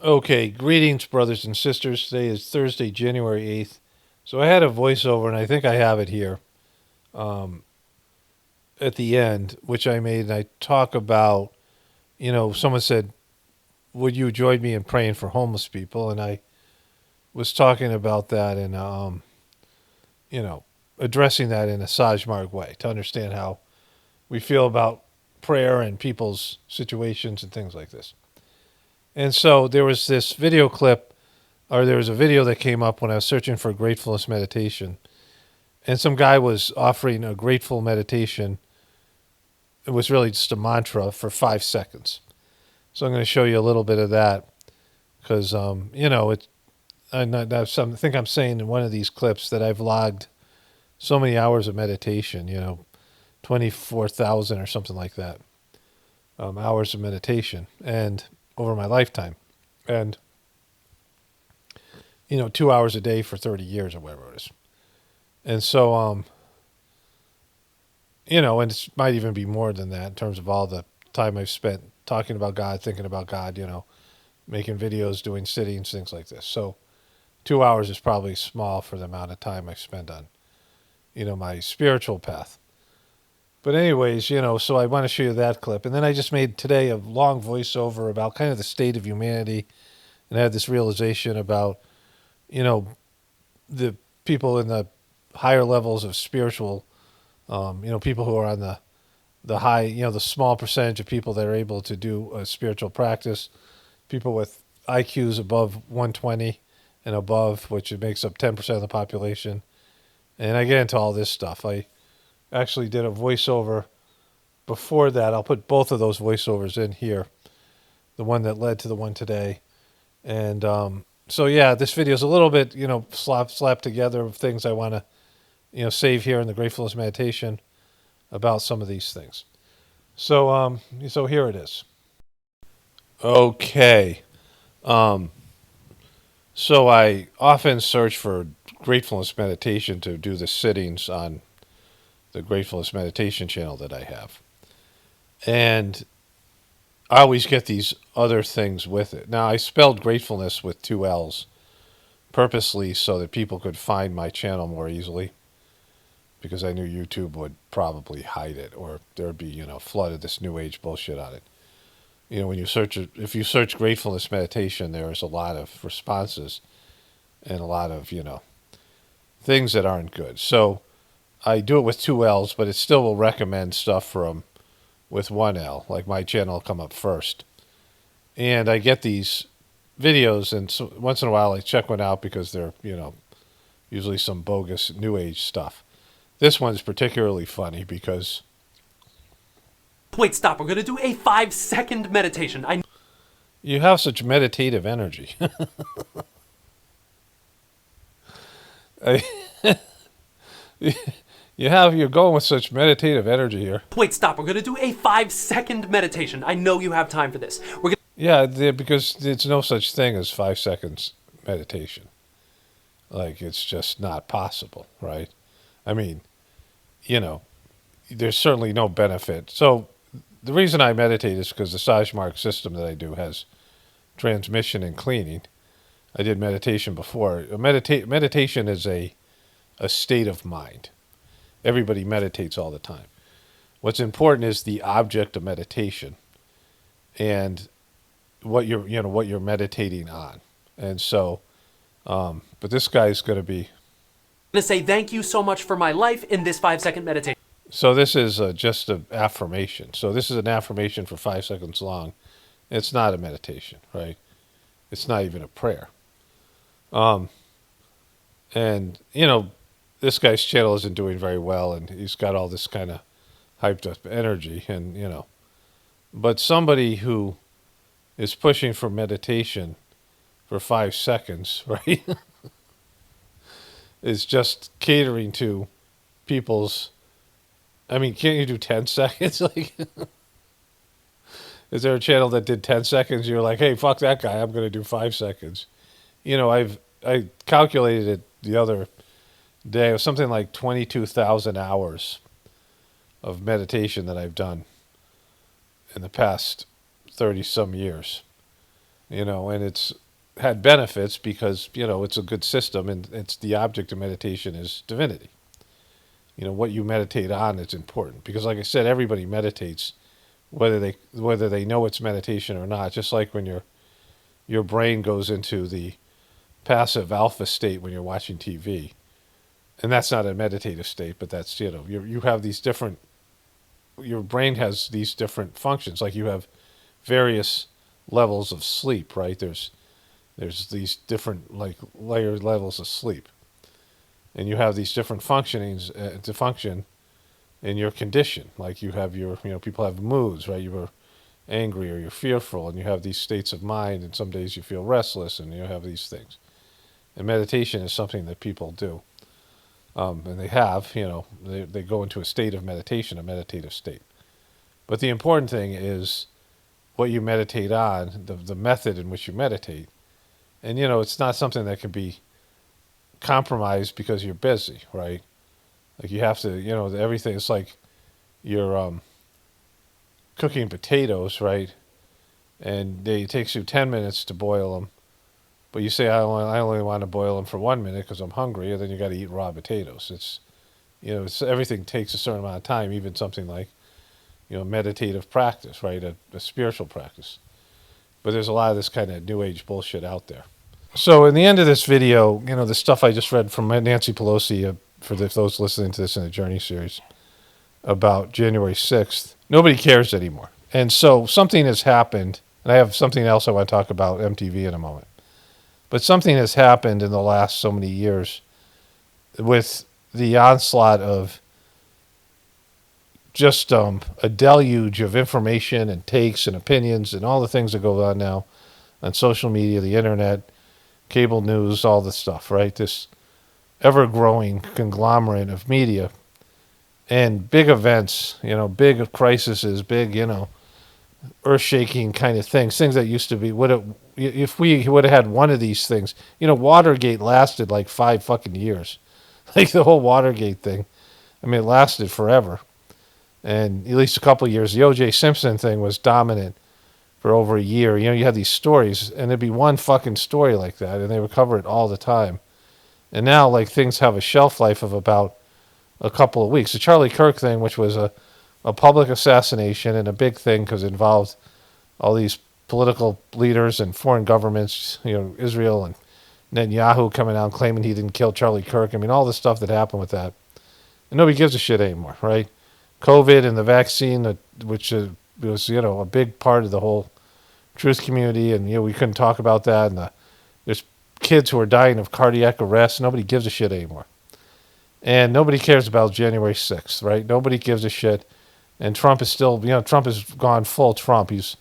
Okay, greetings, brothers and sisters. Today is Thursday, January 8th. So I had a voiceover, and I think I have it here um, at the end, which I made. And I talk about, someone said, would you join me in praying for homeless people? And I was talking about that and, you know, addressing that in a Sahaj Marg way to understand how we feel about prayer and people's situations and things like this. And so there was this video clip, or there was a video that came up when I was searching for gratefulness meditation. And some guy was offering a grateful meditation. It was really just a mantra for 5 seconds. So I'm going to show you a little bit of that because, I think I'm saying in one of these clips that I've logged so many hours of meditation, 24,000 or something like that, hours of meditation and over my lifetime. And, 2 hours a day for 30 years or whatever it is. And so, and it might even be more than that in terms of all the time I've spent talking about God, thinking about God, making videos, doing sittings, things like this. So 2 hours is probably small for the amount of time I spend on, my spiritual path. But anyways, so I want to show you that clip. And then I just made today a long voiceover about kind of the state of humanity. And I had this realization about, the people in the higher levels of spiritual, people who are on the high, the small percentage of people that are able to do a spiritual practice, people with IQs above 120 and above, which makes up 10% of the population. And I get into all this stuff. I actually did a voiceover before that. I'll put both of those voiceovers in here, the one that led to the one today. And so, yeah, this video is a little bit, slapped together of things I want to, save here in the Gratefulness Meditation about some of these things. So here it is. Okay. So I often search for Gratefulness Meditation to do the sittings on the Gratefulness Meditation channel that I have. And I always get these other things with it. Now, I spelled gratefulness with 2 L's purposely so that people could find my channel more easily, because I knew YouTube would probably hide it, or there'd be, flood of this new age bullshit on it. When you search it, if you search gratefulness meditation, there's a lot of responses and a lot of, things that aren't good. So I do it with 2 L's, but it still will recommend stuff from with 1 L, like my channel will come up first. And I get these videos, and so once in a while I check one out because they're, usually some bogus new age stuff. This one's particularly funny because... Wait, stop. We're going to do a 5-second meditation. You have such meditative energy. You're going with such meditative energy here. Wait, stop. We're going to do a 5-second meditation. I know you have time for this. Yeah, because there's no such thing as 5 seconds meditation. Like, it's just not possible, right? I mean, there's certainly no benefit. So the reason I meditate is because the Sahaj Marg system that I do has transmission and cleaning. I did meditation before. Meditation is a state of mind. Everybody meditates all the time. What's important is the object of meditation and what you're meditating on. And so, but this guy's going to be... I'm going to say thank you so much for my life in this 5-second meditation. So this is just an affirmation. So this is an affirmation for 5 seconds long. It's not a meditation, right? It's not even a prayer. And, this guy's channel isn't doing very well, and he's got all this kind of hyped up energy, and, but somebody who is pushing for meditation for 5 seconds, right, is just catering to people's... I mean, can't you do 10 seconds? Like, is there a channel that did 10 seconds? You're like, hey, fuck that guy. I'm going to do 5 seconds. I calculated it the other day. It was something like 22,000 hours of meditation that I've done in the past 30 some years. and it's had benefits because, it's a good system, and it's the object of meditation is divinity. What you meditate on is important because, like I said, everybody meditates, whether they know it's meditation or not. Just like when your brain goes into the passive alpha state when you're watching TV, and that's not a meditative state, but that's you have these different. Your brain has these different functions. Like you have various levels of sleep, right? There's these different like layered levels of sleep, and you have these different functionings to function in your condition. Like you have people have moods, right? You're angry or you're fearful, and you have these states of mind, and some days you feel restless, and you have these things. And meditation is something that people do, and they have, they go into a state of meditation, a meditative state. But the important thing is what you meditate on, the method in which you meditate. And, it's not something that can be compromised because you're busy, right? Like you have to, everything. It's like you're cooking potatoes, right? And it takes you 10 minutes to boil them. But you say, I only want to boil them for 1 minute because I'm hungry, and then you got to eat raw potatoes. Everything takes a certain amount of time, even something like, meditative practice, right? A spiritual practice. But there's a lot of this kind of new age bullshit out there. So in the end of this video, the stuff I just read from Nancy Pelosi, for those listening to this in the Journey series, about January 6th, nobody cares anymore. And so something has happened, and I have something else I want to talk about MTV in a moment. But something has happened in the last so many years with the onslaught of just a deluge of information and takes and opinions and all the things that go on now on social media, the internet, cable news, all the stuff, right? This ever-growing conglomerate of media and big events, big crises, big, earth-shaking kind of things that used to be, if we would have had one of these things, Watergate lasted like 5 fucking years. Like the whole Watergate thing. I mean, it lasted forever. And at least a couple of years. The O.J. Simpson thing was dominant for over a year. You had these stories, and there'd be one fucking story like that, and they would cover it all the time. And now, like, things have a shelf life of about a couple of weeks. The Charlie Kirk thing, which was a public assassination and a big thing because it involved all these political leaders and foreign governments, Israel and Netanyahu coming out claiming he didn't kill Charlie Kirk. I mean, all the stuff that happened with that. And nobody gives a shit anymore, right? COVID and the vaccine, which was, a big part of the whole truth community, and, we couldn't talk about that. And there's kids who are dying of cardiac arrest. Nobody gives a shit anymore. And nobody cares about January 6th, right? Nobody gives a shit. And Trump is still, Trump has gone full Trump. He's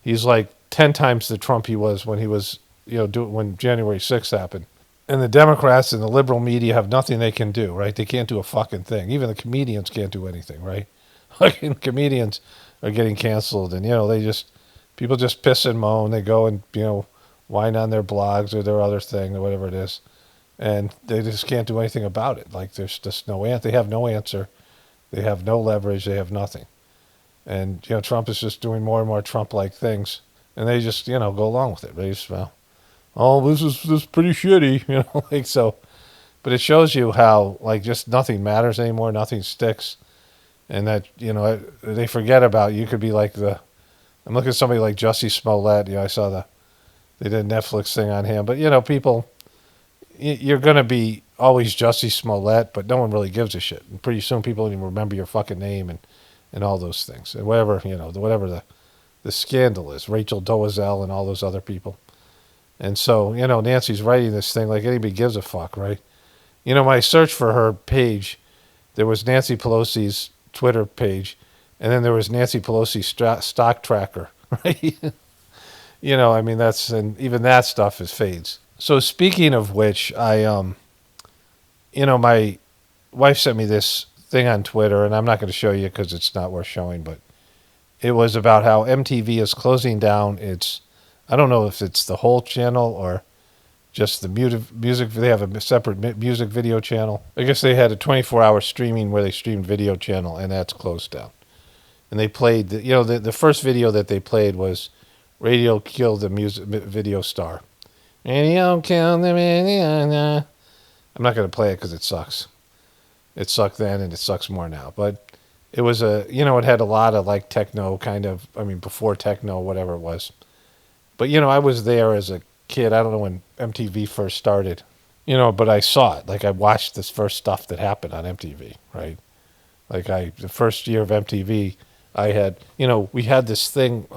like 10 times the Trump he was when he was, when January 6th happened. And the Democrats and the liberal media have nothing they can do, right? They can't do a fucking thing. Even the comedians can't do anything, right? Fucking comedians are getting canceled, and, people just piss and moan. They go and, whine on their blogs or their other thing or whatever it is. And they just can't do anything about it. Like, there's just no answer. They have no answer. They have no leverage. They have nothing. And, Trump is just doing more and more Trump-like things. And they just, go along with it. They just, this is pretty shitty, like so. But it shows you how, like, just nothing matters anymore. Nothing sticks. And that, they forget about, you could be like I'm looking at somebody like Jussie Smollett. I saw they did a Netflix thing on him. But, people, you're going to be always Jussie Smollett, but no one really gives a shit. And pretty soon people don't even remember your fucking name and all those things. And whatever, whatever the scandal is, Rachel Dolezal and all those other people. And so, Nancy's writing this thing like anybody gives a fuck, right? When I searched for her page, there was Nancy Pelosi's Twitter page, and then there was Nancy Pelosi's stock tracker, right? I mean, and even that stuff fades. So speaking of which, my wife sent me this thing on Twitter, and I'm not going to show you because it's not worth showing, but it was about how MTV is closing down I don't know if it's the whole channel or just the music. They have a separate music video channel. I guess they had a 24-hour streaming where they streamed video channel, and that's closed down. And they played, the first video that they played was Radio killed the music video star. Radio killed the video. I'm not going to play it because it sucks. It sucked then and it sucks more now. But it was it had a lot of like techno kind of, before techno, whatever it was. But, I was there as a kid. I don't know when MTV first started, but I saw it. Like I watched this first stuff that happened on MTV, right? Like the first year of MTV, I had, we had this thing,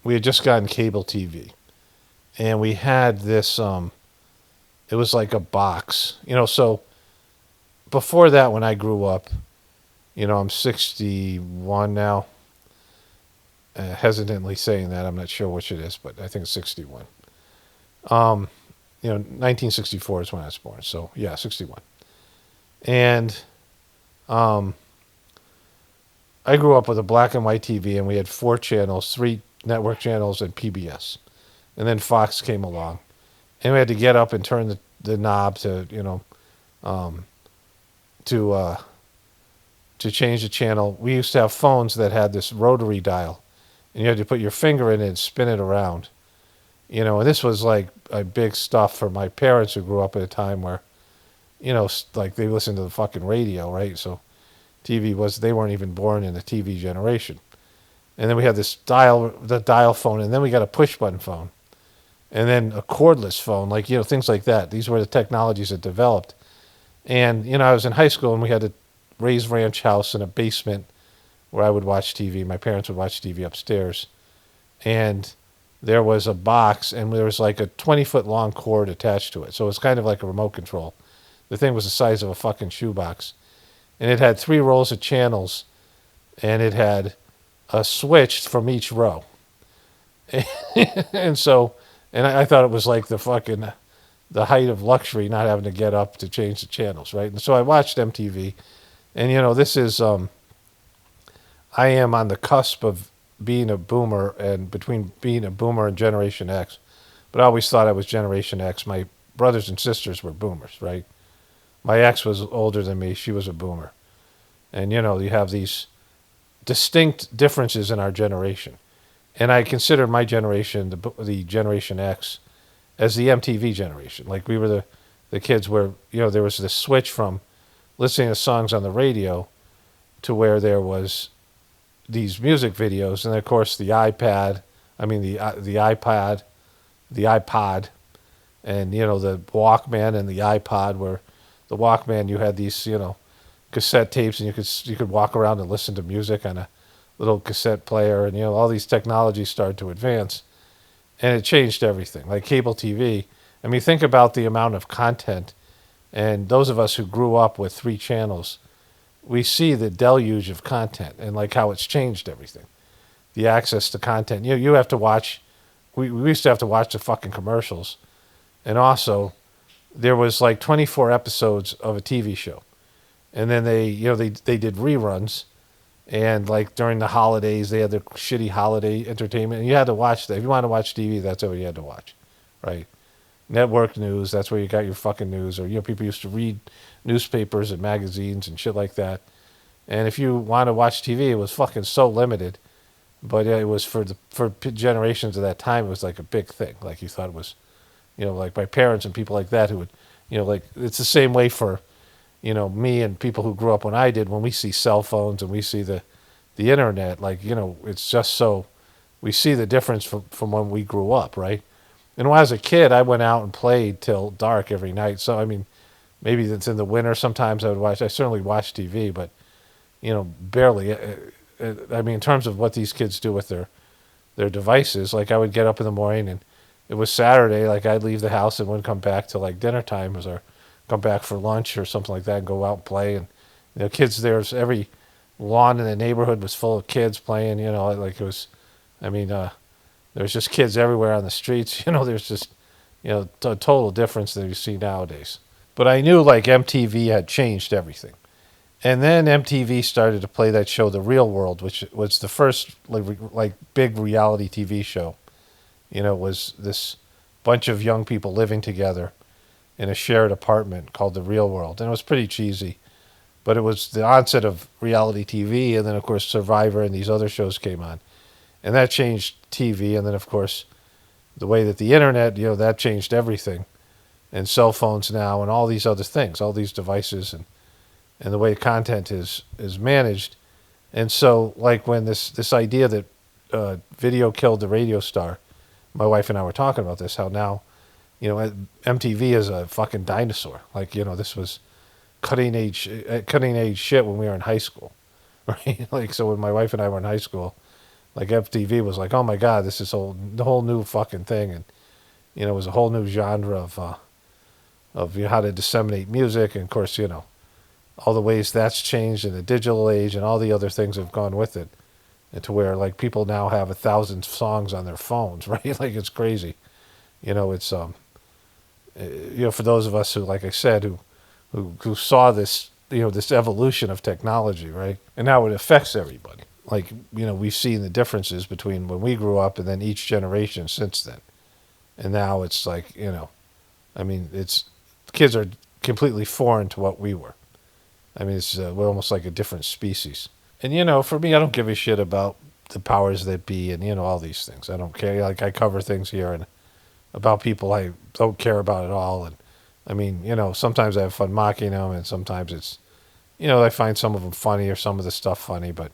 we had just gotten cable TV. And we had this, it was like a box, so before that, when I grew up, I'm 61 now. Hesitantly saying that, I'm not sure which it is, but I think it's 61. 1964 is when I was born, so yeah, 61. And I grew up with a black and white TV, and we had 4 channels, 3 network channels, and PBS. And then Fox came along, and we had to get up and turn the knob to to change the channel. We used to have phones that had this rotary dial, and you had to put your finger in it and spin it around. And this was like a big stuff for my parents who grew up at a time where, like they listened to the fucking radio, right? So they weren't even born in the TV generation. And then we had the dial phone, and then we got a push button phone. And then a cordless phone, like, things like that. These were the technologies that developed. And, I was in high school, and we had a raised ranch house in a basement where I would watch TV. My parents would watch TV upstairs. And there was a box, and there was like a 20-foot long cord attached to it. So it was kind of like a remote control. The thing was the size of a fucking shoebox. And it had 3 rows of channels, and it had a switch from each row. And I thought it was like the height of luxury, not having to get up to change the channels, right? And so I watched MTV, and this is, I am on the cusp of being a boomer, and between being a boomer and Generation X, but I always thought I was Generation X. My brothers and sisters were boomers, right? My ex was older than me. She was a boomer. And, you have these distinct differences in our generation. And I consider my generation, the Generation X, as the MTV generation. Like we were the kids where, there was this switch from listening to songs on the radio to where there was these music videos. And of course the iPad, the iPod, and, the Walkman and the iPod, where the Walkman, you had these, cassette tapes, and you could walk around and listen to music on a little cassette player, and all these technologies started to advance, and it changed everything. Like cable TV, think about the amount of content, and those of us who grew up with 3 channels, we see the deluge of content and like how it's changed everything. The access to content, you have to watch. We used to have to watch the fucking commercials, and also there was like 24 episodes of a TV show, and then they did reruns. And like during the holidays, they had the shitty holiday entertainment, and you had to watch that. If you wanted to watch TV, that's what you had to watch, right? Network news, that's where you got your fucking news. Or people used to read newspapers and magazines and shit like that. And if you want to watch TV, it was fucking so limited. But it was for generations of that time, it was like a big thing. Like you thought it was, like my parents and people like that who would, like it's the same way for. Me and people who grew up when I did, when we see cell phones and we see the internet, like, it's just so, we see the difference from when we grew up, right? And when I was a kid, I went out and played till dark every night. So, maybe it's in the winter. Sometimes I certainly watch TV, but, barely. In terms of what these kids do with their devices, like I would get up in the morning, and it was Saturday, like I'd leave the house and wouldn't come back till like dinner time come back for lunch or something like that and go out and play. And kids, there's every lawn in the neighborhood was full of kids playing, like it was, there's just kids everywhere on the streets. There's just, a total difference that you see nowadays. But I knew like MTV had changed everything. And then MTV started to play that show, The Real World, which was the first like big reality TV show. It was this bunch of young people living together in a shared apartment called The Real World. And it was pretty cheesy. But it was the onset of reality TV, and then, of course, Survivor and these other shows came on. And that changed TV. And then, of course, the way that the internet, that changed everything. And cell phones now and all these other things, all these devices and the way content is managed. And so, like when this idea that video killed the radio star, my wife and I were talking about this, how now, MTV is a fucking dinosaur. Like, this was cutting edge shit when we were in high school, right? Like, so when my wife and I were in high school, like MTV was like, oh my God, this is the whole new fucking thing. And, it was a whole new genre of how to disseminate music. And of course, all the ways that's changed in the digital age and all the other things have gone with it. And to where like people now have 1,000 songs on their phones, right? Like it's crazy. It's for those of us who, like I said, who saw this, this evolution of technology, right? And how it affects everybody. Like, we've seen the differences between when we grew up and then each generation since then. And now it's like, kids are completely foreign to what we were. We're almost like a different species. And, for me, I don't give a shit about the powers that be and, all these things. I don't care. Like, I cover things here and about people I don't care about at all. And, sometimes I have fun mocking them, and sometimes it's, I find some of them funny or some of the stuff funny. But,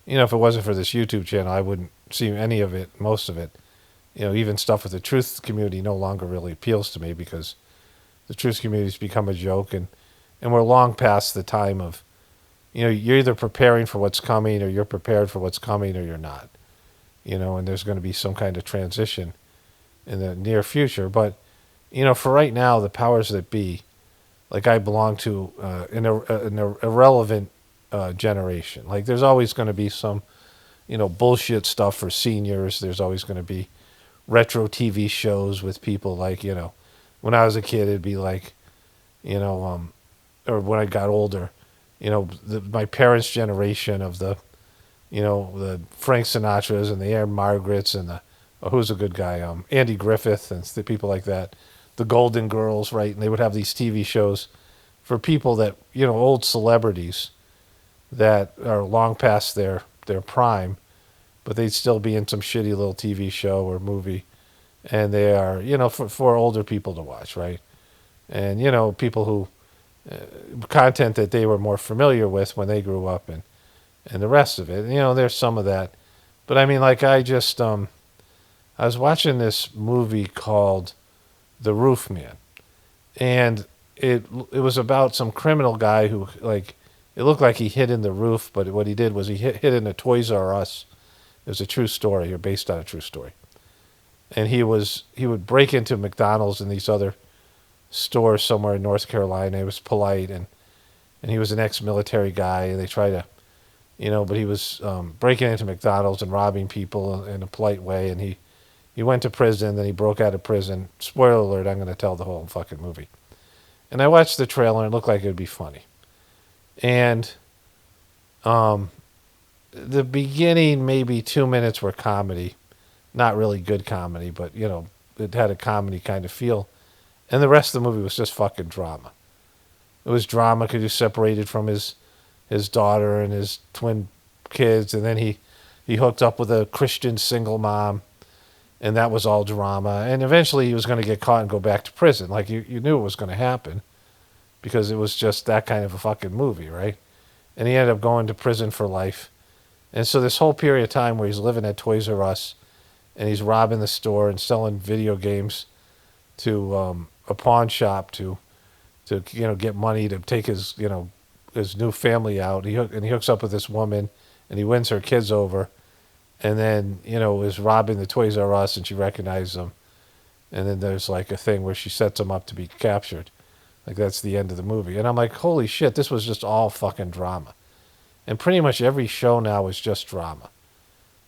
if it wasn't for this YouTube channel, I wouldn't see any of it, most of it. Even stuff with the truth community no longer really appeals to me because the truth community has become a joke, and we're long past the time of, you're either preparing for what's coming or you're prepared for what's coming or you're not. And there's going to be some kind of transition in the near future. But, for right now, the powers that be, like I belong to an irrelevant generation. Like there's always going to be some, bullshit stuff for seniors. There's always going to be retro TV shows with people like, when I was a kid, it'd be like, or when I got older, my parents' generation of the Frank Sinatras and the Aaron Margarets and who's a good guy, Andy Griffith and the people like that, the Golden Girls, right? And they would have these TV shows for people that, old celebrities that are long past their prime, but they'd still be in some shitty little TV show or movie. And they are, for older people to watch, right? And, people who, content that they were more familiar with when they grew up and the rest of it. There's some of that. But I was watching this movie called The Roof Man. And it was about some criminal guy who, like, it looked like he hid in the roof, but what he did was he hid in a Toys R Us. It was a true story, or based on a true story. And he would break into McDonald's and these other stores somewhere in North Carolina. He was polite, and he was an ex-military guy, and they tried to, but he was breaking into McDonald's and robbing people in a polite way, and he went to prison, then he broke out of prison. Spoiler alert, I'm going to tell the whole fucking movie. And I watched the trailer, and it looked like it would be funny. And the beginning, maybe 2 minutes were comedy. Not really good comedy, but, it had a comedy kind of feel. And the rest of the movie was just fucking drama. It was drama because he was separated from his daughter and his twin kids, and then he hooked up with a Christian single mom, and that was all drama. And eventually he was going to get caught and go back to prison. Like, you knew it was going to happen because it was just that kind of a fucking movie, right? And he ended up going to prison for life. And so this whole period of time where he's living at Toys R Us and he's robbing the store and selling video games to a pawn shop to get money to take his his new family out. He hooks up with this woman and he wins her kids over, and then is robbing the Toys R Us and she recognizes him, and then there's like a thing where she sets him up to be captured. Like that's the end of the movie, and I'm like, holy shit, this was just all fucking drama, and pretty much every show now is just drama.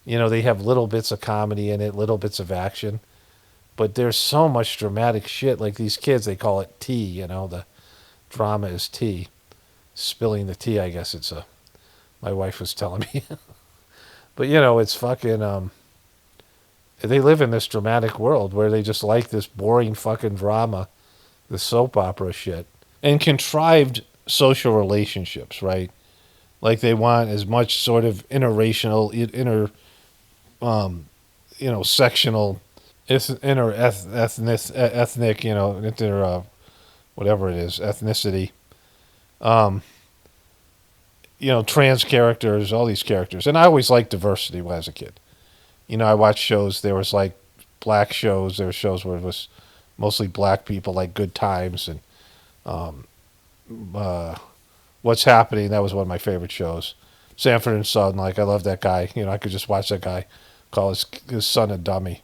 They have little bits of comedy in it, little bits of action. But there's so much dramatic shit. Like these kids, they call it tea, the drama is tea. Spilling the tea, I guess my wife was telling me. But, it's fucking, they live in this dramatic world where they just like this boring fucking drama, the soap opera shit. And contrived social relationships, right? Like they want as much sort of interracial, sectional, ethnic, whatever it is, ethnicity, trans characters, all these characters. And I always liked diversity when I was a kid. I watched shows, there was like black shows, there were shows where it was mostly black people, like Good Times and uh, What's Happening. That was one of my favorite shows. Sanford and Son, like I love that guy. I could just watch that guy call his son a dummy.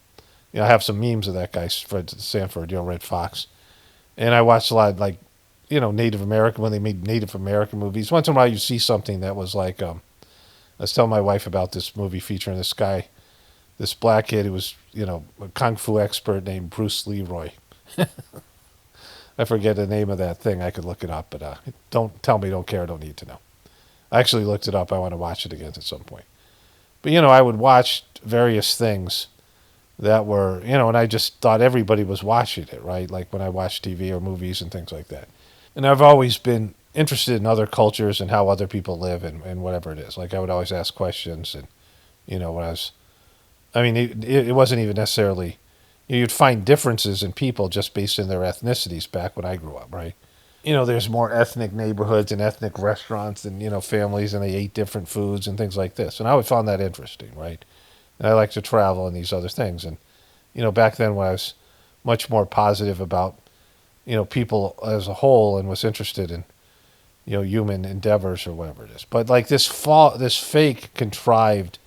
I have some memes of that guy, Fred Sanford, Red Fox. And I watched a lot, like, Native American, when they made Native American movies. Once in a while you see something that was like, I was telling my wife about this movie featuring this guy, this black kid who was, a kung fu expert named Bruce Leroy. I forget the name of that thing. I could look it up, but don't tell me, don't care, don't need to know. I actually looked it up. I want to watch it again at some point. But, I would watch various things that were, and I just thought everybody was watching it, right? Like when I watch TV or movies and things like that. And I've always been interested in other cultures and how other people live and whatever it is. Like I would always ask questions and, when it wasn't even necessarily, you'd find differences in people just based on their ethnicities back when I grew up, right? There's more ethnic neighborhoods and ethnic restaurants and, families, and they ate different foods and things like this. And I always found that interesting, right? And I like to travel and these other things. And, back then when I was much more positive about, people as a whole and was interested in, human endeavors or whatever it is. But like this fake contrived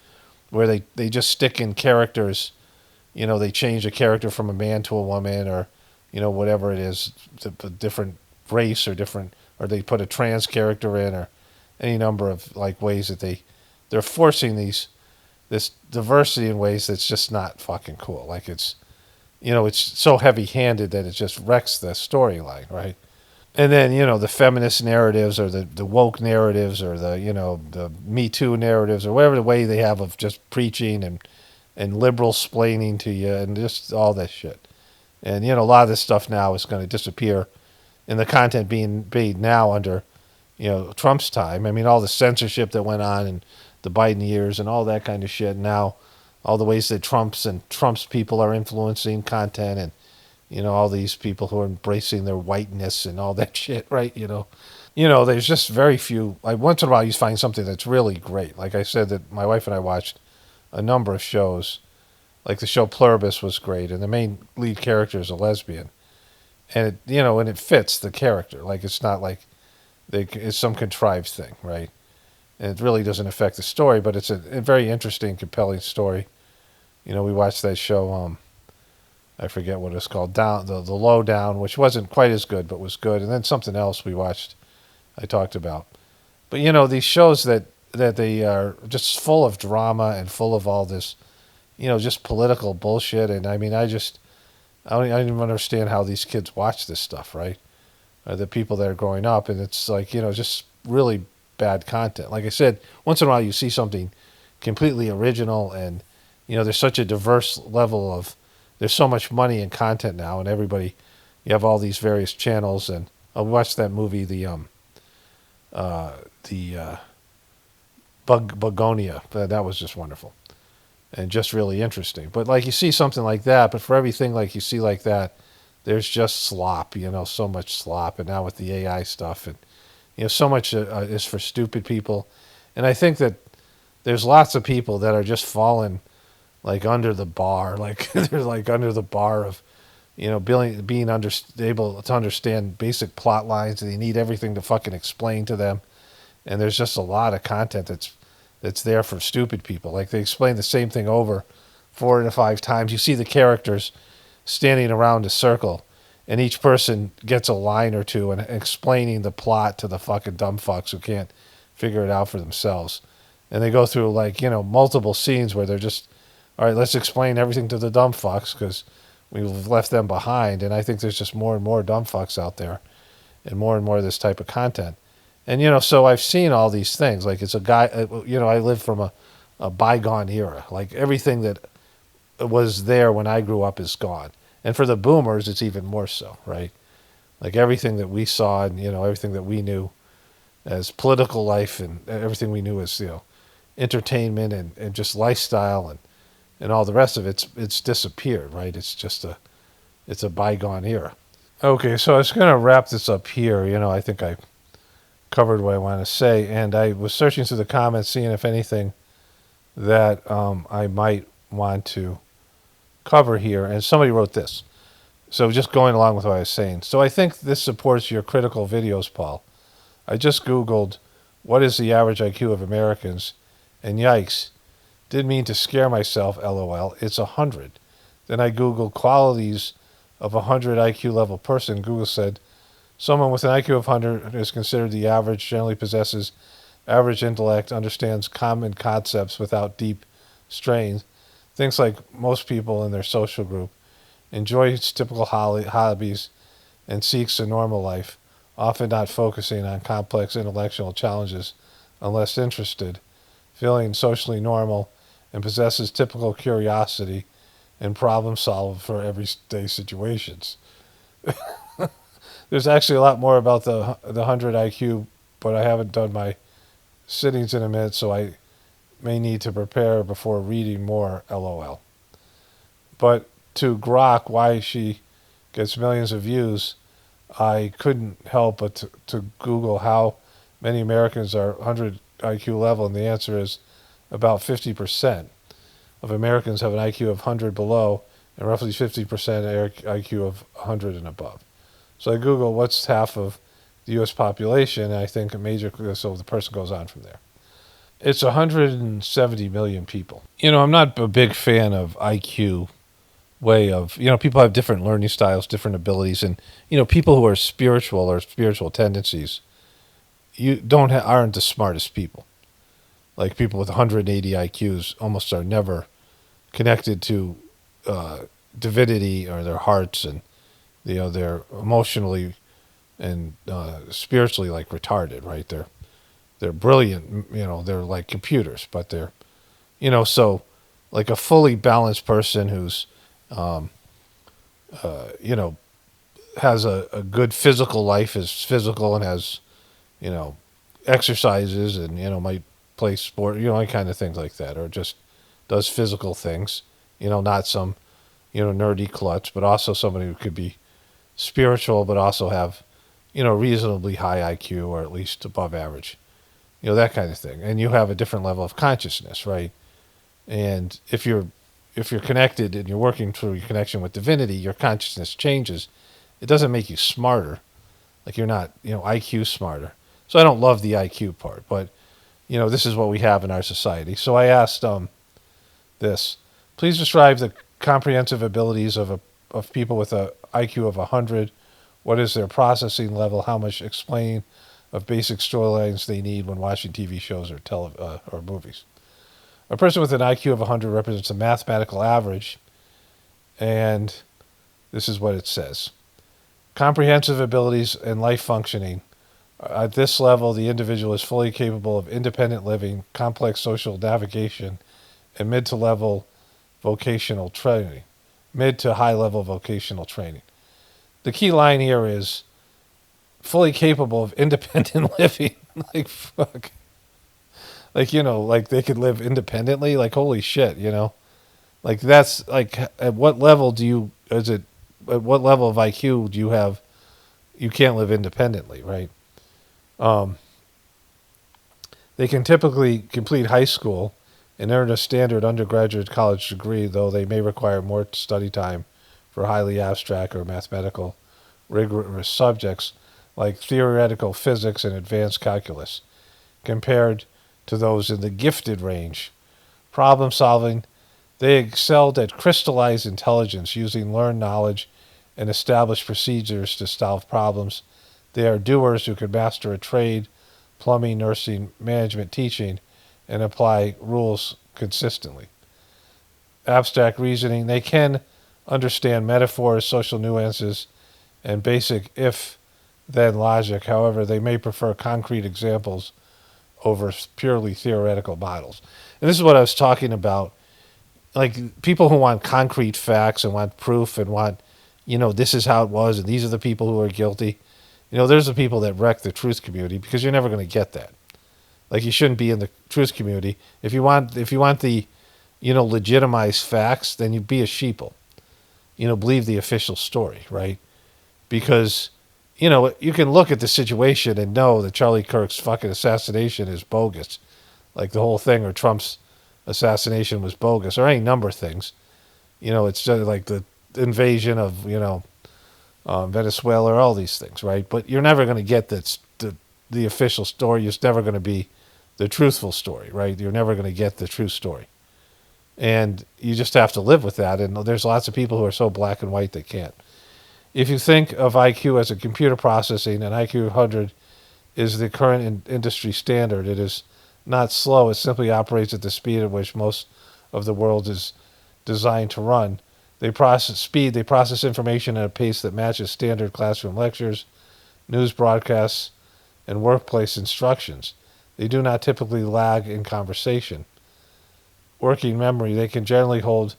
where they just stick in characters, they change a character from a man to a woman or, whatever it is, a different race or they put a trans character in or any number of like ways that they're forcing this diversity in ways that's just not fucking cool. Like it's so heavy-handed that it just wrecks the storyline, right? And then, the feminist narratives or the woke narratives or the Me Too narratives or whatever the way they have of just preaching and liberal splaining to you and just all that shit. And, a lot of this stuff now is going to disappear in the content being made now under, Trump's time. I mean, all the censorship that went on in the Biden years and all that kind of shit. Now, all the ways that Trump's people are influencing content and, all these people who are embracing their whiteness and all that shit, right? There's just very few. Like once in a while, you find something that's really great. Like I said, that my wife and I watched a number of shows. Like the show Pluribus was great, and the main lead character is a lesbian, and it fits the character. Like it's not like it's some contrived thing, right? And it really doesn't affect the story, but it's a very interesting, compelling story. We watched that show. I forget what it's called, Down the Lowdown, which wasn't quite as good, but was good. And then something else we watched, I talked about. But these shows that they are just full of drama and full of all this, just political bullshit. And I mean, I don't even understand how these kids watch this stuff, right? The people that are growing up, and it's like just really bad content. Like I said, once in a while you see something completely original, and there's such a diverse level of. There's so much money in content now, and you have all these various channels. And I watched that movie, the Bugonia. That was just wonderful and just really interesting. But like you see something like that, but for everything like you see like that, there's just slop. So much slop. And now with the AI stuff, and so much is for stupid people. And I think that there's lots of people that are just falling. Like under the bar, like they're like under the bar of, being able to understand basic plot lines, and they need everything to fucking explain to them. And there's just a lot of content that's there for stupid people. Like they explain the same thing over 4 to 5 times. You see the characters standing around a circle, and each person gets a line or two and explaining the plot to the fucking dumb fucks who can't figure it out for themselves. And they go through like multiple scenes where they're just. All right, let's explain everything to the dumb fucks because we've left them behind. And I think there's just more and more dumb fucks out there and more of this type of content. And, so I've seen all these things. Like it's a guy, I live from a bygone era. Like everything that was there when I grew up is gone. And for the boomers, it's even more so, right? Like everything that we saw and, everything that we knew as political life and everything we knew as, entertainment and just lifestyle and, and all the rest of it's disappeared, right? It's a bygone era. Okay, so I was going to wrap this up here. I think I covered what I want to say, and I was searching through the comments, seeing if anything that I might want to cover here, and somebody wrote this. So just going along with what I was saying. So I think this supports your critical videos, Paul. I just Googled what is the average IQ of Americans, and yikes, didn't mean to scare myself, LOL, it's 100. Then I Googled qualities of a 100 IQ level person. Google said, someone with an IQ of 100 is considered the average, generally possesses average intellect, understands common concepts without deep strain, thinks like most people in their social group, enjoys typical hobbies, and seeks a normal life, often not focusing on complex intellectual challenges unless interested, feeling socially normal, and possesses typical curiosity and problem solve for everyday situations. There's actually a lot more about the 100 IQ, but I haven't done my sittings in a minute, so I may need to prepare before reading more, LOL. But to grok why she gets millions of views, I couldn't help but to Google how many Americans are 100 IQ level, and the answer is about 50% of Americans have an IQ of 100 below, and roughly 50% IQ of 100 and above. So I Google what's half of the U.S. population, and I think so the person goes on from there. It's 170 million people. I'm not a big fan of IQ way of, people have different learning styles, different abilities, and, people who are spiritual or spiritual tendencies, aren't the smartest people. Like people with 180 IQs almost are never connected to divinity or their hearts, and they're emotionally and spiritually like retarded, right? They're brilliant, they're like computers, but they're, so like a fully balanced person who's, has a good physical life, is physical and has, exercises and, might play sport, any kind of things like that, or just does physical things, not some, nerdy klutz, but also somebody who could be spiritual, but also have, reasonably high IQ or at least above average, that kind of thing. And you have a different level of consciousness, right? And if you're connected and you're working through your connection with divinity, your consciousness changes. It doesn't make you smarter, like you're not, IQ smarter. So I don't love the IQ part, but this is what we have in our society. So I asked this: please describe the comprehensive abilities of people with a IQ of 100. What is their processing level? How much explaining of basic storylines they need when watching TV shows or or movies? A person with an IQ of 100 represents a mathematical average, and this is what it says. Comprehensive abilities and life functioning. At this level, the individual is fully capable of independent living, complex social navigation, and mid to high level vocational training. The key line here is fully capable of independent living. Like, fuck. Like, like they could live independently. Like, holy shit, Like, that's, like, at what level at what level of IQ do you have, you can't live independently, right? They can typically complete high school and earn a standard undergraduate college degree, though they may require more study time for highly abstract or mathematical rigorous subjects like theoretical physics and advanced calculus, compared to those in the gifted range. Problem solving, they excelled at crystallized intelligence using learned knowledge and established procedures to solve problems. They are doers who can master a trade, plumbing, nursing, management, teaching, and apply rules consistently. Abstract reasoning, they can understand metaphors, social nuances, and basic if-then logic. However, they may prefer concrete examples over purely theoretical models. And this is what I was talking about. Like, people who want concrete facts and want proof and want, this is how it was and these are the people who are guilty. There's the people that wreck the truth community, because you're never going to get that. Like, you shouldn't be in the truth community. If you want the legitimize facts, then you be a sheeple. Believe the official story, right? Because, you can look at the situation and know that Charlie Kirk's fucking assassination is bogus. Like the whole thing, or Trump's assassination was bogus, or any number of things. It's just like the invasion of, Venezuela, or all these things, right? But you're never going to get the official story. It's never going to be the truthful story, right? You're never going to get the true story. And you just have to live with that. And there's lots of people who are so black and white they can't. If you think of IQ as a computer processing, and IQ 100 is the current industry standard, it is not slow. It simply operates at the speed at which most of the world is designed to run. They process information at a pace that matches standard classroom lectures, news broadcasts, and workplace instructions. They do not typically lag in conversation. Working memory, they can generally hold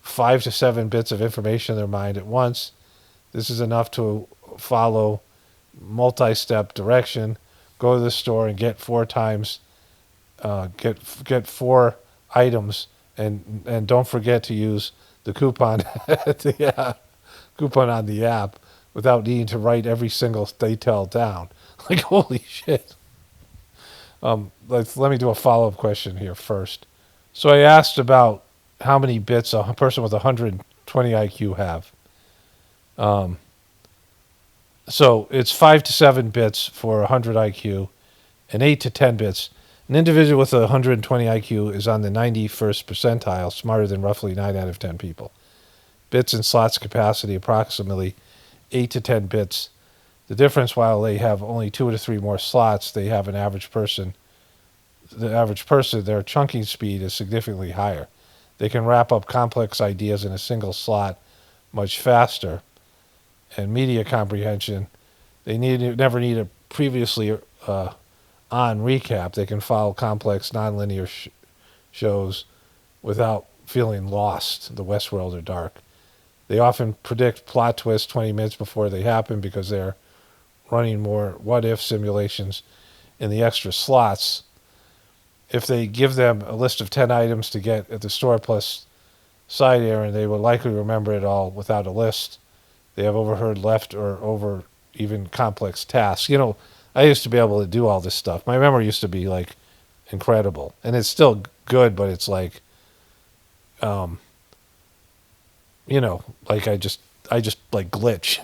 5 to 7 bits of information in their mind at once. This is enough to follow multi-step direction, go to the store and get 4 times, get 4 items, and don't forget to use the coupon coupon on the app without needing to write every single detail down. Like, holy shit. Let me do a follow-up question here first. So I asked about how many bits a person with 120 IQ have. So it's 5 to 7 bits for 100 IQ and 8 to 10 bits. An individual with 120 IQ is on the 91st percentile, smarter than roughly 9 out of 10 people. Bits and slots capacity approximately 8 to 10 bits. The difference, while they have only 2 to 3 more slots, they have their chunking speed is significantly higher. They can wrap up complex ideas in a single slot much faster. And media comprehension, they never need a previously on recap. They can follow complex nonlinear shows without feeling lost, the Westworld or Dark. They often predict plot twists 20 minutes before they happen because they're running more what-if simulations in the extra slots. If they give them a list of 10 items to get at the store plus side errand, they will likely remember it all without a list. They have overheard left or over even complex tasks. I used to be able to do all this stuff. My memory used to be like incredible, and it's still good, but it's like, like I just like glitch.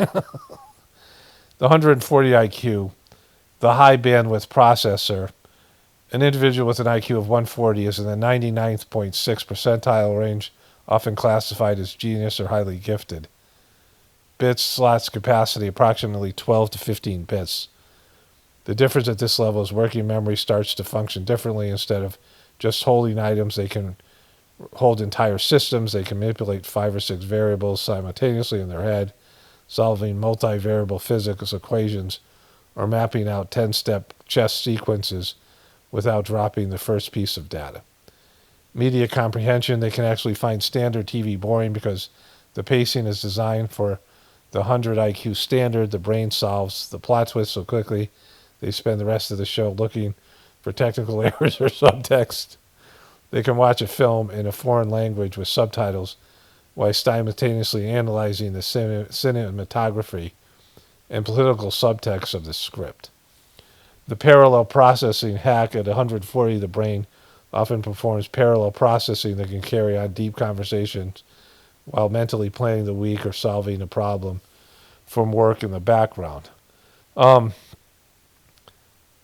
The 140 IQ, the high bandwidth processor. An individual with an IQ of 140 is in the 99.6 percentile range, often classified as genius or highly gifted. Bits, slots, capacity, approximately 12 to 15 bits. The difference at this level is working memory starts to function differently. Instead of just holding items, they can hold entire systems. They can manipulate 5 or 6 variables simultaneously in their head, solving multivariable physics equations, or mapping out 10-step chess sequences without dropping the first piece of data. Media comprehension, they can actually find standard TV boring because the pacing is designed for the 100 IQ standard. The brain solves the plot twist so quickly, they spend the rest of the show looking for technical errors or subtext. They can watch a film in a foreign language with subtitles while simultaneously analyzing the cinematography and political subtext of the script. The parallel processing hack at 140, the brain often performs parallel processing that can carry on deep conversations while mentally planning the week or solving a problem from work in the background.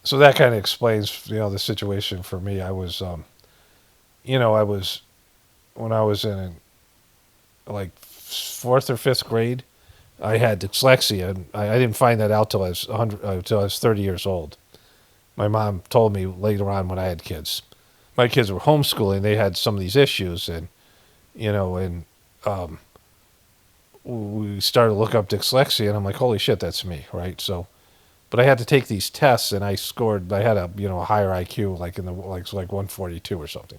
So that kind of explains, the situation for me. I was, when I was in like 4th or 5th grade, I had dyslexia, and I didn't find that out till I was 30 years old. My mom told me later on when I had kids. My kids were homeschooling; they had some of these issues, and we started to look up dyslexia, and I'm like, holy shit, that's me, right? So, but I had to take these tests, and I had a higher IQ, like in the like 142 or something.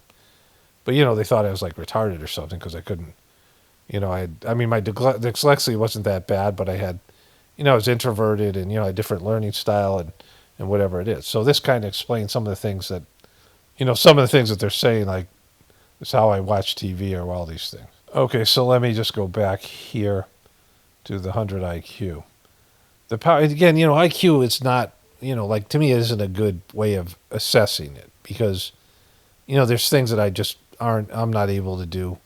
But they thought I was like retarded or something because I couldn't. My dyslexia wasn't that bad, but I had, I was introverted and, a different learning style and whatever it is. So this kind of explains some of the things that they're saying, like It's how I watch TV or all these things. Okay, so let me just go back here to the 100 IQ. The power, again, IQ is not, like to me, it isn't a good way of assessing it because, there's things that I'm not able to do,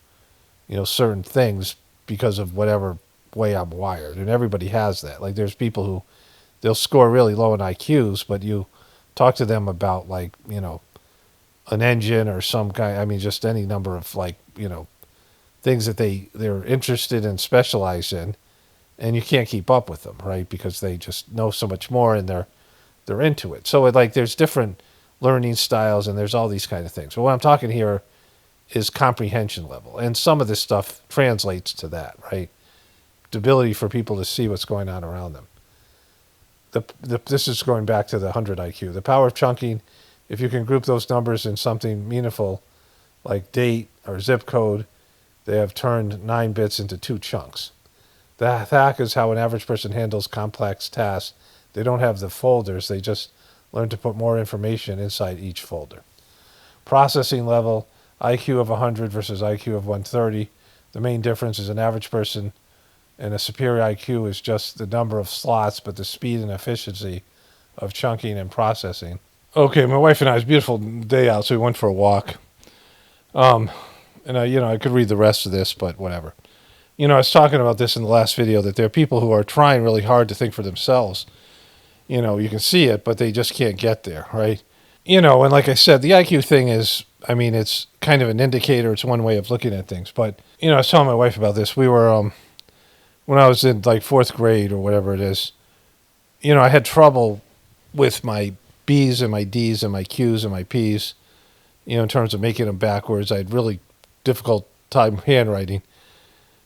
certain things because of whatever way I'm wired. And everybody has that. Like there's people who they'll score really low in IQs, but you talk to them about like, an engine or some kind, just any number of like, things that they're interested in, specialize in, and you can't keep up with them, right? Because they just know so much more and they're into it. So there's different learning styles and there's all these kind of things. But what I'm talking here is comprehension level. And some of this stuff translates to that, right? The ability for people to see what's going on around them. This is going back to the 100 IQ. The power of chunking, if you can group those numbers in something meaningful like date or zip code, they have turned 9 bits into 2 chunks. The hack is how an average person handles complex tasks. They don't have the folders. They just learn to put more information inside each folder. Processing level, IQ of 100 versus IQ of 130. The main difference is an average person and a superior IQ is just the number of slots, but the speed and efficiency of chunking and processing. Okay, my wife and I, it was a beautiful day out, so we went for a walk. And I could read the rest of this, but whatever. I was talking about this in the last video, that there are people who are trying really hard to think for themselves. You can see it, but they just can't get there, right? And like I said, the IQ thing is, it's kind of an indicator. It's one way of looking at things. But, I was telling my wife about this. We were, when I was in like 4th grade or whatever it is, I had trouble with my B's and my D's and my Q's and my P's, in terms of making them backwards. I had really difficult time handwriting.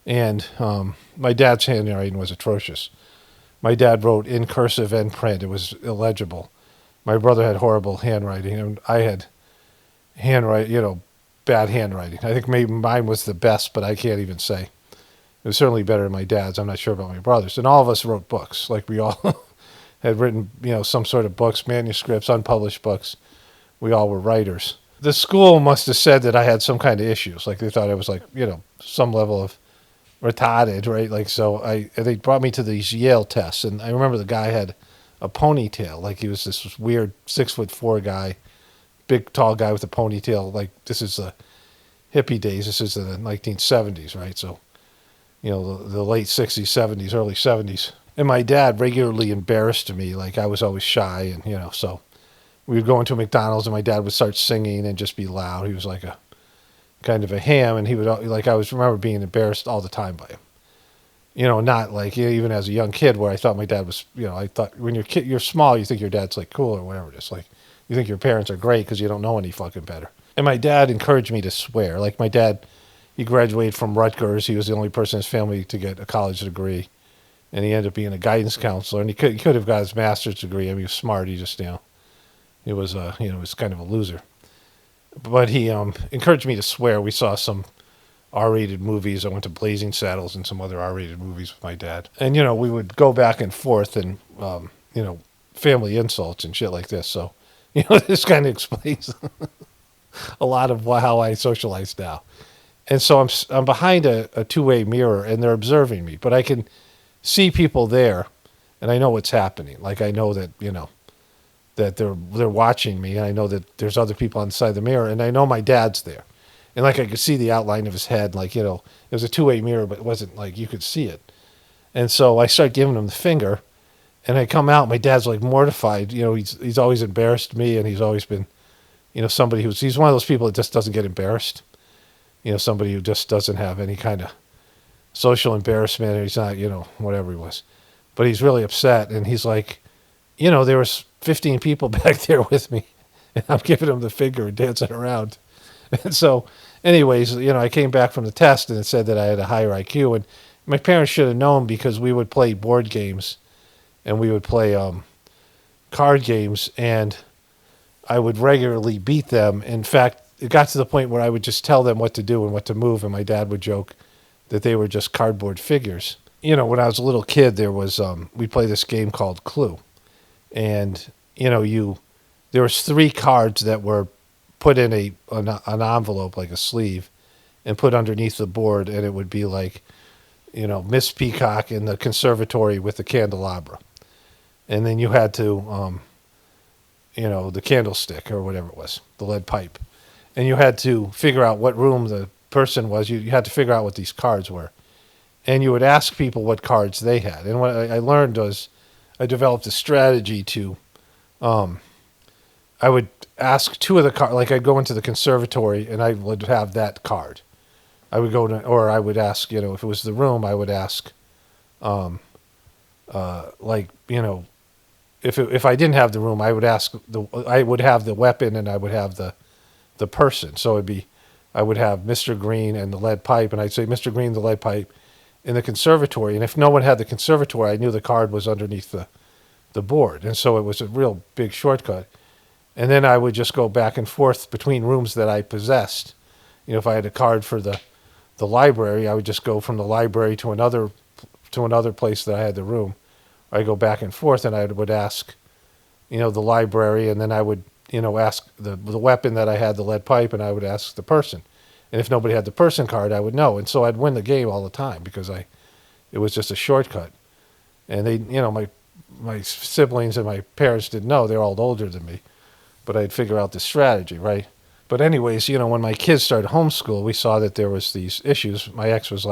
And my dad's handwriting was atrocious. My dad wrote in cursive and print. It was illegible. My brother had horrible handwriting, and I had bad handwriting. I think maybe mine was the best, but I can't even say. It was certainly better than my dad's. I'm not sure about my brother's. And all of us wrote books. Like we all had written, some sort of books, manuscripts, unpublished books. We all were writers. The school must have said that I had some kind of issues. Like they thought I was like, some level of retarded, right? Like, so they brought me to these Yale tests. And I remember the guy had a ponytail. Like he was this weird 6'4" guy, big, tall guy with a ponytail. Like this is the hippie days. This is the 1970s, right? So, the late 60s, 70s, early 70s. And my dad regularly embarrassed me. Like I was always shy and, so we would go into McDonald's and my dad would start singing and just be loud. He was like a kind of a ham and he would remember being embarrassed all the time by him. Not like even as a young kid where I thought my dad was, I thought when you're small, you think your dad's like cool or whatever it is. Like you think your parents are great because you don't know any fucking better. And my dad encouraged me to swear. Like my dad, he graduated from Rutgers. He was the only person in his family to get a college degree. And he ended up being a guidance counselor. And he could have got his master's degree. He was smart. He just, he was, was kind of a loser. But he encouraged me to swear. We saw some R-rated movies. I went to Blazing Saddles and some other R-rated movies with my dad. And, we would go back and forth and, family insults and shit like this. So, this kind of explains a lot of how I socialize now. And so I'm behind a two-way mirror and they're observing me. But I can see people there and I know what's happening. Like I know that, that they're watching me, and I know that there's other people on the side of the mirror, and I know my dad's there. And like I could see the outline of his head, like, it was a two-way mirror, but it wasn't like you could see it. And so I start giving him the finger, and I come out, my dad's like mortified. He's always embarrassed me, and he's always been, somebody he's one of those people that just doesn't get embarrassed. Somebody who just doesn't have any kind of social embarrassment, or he's not, whatever he was. But he's really upset, and he's like, there was 15 people back there with me, and I'm giving them the finger and dancing around. And so, anyways, I came back from the test, and it said that I had a higher IQ, and my parents should have known because we would play board games, and we would play card games, and I would regularly beat them. In fact, it got to the point where I would just tell them what to do and what to move, and my dad would joke that they were just cardboard figures. When I was a little kid, there was we played this game called Clue. And, there was 3 cards that were put in an envelope, like a sleeve, and put underneath the board, and it would be like, Miss Peacock in the conservatory with the candelabra. And then you had to, the candlestick or whatever it was, the lead pipe. And you had to figure out what room the person was. You had to figure out what these cards were. And you would ask people what cards they had. And what I learned was I developed a strategy to, I would ask two of the cards, like I'd go into the conservatory and I would have that card. I would go to, or I would ask, if it was the room, I would ask, if I didn't have the room, I would ask I would have the weapon and I would have the person. So I would have Mr. Green and the lead pipe, and I'd say Mr. Green, the lead pipe, in the conservatory. And if no one had the conservatory, I knew the card was underneath the board, and so it was a real big shortcut. And then I would just go back and forth between rooms that I possessed. If I had a card for the library, I would just go from the library to another place that I had the room. I go back and forth, and I would ask, the library, and then I would, ask the weapon that I had, the lead pipe, and I would ask the person. And if nobody had the person card, I would know. And so I'd win the game all the time because it was just a shortcut. And they, my siblings and my parents didn't know. They're all older than me. But I'd figure out the strategy, right? But anyways, when my kids started homeschool, we saw that there was these issues. My ex was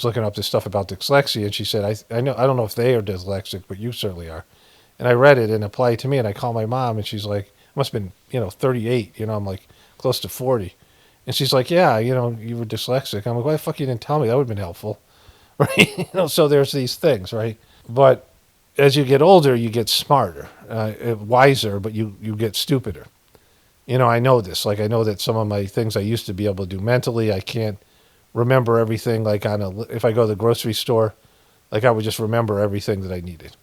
looking up this stuff about dyslexia, and she said, I don't know if they are dyslexic, but you certainly are. And I read it and applied to me, and I called my mom, and she's like, must have been, 38, I'm like close to 40. And she's like, yeah, you were dyslexic. I'm like, why the fuck you didn't tell me? That would have been helpful, right? So there's these things, right? But as you get older, you get smarter, wiser, but you get stupider. I know this. Like, I know that some of my things I used to be able to do mentally, I can't remember everything. Like, if I go to the grocery store, like, I would just remember everything that I needed.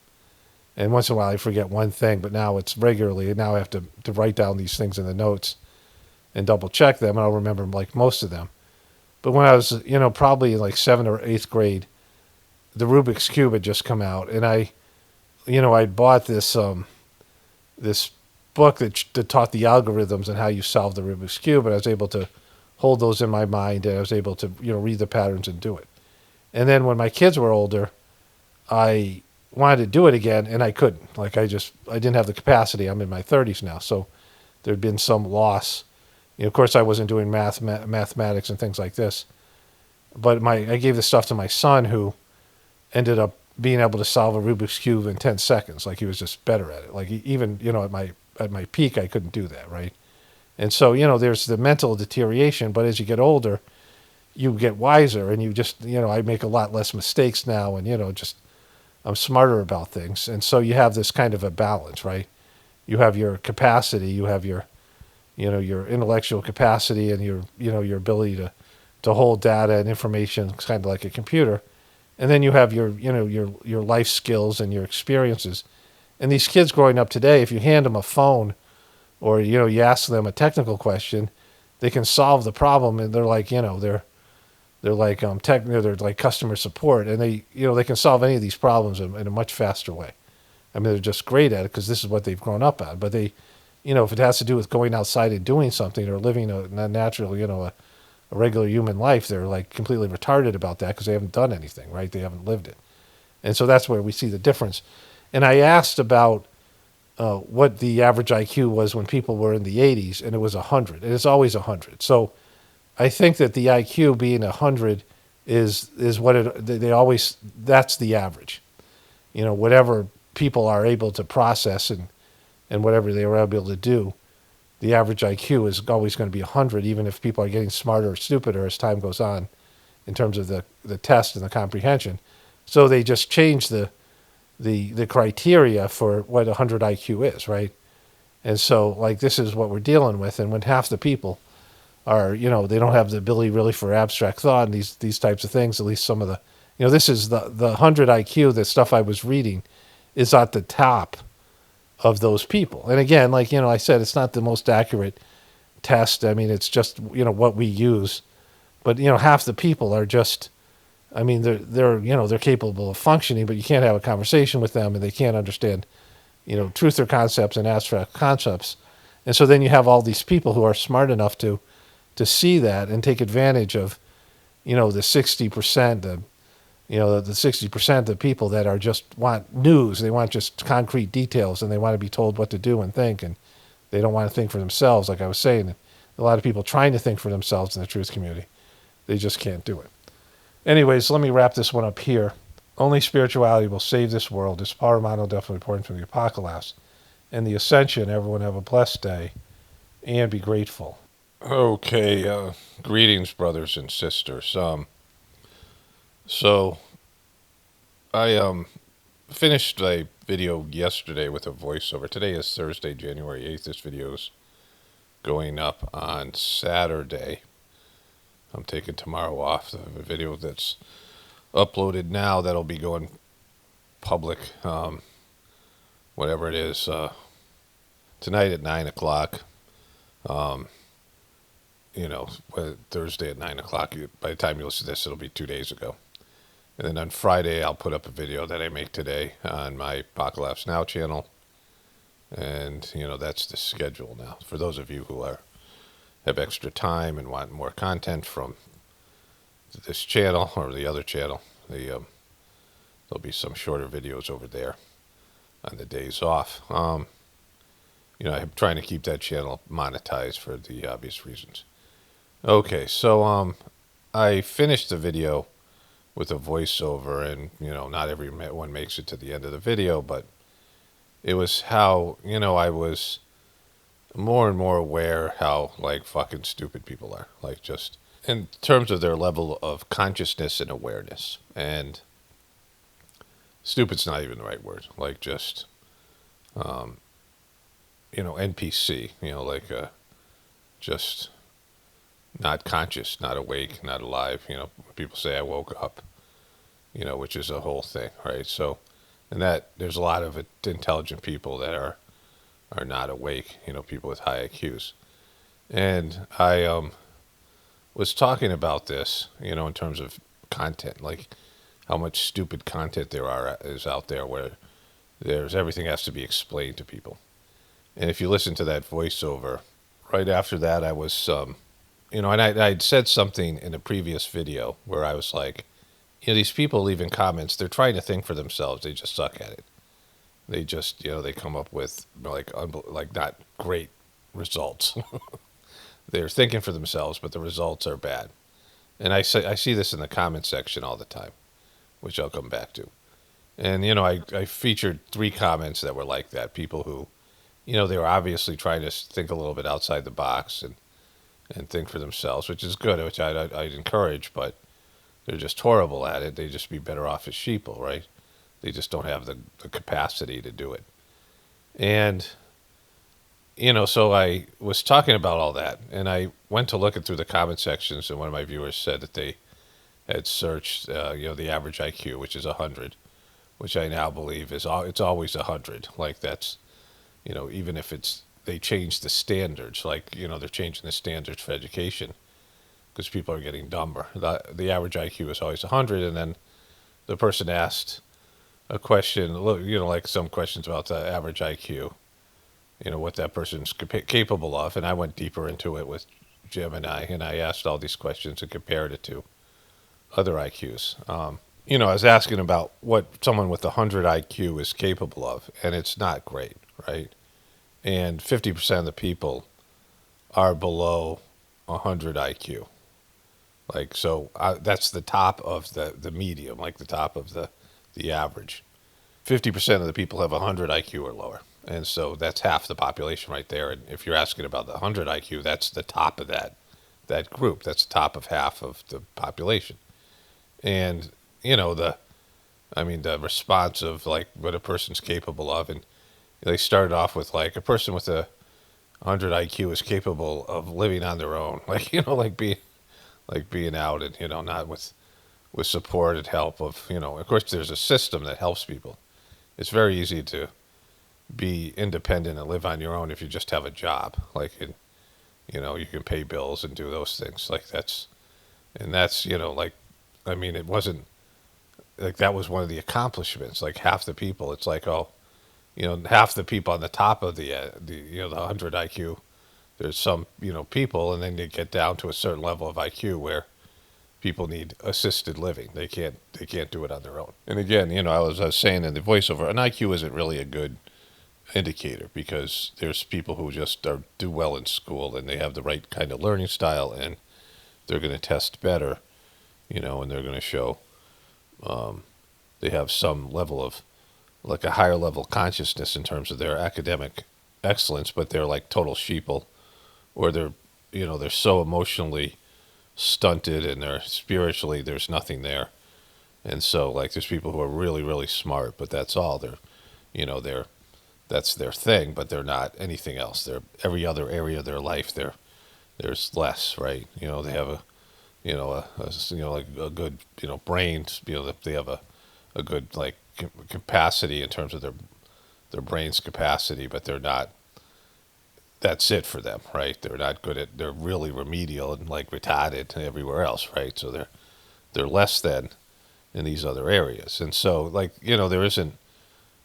And once in a while, I forget one thing, but now it's regularly. And now I have to write down these things in the notes and double check them, and I'll remember like most of them. But when I was, probably in like 7th or 8th grade, the Rubik's Cube had just come out, and I bought this this book that taught the algorithms and how you solve the Rubik's Cube, and I was able to hold those in my mind, and I was able to read the patterns and do it. And then when my kids were older, I wanted to do it again, and I couldn't. Like, I didn't have the capacity. I'm in my 30s now, so there'd been some loss. Of course, I wasn't doing mathematics and things like this, but I gave this stuff to my son, who ended up being able to solve a Rubik's Cube in 10 seconds. Like, he was just better at it. Like, even at my peak, I couldn't do that, right? And so there's the mental deterioration, but as you get older, you get wiser, and you just I make a lot less mistakes now, and I'm smarter about things, and so you have this kind of a balance, right? You have your capacity, you have your your intellectual capacity, and your ability to hold data and information, kind of like a computer. And then you have your life skills and your experiences. And these kids growing up today, if you hand them a phone, or you ask them a technical question, they can solve the problem, and they're like they're like customer support, and they can solve any of these problems in a much faster way. I mean, they're just great at it because this is what they've grown up at. But they, if it has to do with going outside and doing something, or living a natural, a regular human life, they're like completely retarded about that because they haven't done anything, right? They haven't lived it. And so that's where we see the difference. And I asked about what the average IQ was when people were in the 80s, and it was 100. And it's always 100. So I think that the IQ being 100 is what they always, that's the average. Whatever people are able to process and whatever they were able to do, the average IQ is always going to be 100, even if people are getting smarter or stupider as time goes on in terms of the test and the comprehension. So they just change the criteria for what 100 IQ is, right? And so, like, this is what we're dealing with. And when half the people are, they don't have the ability really for abstract thought and these types of things, at least some of the, this is the 100 IQ, the stuff I was reading, is at the top of those people. And again, like, I said, it's not the most accurate test. I mean, it's just, what we use. But, half the people are just, I mean, they're capable of functioning, but you can't have a conversation with them, and they can't understand, truth or concepts and abstract concepts. And so then you have all these people who are smart enough to see that and take advantage of, the 60%, the 60% of the people that are just want news. They want just concrete details, and they want to be told what to do and think, and they don't want to think for themselves. Like I was saying, a lot of people trying to think for themselves in the truth community, they just can't do it. Anyways, let me wrap this one up here. Only spirituality will save this world. This power model definitely important from the Apocalaughs and the Ascension. Everyone have a blessed day and be grateful. Okay, greetings, brothers and sisters. So I finished a video yesterday with a voiceover. Today is Thursday, January 8th. This video is going up on Saturday. I'm taking tomorrow off. The video that's uploaded now, that'll be going public, whatever it is, tonight at 9 o'clock. Thursday at 9 o'clock. By the time you listen to this, it'll be 2 days ago. And then on Friday, I'll put up a video that I make today on my Apocalaughs Now channel. And, that's the schedule now. For those of you who have extra time and want more content from this channel or the other channel, there'll be some shorter videos over there on the days off. I'm trying to keep that channel monetized for the obvious reasons. Okay, so I finished the video with a voiceover, and not everyone makes it to the end of the video, but it was how I was more and more aware how fucking stupid people are, just in terms of their level of consciousness and awareness. And stupid's not even the right word, just NPC, just not conscious, not awake, not alive. People say I woke up, which is a whole thing, right? So, and that there's a lot of intelligent people that are not awake, people with high IQs. And I was talking about this, in terms of content, how much stupid content is out there where everything has to be explained to people. And if you listen to that voiceover, right after that, I was, and I'd said something in a previous video where I was like, these people leaving comments, they're trying to think for themselves. They just suck at it. They just, they come up with not great results. They're thinking for themselves, but the results are bad. And I see this in the comment section all the time, which I'll come back to. And, I featured 3 comments that were like that. People who, they were obviously trying to think a little bit outside the box and think for themselves, which is good, which I'd encourage, but they're just horrible at it. They'd just be better off as sheeple, right? They just don't have the capacity to do it. And, so I was talking about all that, and I went to look through the comment sections, and one of my viewers said that they had searched, the average IQ, which is 100, which I now believe it's always 100. That's, even if they change the standards, they're changing the standards for education because people are getting dumber. The average IQ is always 100, and then the person asked a question, some questions about the average IQ, what that person's capable of, and I went deeper into it with Gemini, and I asked all these questions and compared it to other IQs. I was asking about what someone with 100 IQ is capable of, and it's not great, right? And 50% of the people are below 100 IQ. That's the top of the medium, the top of the average. 50% of the people have 100 IQ or lower. And so that's half the population right there. And if you're asking about the 100 IQ, that's the top of that group. That's the top of half of the population. And, the response of what a person's capable of. And they started off with a person with a 100 IQ is capable of living on their own. Being out and, not with support and help of, of course there's a system that helps people. It's very easy to be independent and live on your own if you just have a job. You can pay bills and do those things. That's, it wasn't, that was one of the accomplishments. Half the people, it's half the people on the top of the 100 IQ, there's some, people, and then you get down to a certain level of IQ where people need assisted living. They can't do it on their own. And again, I was saying in the voiceover, an IQ isn't really a good indicator because there's people who just do well in school and they have the right kind of learning style and they're going to test better, and they're going to show they have some level of like a higher level consciousness in terms of their academic excellence, but they're like total sheeple, or they're so emotionally stunted and they're spiritually there's nothing there. And so like there's people who are really, really smart, but that's all. They're that's their thing, but they're not anything else. They're every other area of their life. There's less, right? They have like a good, brains. They have a good like capacity in terms of their brain's capacity, but they're not. That's it for them, right? They're not good at. They're really remedial and like retarded everywhere else, right? So they're less than in these other areas, and so like there isn't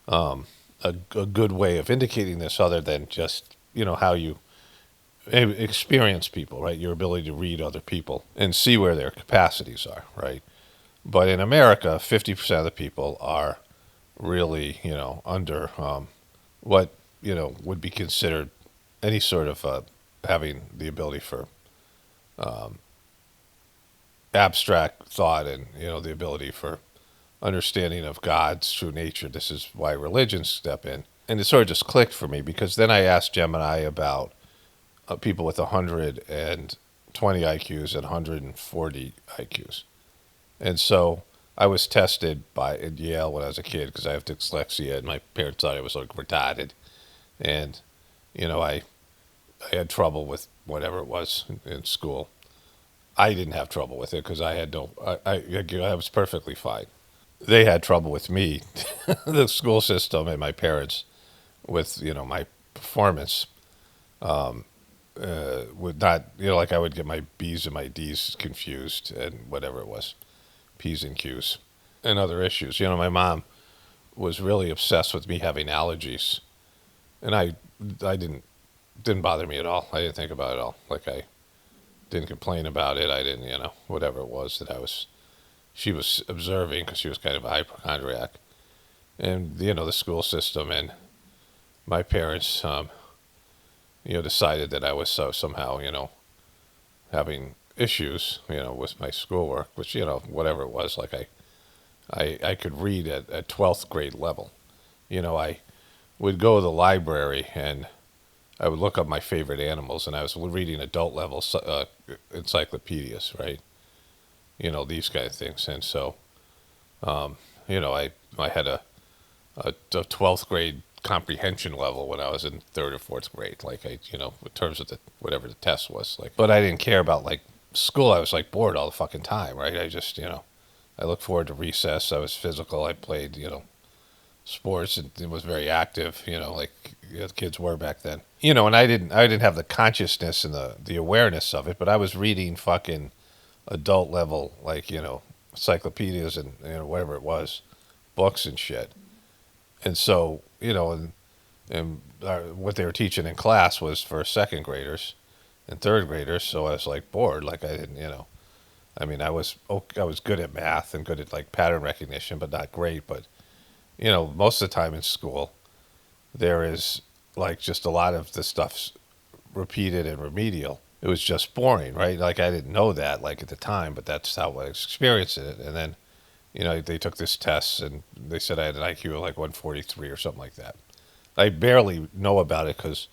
a good way of indicating this other than just how you experience people, right? Your ability to read other people and see where their capacities are, right? But in America, 50% of the people are really, under what, would be considered any sort of having the ability for abstract thought and, the ability for understanding of God's true nature. This is why religions step in. And it sort of just clicked for me because then I asked Gemini about people with 120 IQs and 140 IQs. And so I was tested at Yale when I was a kid because I have dyslexia and my parents thought I was like retarded. And, I had trouble with whatever it was in school. I didn't have trouble with it because I had I was perfectly fine. They had trouble with me, the school system and my parents with, my performance. Would not, like I would get my B's and my D's confused and whatever it was, P's and Q's and other issues. My mom was really obsessed with me having allergies, and I didn't bother me at all. I didn't think about it at all. Like I didn't complain about it. I didn't, whatever it was that she was observing because she was kind of a hypochondriac, and the school system and my parents. Decided that I was somehow, having issues, with my schoolwork, which, whatever it was, like I could read at 12th grade level. I would go to the library and I would look up my favorite animals, and I was reading adult level encyclopedias, right? These kind of things. And so, I had a 12th grade comprehension level when I was in third or fourth grade, like in terms of whatever the test was, like. But I didn't care about like school. I was like bored all the fucking time, right? I just I looked forward to recess. I was physical. I played sports and it was very active. Like the kids were back then. And I didn't have the consciousness and the awareness of it, but I was reading fucking adult level like encyclopedias and whatever it was, books and shit. And so, and what they were teaching in class was for second graders and third graders. So I was like bored. Like I didn't, I was good at math and good at like pattern recognition, but not great. But, most of the time in school, there is like just a lot of the stuff's repeated and remedial. It was just boring, right? Like I didn't know that like at the time, but that's how I was experiencing it. And then, they took this test and they said I had an IQ of like 143 or something like that. I barely know about it because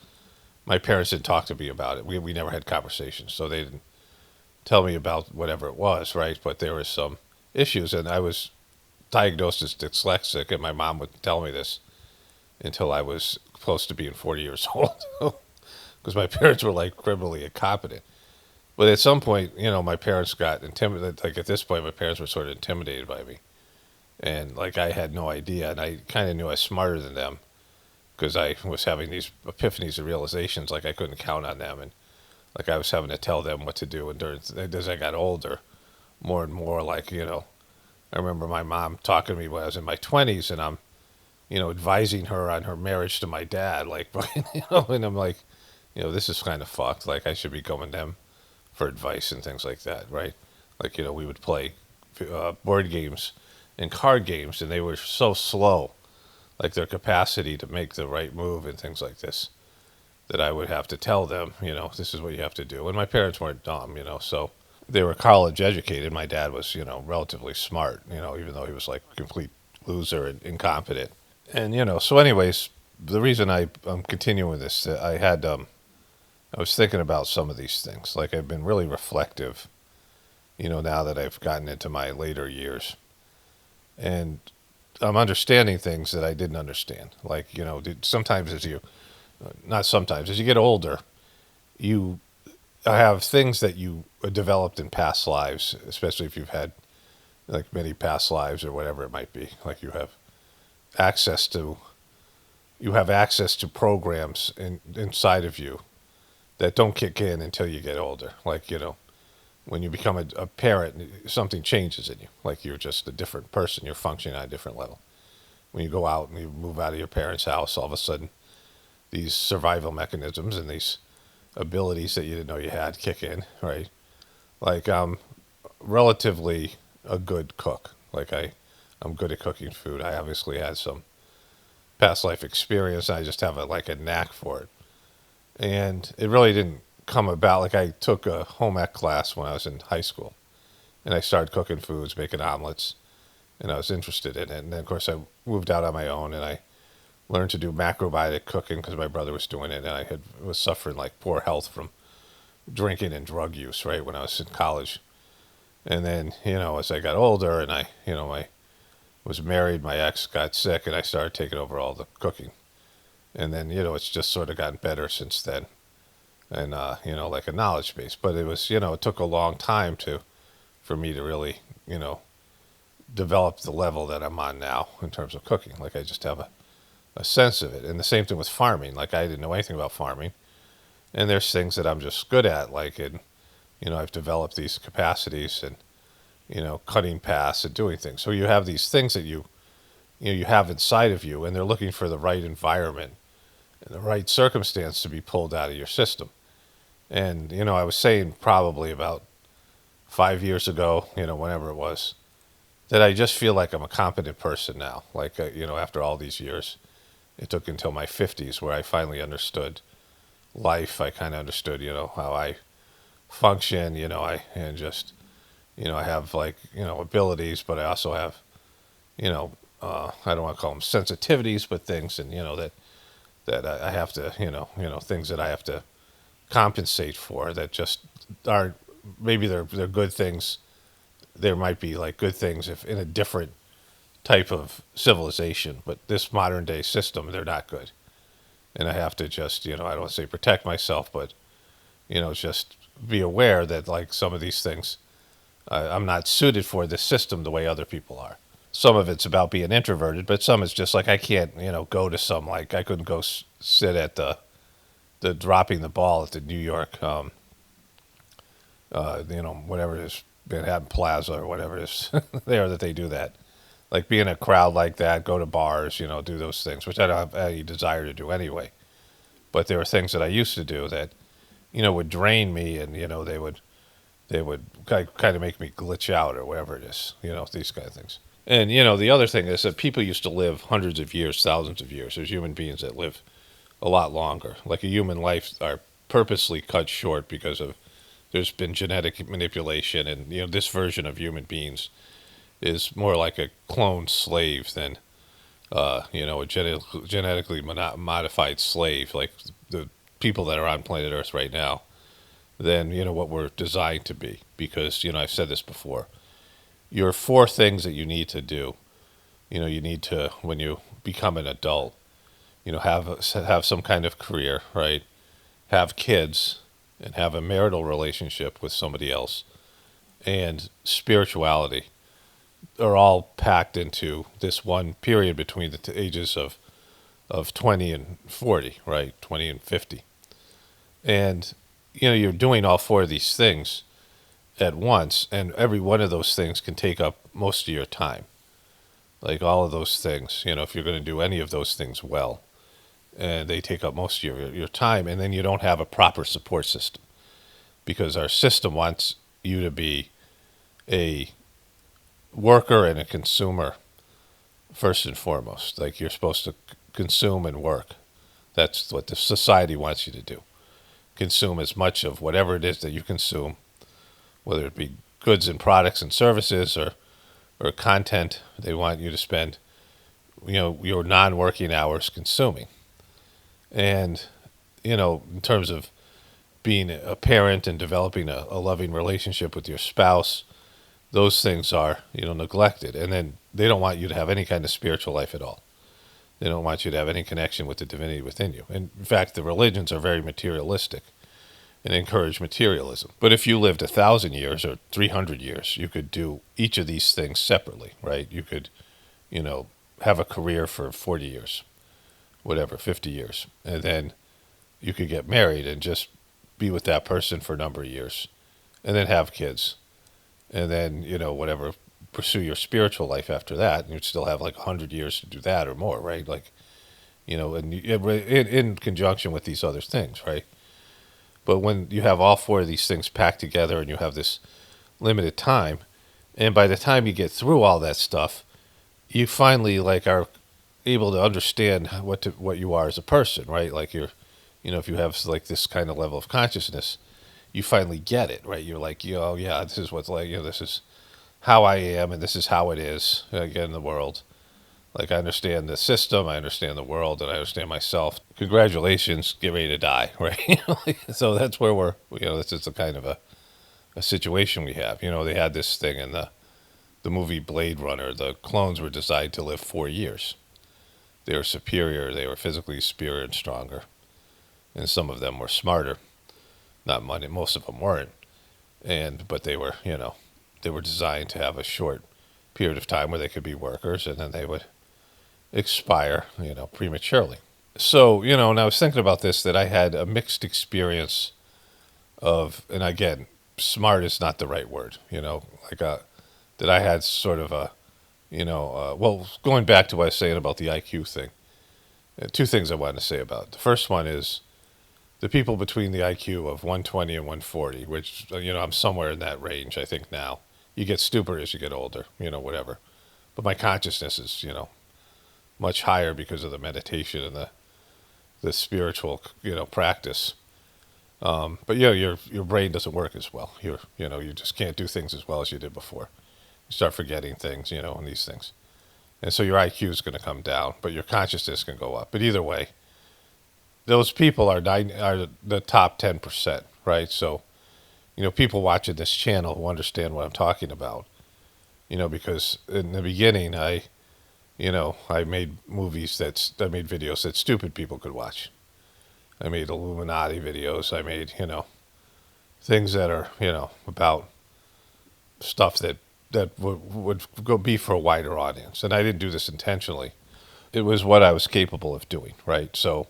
my parents didn't talk to me about it. We never had conversations, so they didn't tell me about whatever it was, right? But there was some issues, and I was diagnosed as dyslexic, and my mom would tell me this until I was close to being 40 years old because my parents were like criminally incompetent. But at some point, my parents got intimidated. Like at this point, my parents were sort of intimidated by me. And like I had no idea. And I kind of knew I was smarter than them because I was having these epiphanies and realizations like I couldn't count on them. And like I was having to tell them what to do. And as I got older, more and more like, I remember my mom talking to me when I was in my 20s and I'm advising her on her marriage to my dad, like, and I'm like, this is kind of fucked. Like, I should be going to them for advice and things like that, right? Like, we would play board games and card games, and they were so slow, like their capacity to make the right move and things like this, that I would have to tell them, this is what you have to do. And my parents weren't dumb, so they were college educated. My dad was, relatively smart, even though he was like a complete loser and incompetent. And, so anyways, the reason I'm continuing this, I was thinking about some of these things. Like, I've been really reflective, now that I've gotten into my later years. And I'm understanding things that I didn't understand. Like, sometimes not sometimes, as you get older, you have things that you developed in past lives, especially if you've had like many past lives or whatever it might be. Like, access to you have access to programs inside of you that don't kick in until you get older. Like, when you become a parent, something changes in you. Like, you're just a different person. You're functioning on a different level. When you go out and you move out of your parents' house, all of a sudden, these survival mechanisms and these abilities that you didn't know you had kick in, right? Like, I'm relatively a good cook. Like, I'm good at cooking food. I obviously had some past life experience. I just have a knack for it. And it really didn't come about. Like, I took a home ec class when I was in high school, and I started cooking foods, making omelets, and I was interested in it. And then, of course, I moved out on my own, and I learned to do macrobiotic cooking because my brother was doing it, and I was suffering like poor health from drinking and drug use, right, when I was in college. And then, as I got older and I was married, my ex got sick, and I started taking over all the cooking. And then, it's just sort of gotten better since then. And, like a knowledge base. But it was, it took a long time for me to really, develop the level that I'm on now in terms of cooking. Like, I just have a sense of it. And the same thing with farming. Like, I didn't know anything about farming. And there's things that I'm just good at. Like, I've developed these capacities and, cutting paths and doing things. So you have these things that you have inside of you, and they're looking for the right environment and the right circumstance to be pulled out of your system. And, I was saying probably about 5 years ago, whenever it was, that I just feel like I'm a competent person now. Like, after all these years, it took until my 50s where I finally understood life. I kind of understood, how I function, I have like, abilities, but I also have, I don't want to call them sensitivities, but things, and, that I have to, things that I have to compensate for that just aren't, maybe they're good things. There might be like good things if in a different type of civilization, but this modern day system, they're not good. And I have to just, I don't want to say protect myself, but, just be aware that like some of these things, I'm not suited for this system the way other people are. Some of it's about being introverted, but some is just like I can't, go to some, like I couldn't go sit at the dropping the ball at the New York, whatever it is, Manhattan Plaza or whatever it is there that they do that. Like, be in a crowd like that, go to bars, do those things, which I don't have any desire to do anyway. But there were things that I used to do that, would drain me, and, they would kind of make me glitch out or whatever it is, these kind of things. And, the other thing is that people used to live hundreds of years, thousands of years. There's human beings that live a lot longer. Like, a human life are purposely cut short because of there's been genetic manipulation, and, this version of human beings is more like a cloned slave than, a genetically modified slave, like the people that are on planet Earth right now, than, what we're designed to be. Because, I've said this before. Your 4 things that you need to do, you need to, when you become an adult, have some kind of career, right? Have kids, and have a marital relationship with somebody else, and spirituality are all packed into this one period between the ages of 20 and 40, right? 20 and 50. And, you're doing all 4 of these things at once, and every one of those things can take up most of your time. like all of those things, if you're going to do any of those things well, and they take up most of your time, and then you don't have a proper support system, because our system wants you to be a worker and a consumer first and foremost. Like, you're supposed to consume and work. That's what the society wants you to do. Consume as much of whatever it is that you consume, whether it be goods and products and services, or content. They want you to spend, your non-working hours consuming. And, in terms of being a parent and developing a loving relationship with your spouse, those things are, neglected. And then they don't want you to have any kind of spiritual life at all. They don't want you to have any connection with the divinity within you. And in fact, the religions are very materialistic and encourage materialism. But if you lived 1,000 years or 300 years, you could do each of these things separately, right? You could, have a career for 40 years, whatever, 50 years. And then you could get married and just be with that person for a number of years, and then have kids. And then, whatever, pursue your spiritual life after that, and you'd still have like 100 years to do that or more, right? Like, and in conjunction with these other things, right? But when you have all four of these things packed together and you have this limited time, and by the time you get through all that stuff, you finally are able to understand what you are as a person, right? Like, if you have like this kind of level of consciousness, you finally get it, right? You're like, yeah, this is what's like, this is how I am, and this is how it is again in the world. Like, I understand the system, I understand the world, and I understand myself. Congratulations, get ready to die, right? So that's where this is a kind of a situation we have. They had this thing in the movie Blade Runner. The clones were designed to live 4 years. They were superior, they were physically superior and stronger. And some of them were smarter. Not money, most of them weren't. But they were, they were designed to have a short period of time where they could be workers, and then they would expire, prematurely. So, and I was thinking about this, that I had a mixed experience of, and again, smart is not the right word, that I had sort of a, well, going back to what I was saying about the IQ thing, two things I wanted to say about it. The first one is the people between the IQ of 120 and 140, which, I'm somewhere in that range, I think now. You get stupider as you get older, whatever. But my consciousness is, much higher because of the meditation and the spiritual, practice. But your brain doesn't work as well. You just can't do things as well as you did before. You start forgetting things, and these things. And so your IQ is going to come down, but your consciousness can go up. But either way, those people are the top 10%, right? So, people watching this channel who understand what I'm talking about, because in the beginning, I made videos that stupid people could watch. I made Illuminati videos. I made, things that are, about stuff that would go be for a wider audience. And I didn't do this intentionally. It was what I was capable of doing, right? So,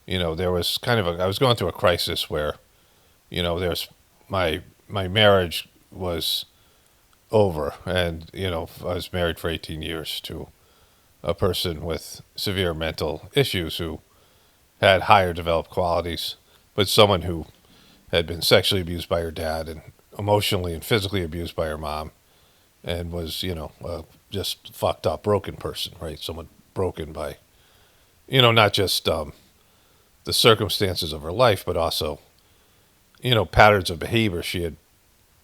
there was kind of I was going through a crisis where, there's my marriage was over, and, I was married for 18 years to a person with severe mental issues who had higher developed qualities, but someone who had been sexually abused by her dad and emotionally and physically abused by her mom, and was, just fucked up, broken person, right? Someone broken by, not just the circumstances of her life, but also, patterns of behavior she had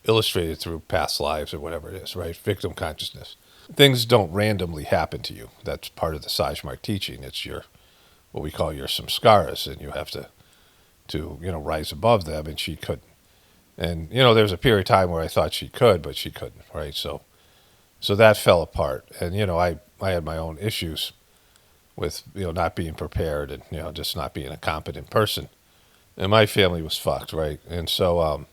illustrated through past lives or whatever it is, right? Victim consciousness. Things don't randomly happen to you. That's part of the Sahaj Marg teaching. It's what we call your samskaras, and you have to rise above them, and she couldn't. And, there was a period of time where I thought she could, but she couldn't, right? So that fell apart. And, I had my own issues with, not being prepared and, just not being a competent person. And my family was fucked, right? And so,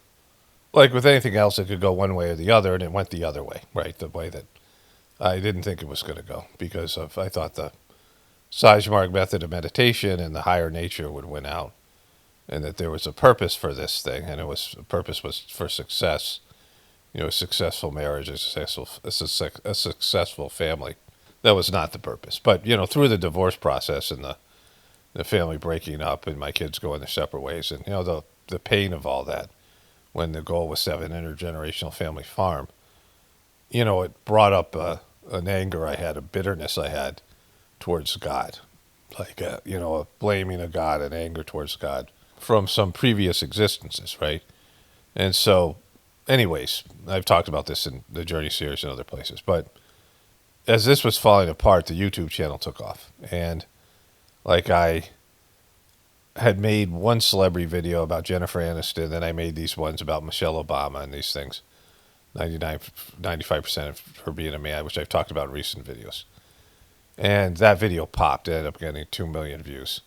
like with anything else, it could go one way or the other, and it went the other way, right? The way that I didn't think it was going to go, because I thought the Sahaj Marg method of meditation and the higher nature would win out, and that there was a purpose for this thing, and purpose was for success, a successful marriage, a successful family. that was not the purpose. But, through the divorce process and the family breaking up and my kids going their separate ways and, the pain of all that, when the goal was to have an intergenerational family farm, it brought up an anger I had, a bitterness I had towards God. Like, a blaming of God and anger towards God from some previous existences, right? And so, anyways, I've talked about this in the Journey series and other places, but as this was falling apart, the YouTube channel took off. And, like, I had made one celebrity video about Jennifer Aniston, then I made these ones about Michelle Obama and these things. 95% of her being a man, which I've talked about in recent videos. And that video popped. It ended up getting 2 million views.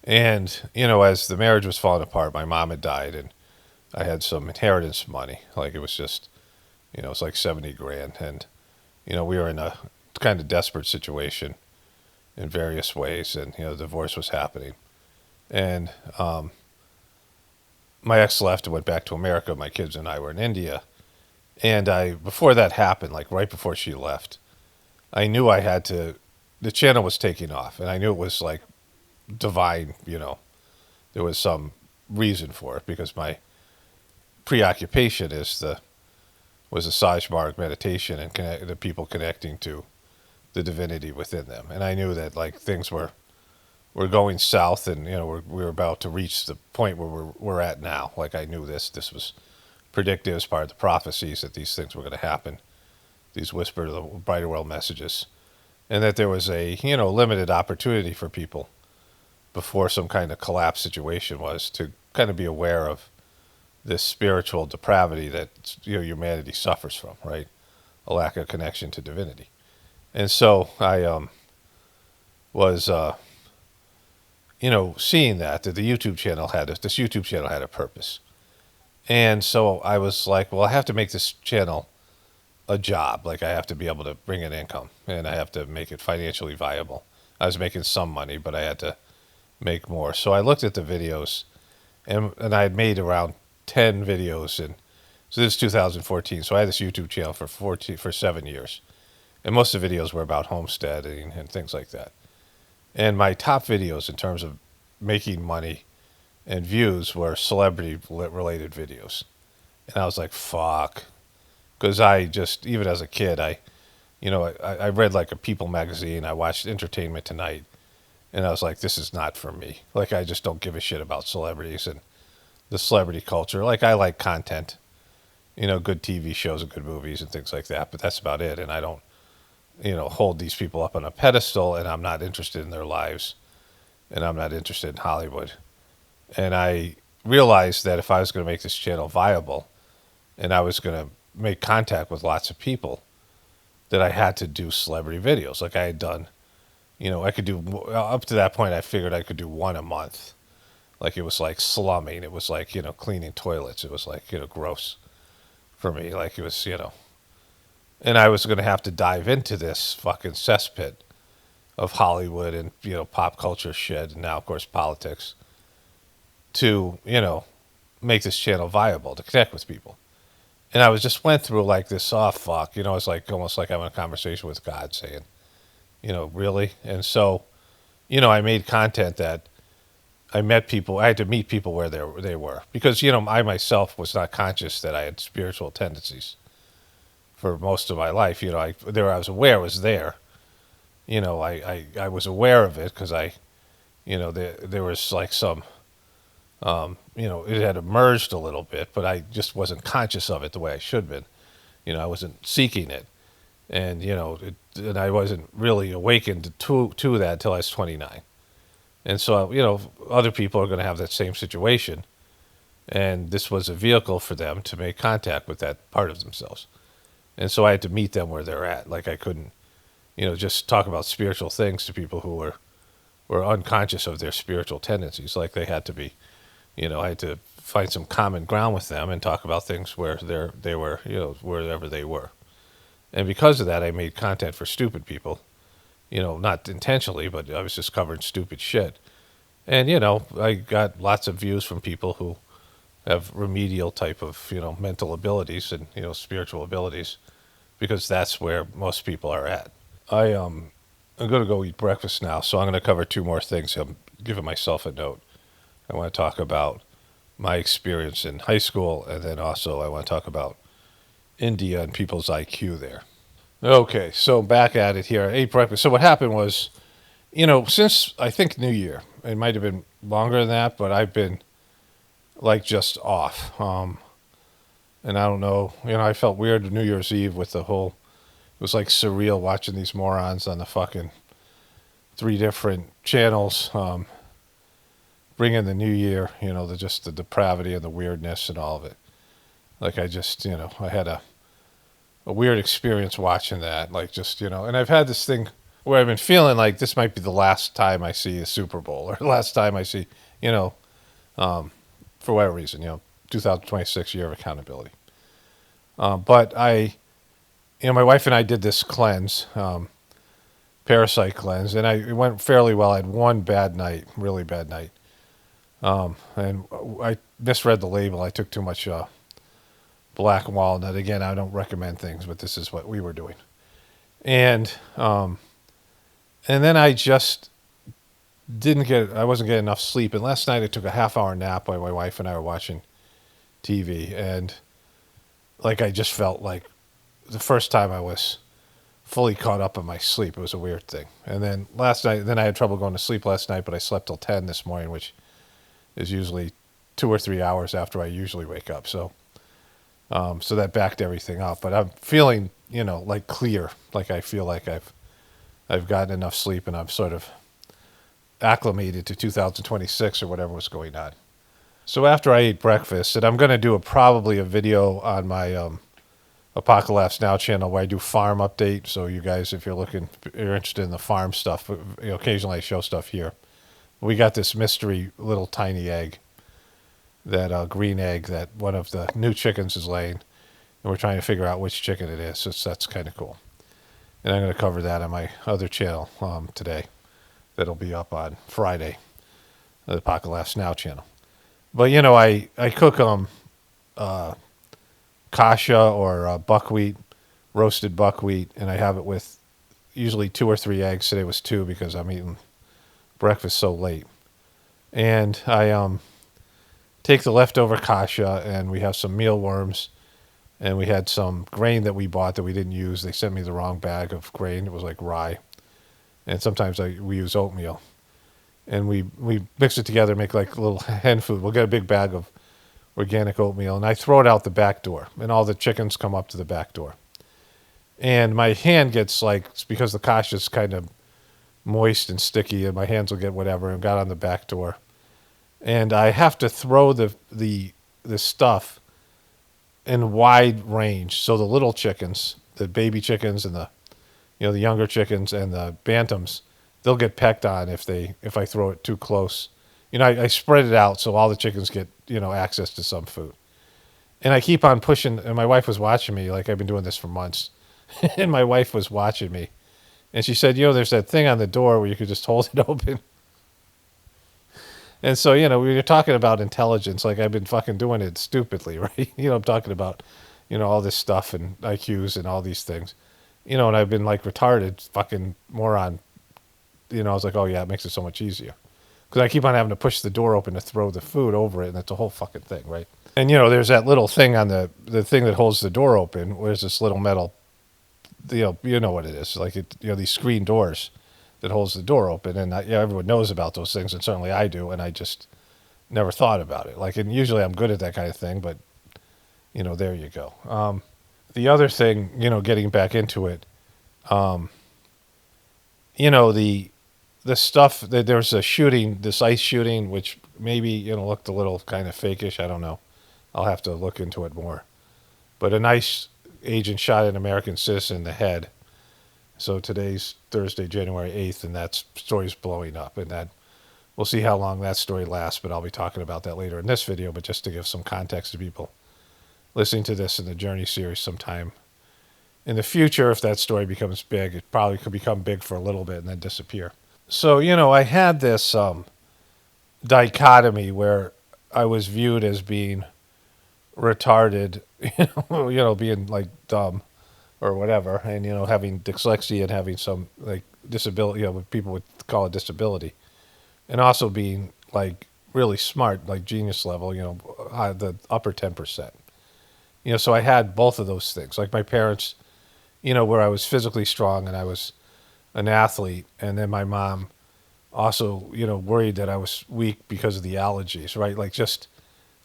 And, as the marriage was falling apart, my mom had died, and I had some inheritance money. Like, it was just, it was like 70 grand. And, we were in a kind of desperate situation in various ways, and, the divorce was happening. And my ex left and went back to America. My kids and I were in India. And before that happened, like right before she left, I knew the channel was taking off, and I knew it was like divine, there was some reason for it, because my preoccupation was the Sahaj Marg meditation and the people connecting to the divinity within them. And I knew that like things were going south, and we were about to reach the point where we're at now. Like, I knew this was predictive as part of the prophecies that these things were going to happen, these whisper of the brighter world messages, and that there was a limited opportunity for people before some kind of collapse situation was to kind of be aware of this spiritual depravity that humanity suffers from, right? A lack of connection to divinity. And so I was seeing that the YouTube channel had a purpose. And so I was like, well, I have to make this channel a job. Like, I have to be able to bring in income, and I have to make it financially viable. I was making some money, but I had to make more. So I looked at the videos, and I had made around 10 videos. And so this is 2014. So I had this YouTube channel for 7 years. And most of the videos were about homesteading and things like that. And my top videos in terms of making money and views were celebrity-related videos. And I was like, fuck. Because I just, even as a kid, I read like a People magazine. I watched Entertainment Tonight. And I was like, this is not for me. Like, I just don't give a shit about celebrities and the celebrity culture. Like, I like content, good TV shows and good movies and things like that. But that's about it. And I don't, hold these people up on a pedestal, and I'm not interested in their lives. And I'm not interested in Hollywood. And I realized that if I was going to make this channel viable and I was going to make contact with lots of people, that I had to do celebrity videos. Like I had done, I could do, up to that point, I figured I could do one a month. Like, it was like slumming. It was like, cleaning toilets. It was like, gross for me. Like, it was, and I was going to have to dive into this fucking cesspit of Hollywood and, pop culture shit. And now, of course, politics, to, make this channel viable, to connect with people. And I went through like this, oh, fuck, it's like almost like having a conversation with God saying, really? And so, I made content that I met people, I had to meet people where they were. Because, I myself was not conscious that I had spiritual tendencies for most of my life. I was aware it was there. I was aware of it because there was like some, it had emerged a little bit, but I just wasn't conscious of it the way I should have been. I wasn't seeking it. And, and I wasn't really awakened to that until I was 29. And so, other people are going to have that same situation. And this was a vehicle for them to make contact with that part of themselves. And so I had to meet them where they're at. Like, I couldn't, just talk about spiritual things to people who were unconscious of their spiritual tendencies. Like, they had to be, I had to find some common ground with them and talk about things where they were, wherever they were. And because of that, I made content for stupid people, not intentionally, but I was just covering stupid shit. And, I got lots of views from people who have remedial type of, mental abilities and, spiritual abilities, because that's where most people are at. I'm going to go eat breakfast now, so I'm going to cover two more things. I'm giving myself a note. I want to talk about my experience in high school, and then also I want to talk about India and people's IQ there. Okay, so back at it here. I ate breakfast. So what happened was, since I think New Year, it might have been longer than that, but I've been like just off. And I don't know, I felt weird New Year's Eve with the whole, it was like surreal watching these morons on the fucking three different channels, bring in the new year, the depravity and the weirdness and all of it. Like I just, I had a weird experience watching that. Like just, and I've had this thing where I've been feeling like this might be the last time I see a Super Bowl or the last time I see, for whatever reason, 2026 year of accountability. But my wife and I did this cleanse, parasite cleanse, and it went fairly well. I had one bad night, really bad night. And I misread the label. I took too much black walnut. Again, I don't recommend things, but this is what we were doing. And then I just I wasn't getting enough sleep. And last night I took a half-hour nap while my wife and I were watching TV. And like I just felt like the first time I was fully caught up on my sleep. It was a weird thing. And then last night, I had trouble going to sleep last night, but I slept till 10 this morning, which is usually 2 or 3 hours after I usually wake up. So that backed everything up. But I'm feeling, like clear. Like I feel like I've gotten enough sleep and I'm sort of acclimated to 2026 or whatever was going on. So after I ate breakfast, and I'm going to do probably a video on my Apocalaughs Now channel where I do farm update. So you guys, if you're interested in the farm stuff, occasionally I show stuff here. We got this mystery little tiny egg, that green egg that one of the new chickens is laying, and we're trying to figure out which chicken it is. So that's kind of cool. And I'm going to cover that on my other channel today. That'll be up on Friday, the Apocalaughs Now channel. But I cook kasha or buckwheat, roasted buckwheat, and I have it with usually 2 or 3 eggs. Today was 2 because I'm eating breakfast so late. And I take the leftover kasha, and we have some mealworms, and we had some grain that we bought that we didn't use. They sent me the wrong bag of grain. It was like rye. And sometimes we use oatmeal. And we mix it together, make like a little hen food. We'll get a big bag of organic oatmeal, and I throw it out the back door, and all the chickens come up to the back door. And my hand gets it's because the kasha is kind of moist and sticky, and my hands will get whatever, and got on the back door. And I have to throw the stuff in wide range, so the little chickens, the baby chickens, and the younger chickens and the bantams, they'll get pecked on if I throw it too close. I spread it out so all the chickens get access to some food. And I keep on pushing, and my wife was watching me, like I've been doing this for months. And my wife was watching me. And she said, there's that thing on the door where you could just hold it open. And so, we were talking about intelligence, like I've been fucking doing it stupidly, right? I'm talking about, all this stuff and IQs and all these things. And I've been like retarded fucking moron. I was like, oh yeah, it makes it so much easier. Because I keep on having to push the door open to throw the food over it, and it's a whole fucking thing, right? And, there's that little thing on the thing that holds the door open, where there's this little metal, you know what it is, like, these screen doors that holds the door open. And, everyone knows about those things, and certainly I do, and I just never thought about it. Like, and usually I'm good at that kind of thing, but, there you go. The other thing, getting back into it, the stuff that there's a shooting, this ice shooting, which maybe, looked a little kind of fakeish. I don't know. I'll have to look into it more. But an ICE agent shot an American citizen in the head. So today's Thursday, January 8th, and that story's blowing up. And that we'll see how long that story lasts, but I'll be talking about that later in this video. But just to give some context to people listening to this in the Journey series sometime in the future, if that story becomes big, it probably could become big for a little bit and then disappear. So, I had this dichotomy where I was viewed as being retarded, being like dumb, or whatever, and having dyslexia and having some like disability, what people would call a disability, and also being like really smart, like genius level, the upper 10%. So I had both of those things. Like my parents, where I was physically strong and I was an athlete, and then my mom also, worried that I was weak because of the allergies, right? Like just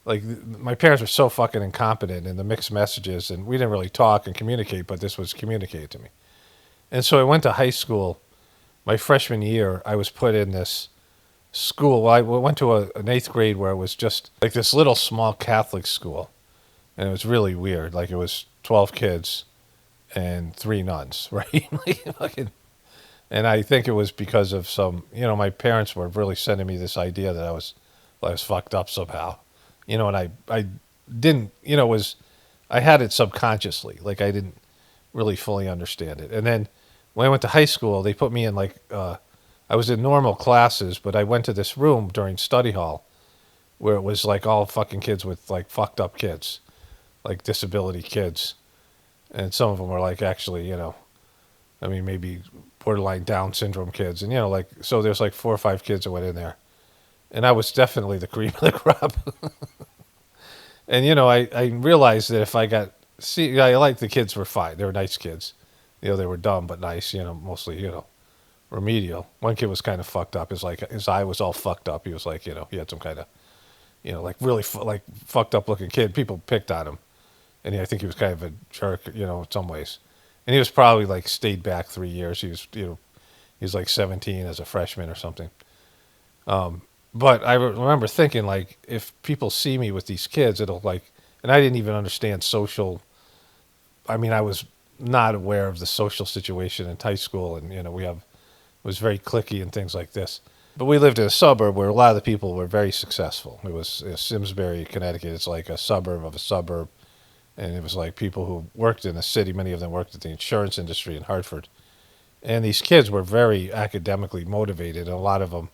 like my parents were so fucking incompetent in the mixed messages, and we didn't really talk and communicate, but this was communicated to me. And so I went to high school. My freshman year, I was put in this school. Well, I went to an eighth grade where it was just like this little small Catholic school, and it was really weird. Like it was 12 kids and 3 nuns, right? Like fucking. And I think it was because of some, my parents were really sending me this idea that I was fucked up somehow, and I didn't, I had it subconsciously, like I didn't really fully understand it. And then when I went to high school, they put me in I was in normal classes, but I went to this room during study hall where it was like all fucking kids with like fucked up kids, like disability kids, and some of them were like actually, I mean, maybe borderline Down syndrome kids. And, so there's like 4 or 5 kids that went in there. And I was definitely the cream of the crop. And, I realized that if I I liked the kids were fine. They were nice kids. They were dumb but nice, mostly, remedial. One kid was kind of fucked up. His eye was all fucked up. He was like, he had some kind of, like really like fucked up looking kid. People picked on him. And I think he was kind of a jerk, in some ways. And he was probably like stayed back 3 years. He was, he was like 17 as a freshman or something. But I remember thinking like, if people see me with these kids, it'll like, and I didn't even understand social. I mean, I was not aware of the social situation in high school, and it was very cliquey and things like this. But we lived in a suburb where a lot of the people were very successful. It was Simsbury, Connecticut. It's like a suburb of a suburb. And it was like people who worked in the city. Many of them worked at the insurance industry in Hartford. And these kids were very academically motivated. And a lot of them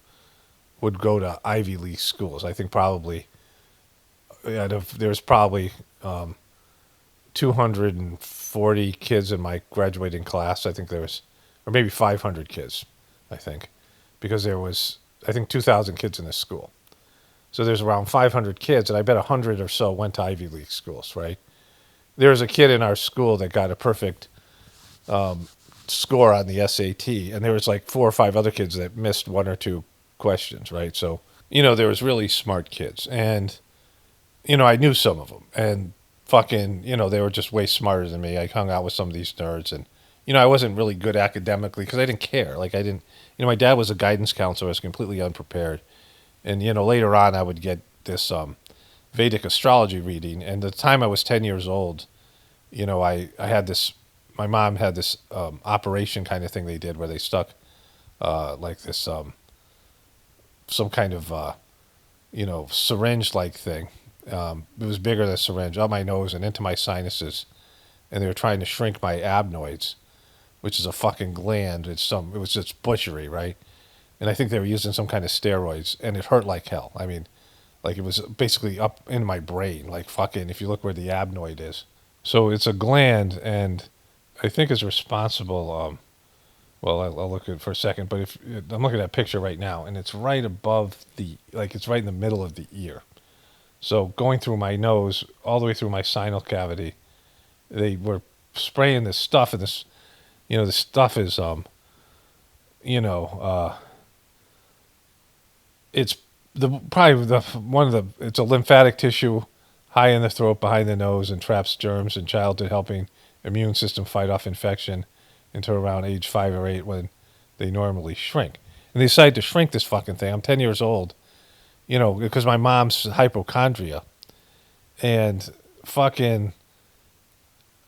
would go to Ivy League schools. I think probably, there's probably 240 kids in my graduating class. I think there was, or maybe 500 kids, I think. Because there was, I think, 2,000 kids in this school. So there's around 500 kids, and I bet 100 or so went to Ivy League schools, right? There was a kid in our school that got a perfect score on the SAT, and there was like 4 or 5 other kids that missed 1 or 2 questions, right? So, there was really smart kids, and, I knew some of them, and fucking, they were just way smarter than me. I hung out with some of these nerds, and, I wasn't really good academically because I didn't care. Like, I didn't, my dad was a guidance counselor. I was completely unprepared. And, later on I would get this Vedic astrology reading. And the time I was 10 years old, I had this, my mom had this operation kind of thing they did where they stuck like this, some kind of, syringe-like thing. It was bigger than a syringe up my nose and into my sinuses. And they were trying to shrink my adenoids, which is a fucking gland. It was just butchery, right? And I think they were using some kind of steroids, and it hurt like hell. I mean, like it was basically up in my brain, like fucking, if you look where the adenoid is. So it's a gland, and I think is responsible, well, I'll look at it for a second, but if I'm looking at a picture right now, and it's right above it's right in the middle of the ear. So going through my nose, all the way through my sinus cavity, they were spraying this stuff, and this, this stuff is, it's it's a lymphatic tissue high in the throat, behind the nose, and traps germs in childhood, helping immune system fight off infection until around age 5 or 8 when they normally shrink. And they decided to shrink this fucking thing. I'm 10 years old, because my mom's hypochondria, and fucking,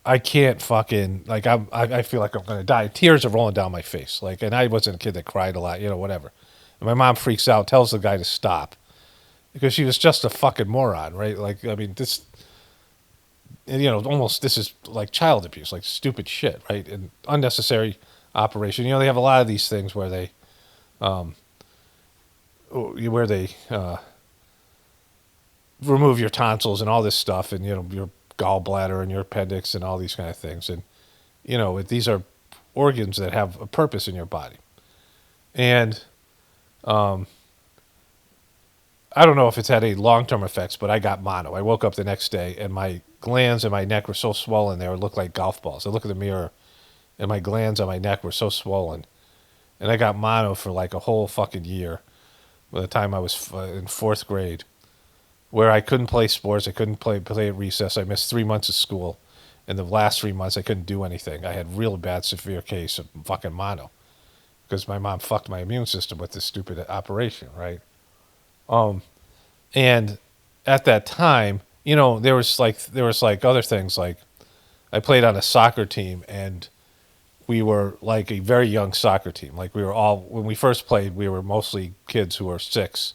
I can't fucking, like, I feel like I'm going to die. Tears are rolling down my face. Like, and I wasn't a kid that cried a lot, whatever. And my mom freaks out, tells the guy to stop because she was just a fucking moron, right? Like, I mean, this, almost, this is like child abuse, like stupid shit, right? And unnecessary operation. They have a lot of these things where they, remove your tonsils and all this stuff, and, your gallbladder and your appendix and all these kind of things. And, these are organs that have a purpose in your body. And I don't know if it's had any long-term effects, but I got mono. I woke up the next day and my glands in my neck were so swollen they looked like golf balls. I look in the mirror and my glands on my neck were so swollen. And I got mono for like a whole fucking year by the time I was in fourth grade, where I couldn't play sports. I couldn't play at recess. I missed 3 months of school. In the last 3 months, I couldn't do anything. I had real bad, severe case of fucking mono because my mom fucked my immune system with this stupid operation, right? And at that time, there was like other things. Like I played on a soccer team, and we were like a very young soccer team. Like we were all, when we first played, we were mostly kids who were 6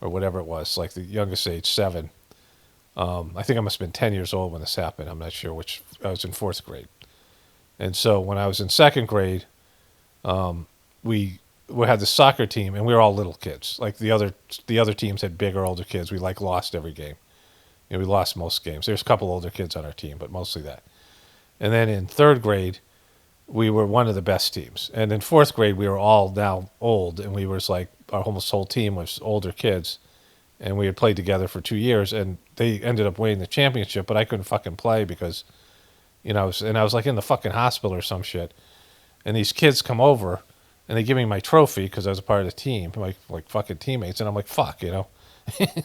or whatever it was, like the youngest age 7. I think I must have been 10 years old when this happened. I'm not sure which. I was in fourth grade. And so when I was in second grade, we had the soccer team, and we were all little kids. Like the other teams had bigger, older kids. We like lost every game. We lost most games. There's a couple older kids on our team, but mostly that. And then in third grade, we were one of the best teams. And in fourth grade, we were all now old, and we was like, our almost whole team was older kids. And we had played together for 2 years, and they ended up winning the championship, but I couldn't fucking play because, I was like in the fucking hospital or some shit. And these kids come over, and they give me my trophy because I was a part of the team, like fucking teammates. And I'm like, fuck,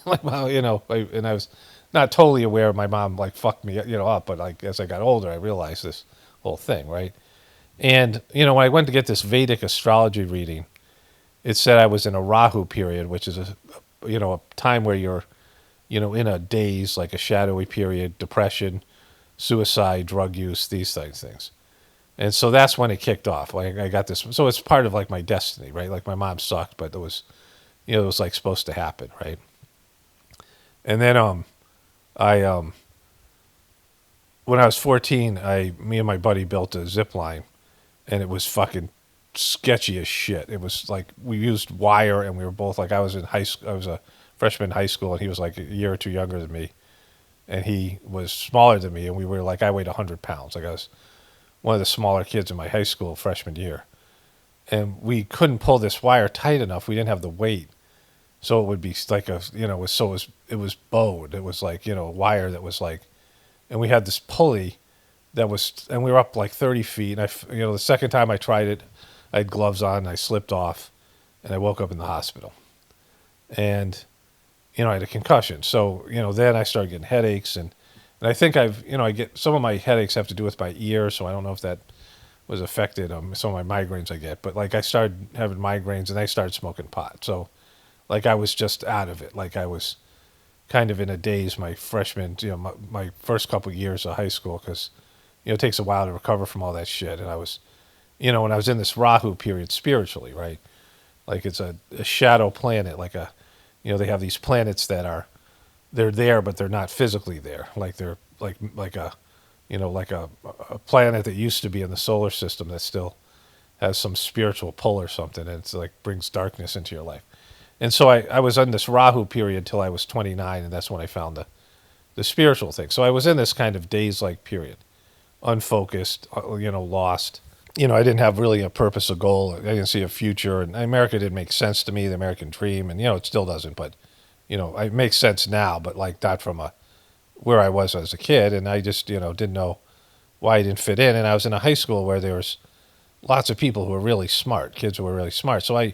like, well, and I was not totally aware my mom like fucked me, up, but like as I got older, I realized this whole thing, right? And, when I went to get this Vedic astrology reading, it said I was in a Rahu period, which is a time where you're, in a daze, like a shadowy period, depression, suicide, drug use, these things. And so that's when it kicked off. Like I got this, so it's part of like my destiny, right? Like my mom sucked, but it was, it was like supposed to happen, right? And then when I was 14, me and my buddy built a zip line, and it was fucking sketchy as shit. It was like we used wire, and we were both like, I was in high school. I was a freshman in high school, and he was like a year or two younger than me, and he was smaller than me, and we were like, I weighed 100 pounds. Like I was one of the smaller kids in my high school freshman year, and we couldn't pull this wire tight enough. We didn't have the weight, so it would be like it was bowed. It was like a wire that was like, and we had this pulley that was, and we were up like 30 feet. And the second time I tried it, I had gloves on, and I slipped off, and I woke up in the hospital, and I had a concussion. So then I started getting headaches, and I think I get some of my headaches have to do with my ear, so I don't know if that was affected some of my migraines I get. But like I started having migraines, and I started smoking pot. So like I was just out of it. Like I was kind of in a daze my freshman, my first couple of years of high school, because it takes a while to recover from all that shit. And I was, when I was in this Rahu period spiritually, right? Like it's a shadow planet, like they have these planets that they're there, but they're not physically there. Like they're like a planet that used to be in the solar system that still has some spiritual pull or something, and it's like brings darkness into your life. And so I was in this Rahu period till I was 29, and that's when I found the spiritual thing. So I was in this kind of daze-like period, unfocused, lost. I didn't have really a purpose, a goal. I didn't see a future, and America didn't make sense to me, the American dream, and it still doesn't. But it makes sense now, but like not from where I was as a kid, and I just didn't know why I didn't fit in. And I was in a high school where there was lots of people who were really smart, kids who were really smart. So I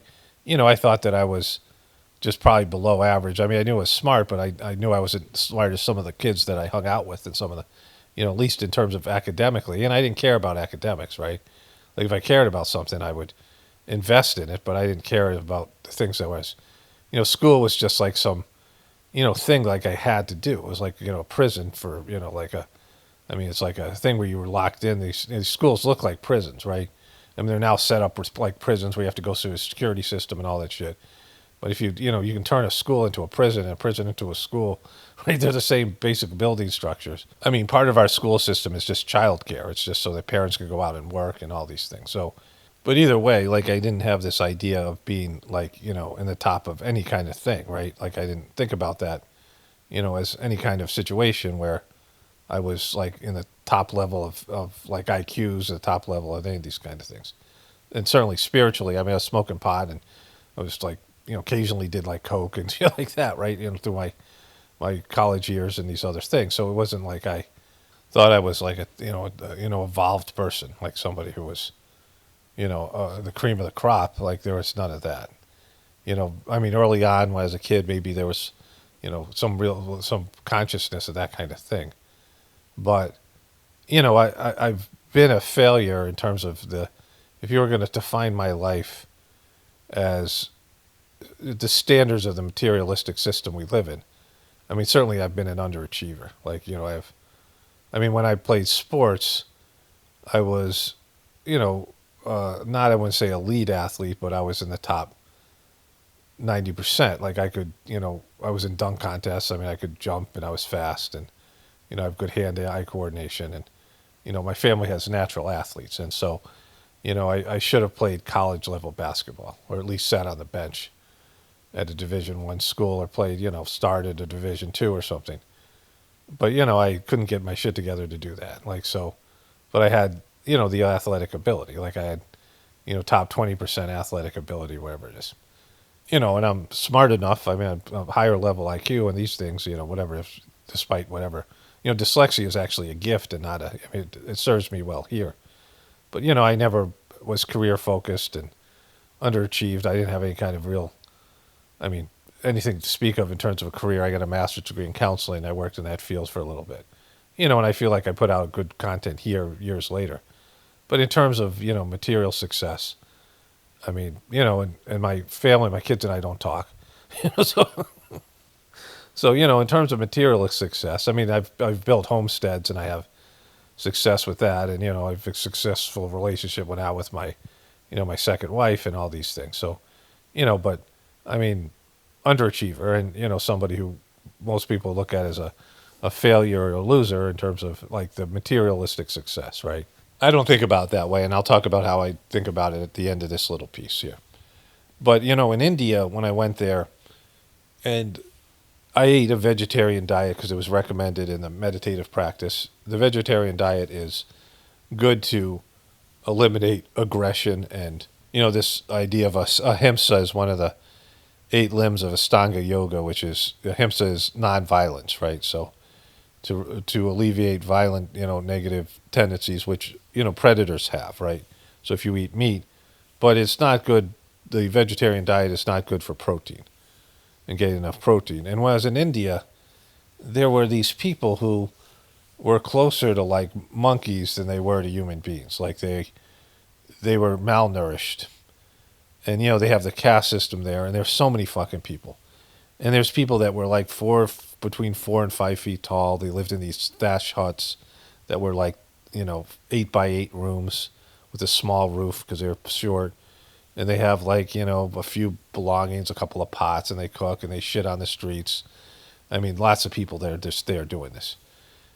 thought that I was just probably below average. I mean, I knew I was smart, but I knew I wasn't as smart as some of the kids that I hung out with, and some of the, at least in terms of academically. And I didn't care about academics, right? Like if I cared about something, I would invest in it, but I didn't care about the things that was, school was just like some, thing like I had to do. It was like, a prison for, it's like a thing where you were locked in. These schools look like prisons, right? I mean, they're now set up like prisons where you have to go through a security system and all that shit. But if you can turn a school into a prison and a prison into a school, right? They're the same basic building structures. I mean, part of our school system is just childcare. It's just so that parents can go out and work and all these things. So, but either way, like I didn't have this idea of being like, in the top of any kind of thing, right? Like I didn't think about that, as any kind of situation where I was like in the top level of like IQs, the top level of any of these kind of things. And certainly spiritually, I mean, I was smoking pot and I was like, occasionally did like coke and shit like that, right? Through my college years and these other things. So it wasn't like I thought I was like evolved person, like somebody who was, the cream of the crop. Like there was none of that. I mean, early on when I was a kid, maybe there was, some consciousness of that kind of thing. But, I've been a failure in terms of if you were going to define my life as the standards of the materialistic system we live in. I mean, certainly I've been an underachiever. Like, when I played sports, I was, not, I wouldn't say a lead athlete, but I was in the top 90%. Like I could, I was in dunk contests. I mean, I could jump and I was fast and, I have good hand-eye coordination. And, my family has natural athletes. And so, I should have played college level basketball or at least sat on the bench at a Division I school or played, started a Division II or something. But, I couldn't get my shit together to do that. Like, so, but I had, the athletic ability. Like I had, top 20% athletic ability, whatever it is. And I'm smart enough. I mean, I'm a higher level IQ and these things, whatever, despite whatever. Dyslexia is actually a gift and not I mean, it serves me well here. But, I never was career focused and underachieved. I didn't have any kind of real, I mean, anything to speak of in terms of a career. I got a master's degree in counseling. I worked in that field for a little bit. And I feel like I put out good content here years later. But in terms of, material success, I mean, and my family, my kids and I don't talk. So, in terms of materialist success, I mean, I've built homesteads and I have success with that. And, I've a successful relationship now with my, my second wife and all these things. So, but I mean, underachiever and, somebody who most people look at as a failure or a loser in terms of like the materialistic success, right? I don't think about it that way. And I'll talk about how I think about it at the end of this little piece here. But, in India, when I went there and I ate a vegetarian diet because it was recommended in the meditative practice. The vegetarian diet is good to eliminate aggression and, this idea of ahimsa is one of the 8 limbs of Ashtanga yoga, which is, ahimsa is nonviolence, right? So to alleviate violent, negative tendencies, which, predators have, right? So if you eat meat, but it's not good, the vegetarian diet is not good for protein and getting enough protein. And when I was in India, there were these people who were closer to like monkeys than they were to human beings. Like they were malnourished. And, they have the caste system there, and there's so many fucking people. And there's people that were like between 4 and 5 feet tall. They lived in these thatch huts that were like, 8 by 8 rooms with a small roof because they were short. And they have like, a few belongings, a couple of pots, and they cook and they shit on the streets. I mean, lots of people there just there doing this.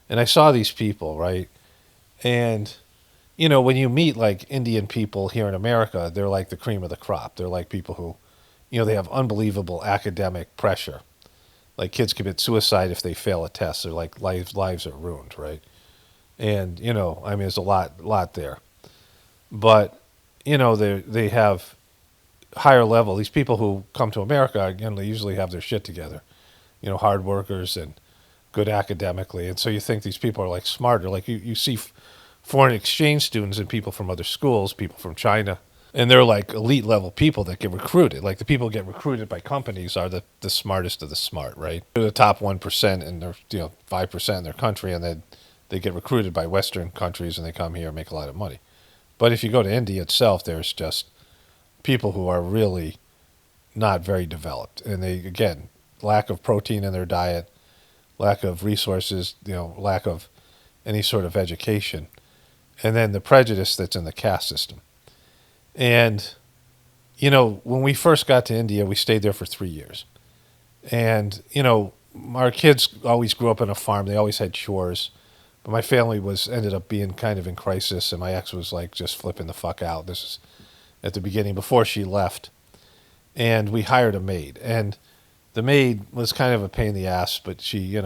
And I saw these people, right? And, when you meet like Indian people here in America, they're like the cream of the crop. They're like people who, they have unbelievable academic pressure. Like kids commit suicide if they fail a test. They're like lives are ruined, right? And, I mean, there's a lot there. But, they have higher level. These people who come to America, again, they usually have their shit together. Hard workers and good academically. And so you think these people are like smarter. Like you see foreign exchange students and people from other schools, people from China, and they're like elite level people that get recruited. Like the people who get recruited by companies are the smartest of the smart, right? They're the top 1% in their, 5% in their country, and then they get recruited by Western countries and they come here and make a lot of money. But if you go to India itself, there's just people who are really not very developed. And they, again, lack of protein in their diet, lack of resources, lack of any sort of education. And then the prejudice that's in the caste system. And, when we first got to India, we stayed there for 3 years. And, our kids always grew up on a farm. They always had chores. But my family ended up being kind of in crisis, and my ex was like just flipping the fuck out. This is at the beginning, before she left. And we hired a maid. And the maid was kind of a pain in the ass, but she,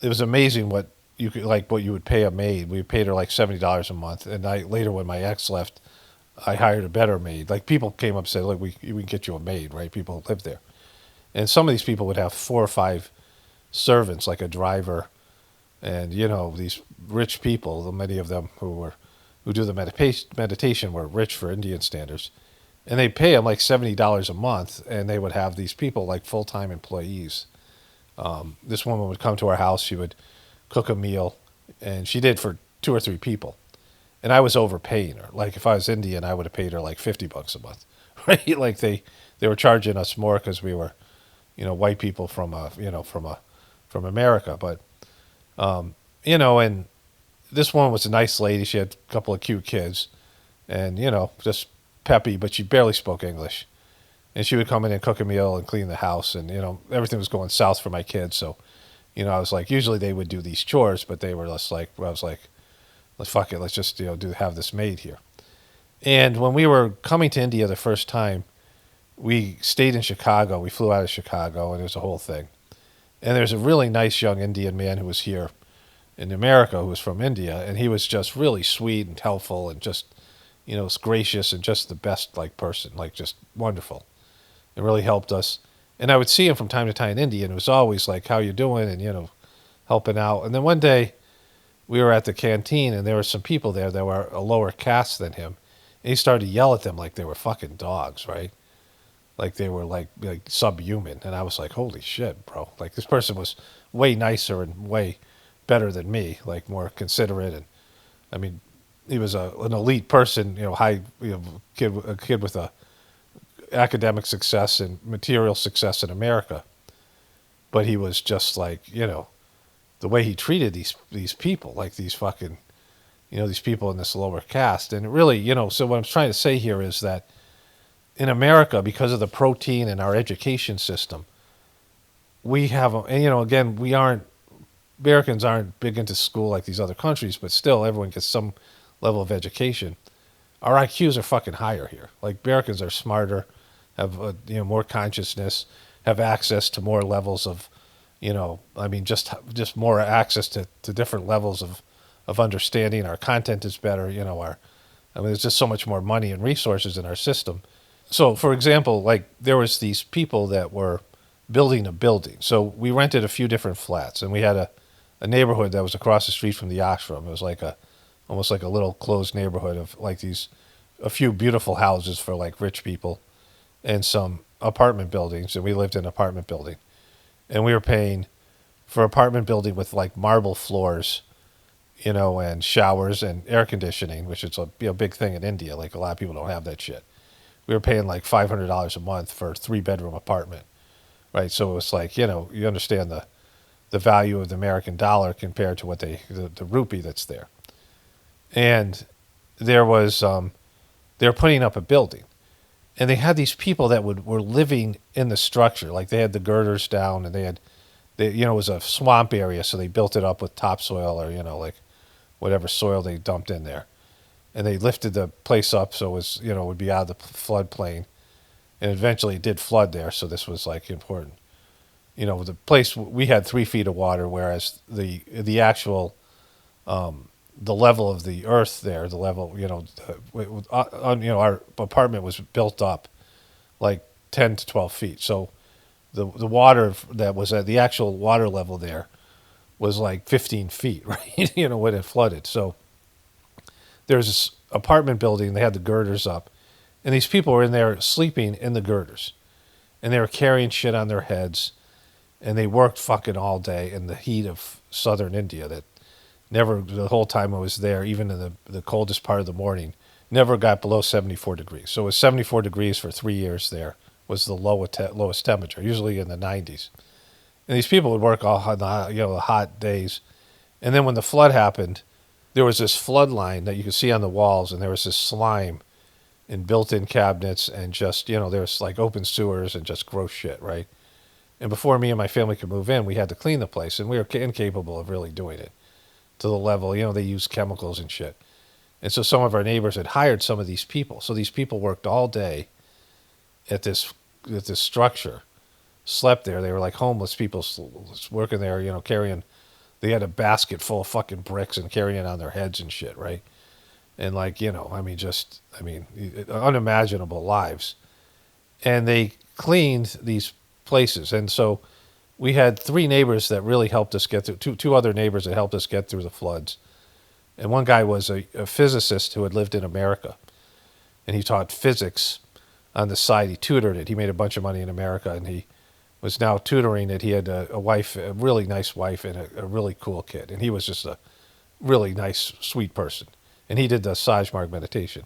it was amazing what you could like what you would pay a maid. We paid her like $70 a month, and later when my ex left, I hired a better maid. Like people came up and said, "Look, we can get you a maid, right?" People live there, and some of these people would have 4 or 5 servants, like a driver, and these rich people. Many of them who do the meditation were rich for Indian standards, and they pay them like $70 a month, and they would have these people like full-time employees. This woman would come to our house. She would cook a meal, and she did for 2 or 3 people. And I was overpaying her. Like if I was Indian, I would have paid her like $50 a month, right? Like they were charging us more because we were, white people from from America. But and this woman was a nice lady. She had a couple of cute kids, and just peppy, but she barely spoke English. And she would come in and cook a meal and clean the house, and everything was going south for my kids. So, I was like, usually they would do these chores, but they were less like. I was like, let's fuck it, let's just have this maid here. And when we were coming to India the first time, we stayed in Chicago. We flew out of Chicago, and it was a whole thing. And there's a really nice young Indian man who was here in America who was from India, and he was just really sweet and helpful and just was gracious and just the best like person, like just wonderful. It really helped us. And I would see him from time to time in India, and it was always like, how you doing? And, helping out. And then one day we were at the canteen, and there were some people there that were a lower caste than him. And he started to yell at them like they were fucking dogs, right? Like they were like subhuman. And I was like, holy shit, bro. Like this person was way nicer and way better than me, like more considerate. And I mean, he was an elite person, high, a kid with a academic success and material success in America, but he was just like the way he treated these people, like these fucking these people in this lower caste. And really so what I'm trying to say here is that in America, because of the protein in our education system, we have and again, Americans aren't big into school like these other countries, but still everyone gets some level of education. Our IQs are fucking higher here. Like Americans are smarter, have more consciousness, have access to more levels of, just more access to different levels of understanding. Our content is better. There's just so much more money and resources in our system. So, for example, like there was these people that were building a building. So we rented a few different flats, and we had a neighborhood that was across the street from the ashram. It was like almost like a little closed neighborhood of like a few beautiful houses for like rich people, and some apartment buildings. And we lived in an apartment building, and we were paying for apartment building with like marble floors, and showers and air conditioning, which is a big thing in India. Like a lot of people don't have that shit. We were paying like $500 a month for a 3-bedroom apartment, right? So it was like, you understand the value of the American dollar compared to what the rupee that's there. And there was, they were putting up a building, and they had these people that were living in the structure. Like they had the girders down, and it was a swamp area, so they built it up with topsoil or, like whatever soil they dumped in there. And they lifted the place up so it was, it would be out of the floodplain. And eventually it did flood there, so this was like important. The place, we had 3 feet of water, whereas the actual, the level of the earth there, the level, our apartment was built up like 10 to 12 feet. So the water that was at the actual water level there was like 15 feet, right? When it flooded. So there's this apartment building, they had the girders up, and these people were in there sleeping in the girders, and they were carrying shit on their heads, and they worked fucking all day in the heat of southern India that never, the whole time I was there, even in the coldest part of the morning, never got below 74 degrees. So it was 74 degrees for 3 years there, was the lowest temperature, usually in the 90s. And these people would work all on the hot days. And then when the flood happened, there was this flood line that you could see on the walls, and there was this slime in built-in cabinets, and just, there was like open sewers and just gross shit, right? And before me and my family could move in, we had to clean the place, and we were incapable of really doing it to the level, they use chemicals and shit. And so some of our neighbors had hired some of these people. So these people worked all day at this structure, slept there. They were like homeless people working there, carrying they had a basket full of fucking bricks and carrying it on their heads and shit, right? And like, unimaginable lives. And they cleaned these places. And so we had three neighbors that really helped us get through, two other neighbors that helped us get through the floods. And one guy was a physicist who had lived in America. And he taught physics on the side. He tutored it. He made a bunch of money in America, and he was now tutoring it. He had a wife, a really nice wife, and a really cool kid. And he was just a really nice, sweet person. And he did the Sahaj Marg meditation.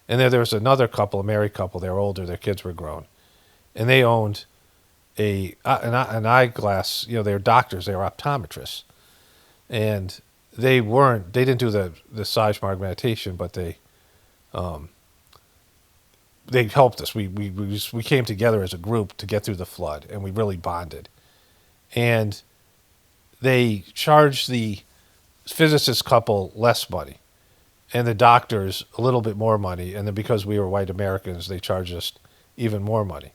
And then there was another couple, a married couple. They were older. Their kids were grown. And they owned an eyeglass. They were doctors. They were optometrists. And they didn't do the Sahaj Marg meditation, but they helped us. We came together as a group to get through the flood, and we really bonded. And they charged the physicist couple less money, and the doctors a little bit more money. And then because we were white Americans, they charged us even more money.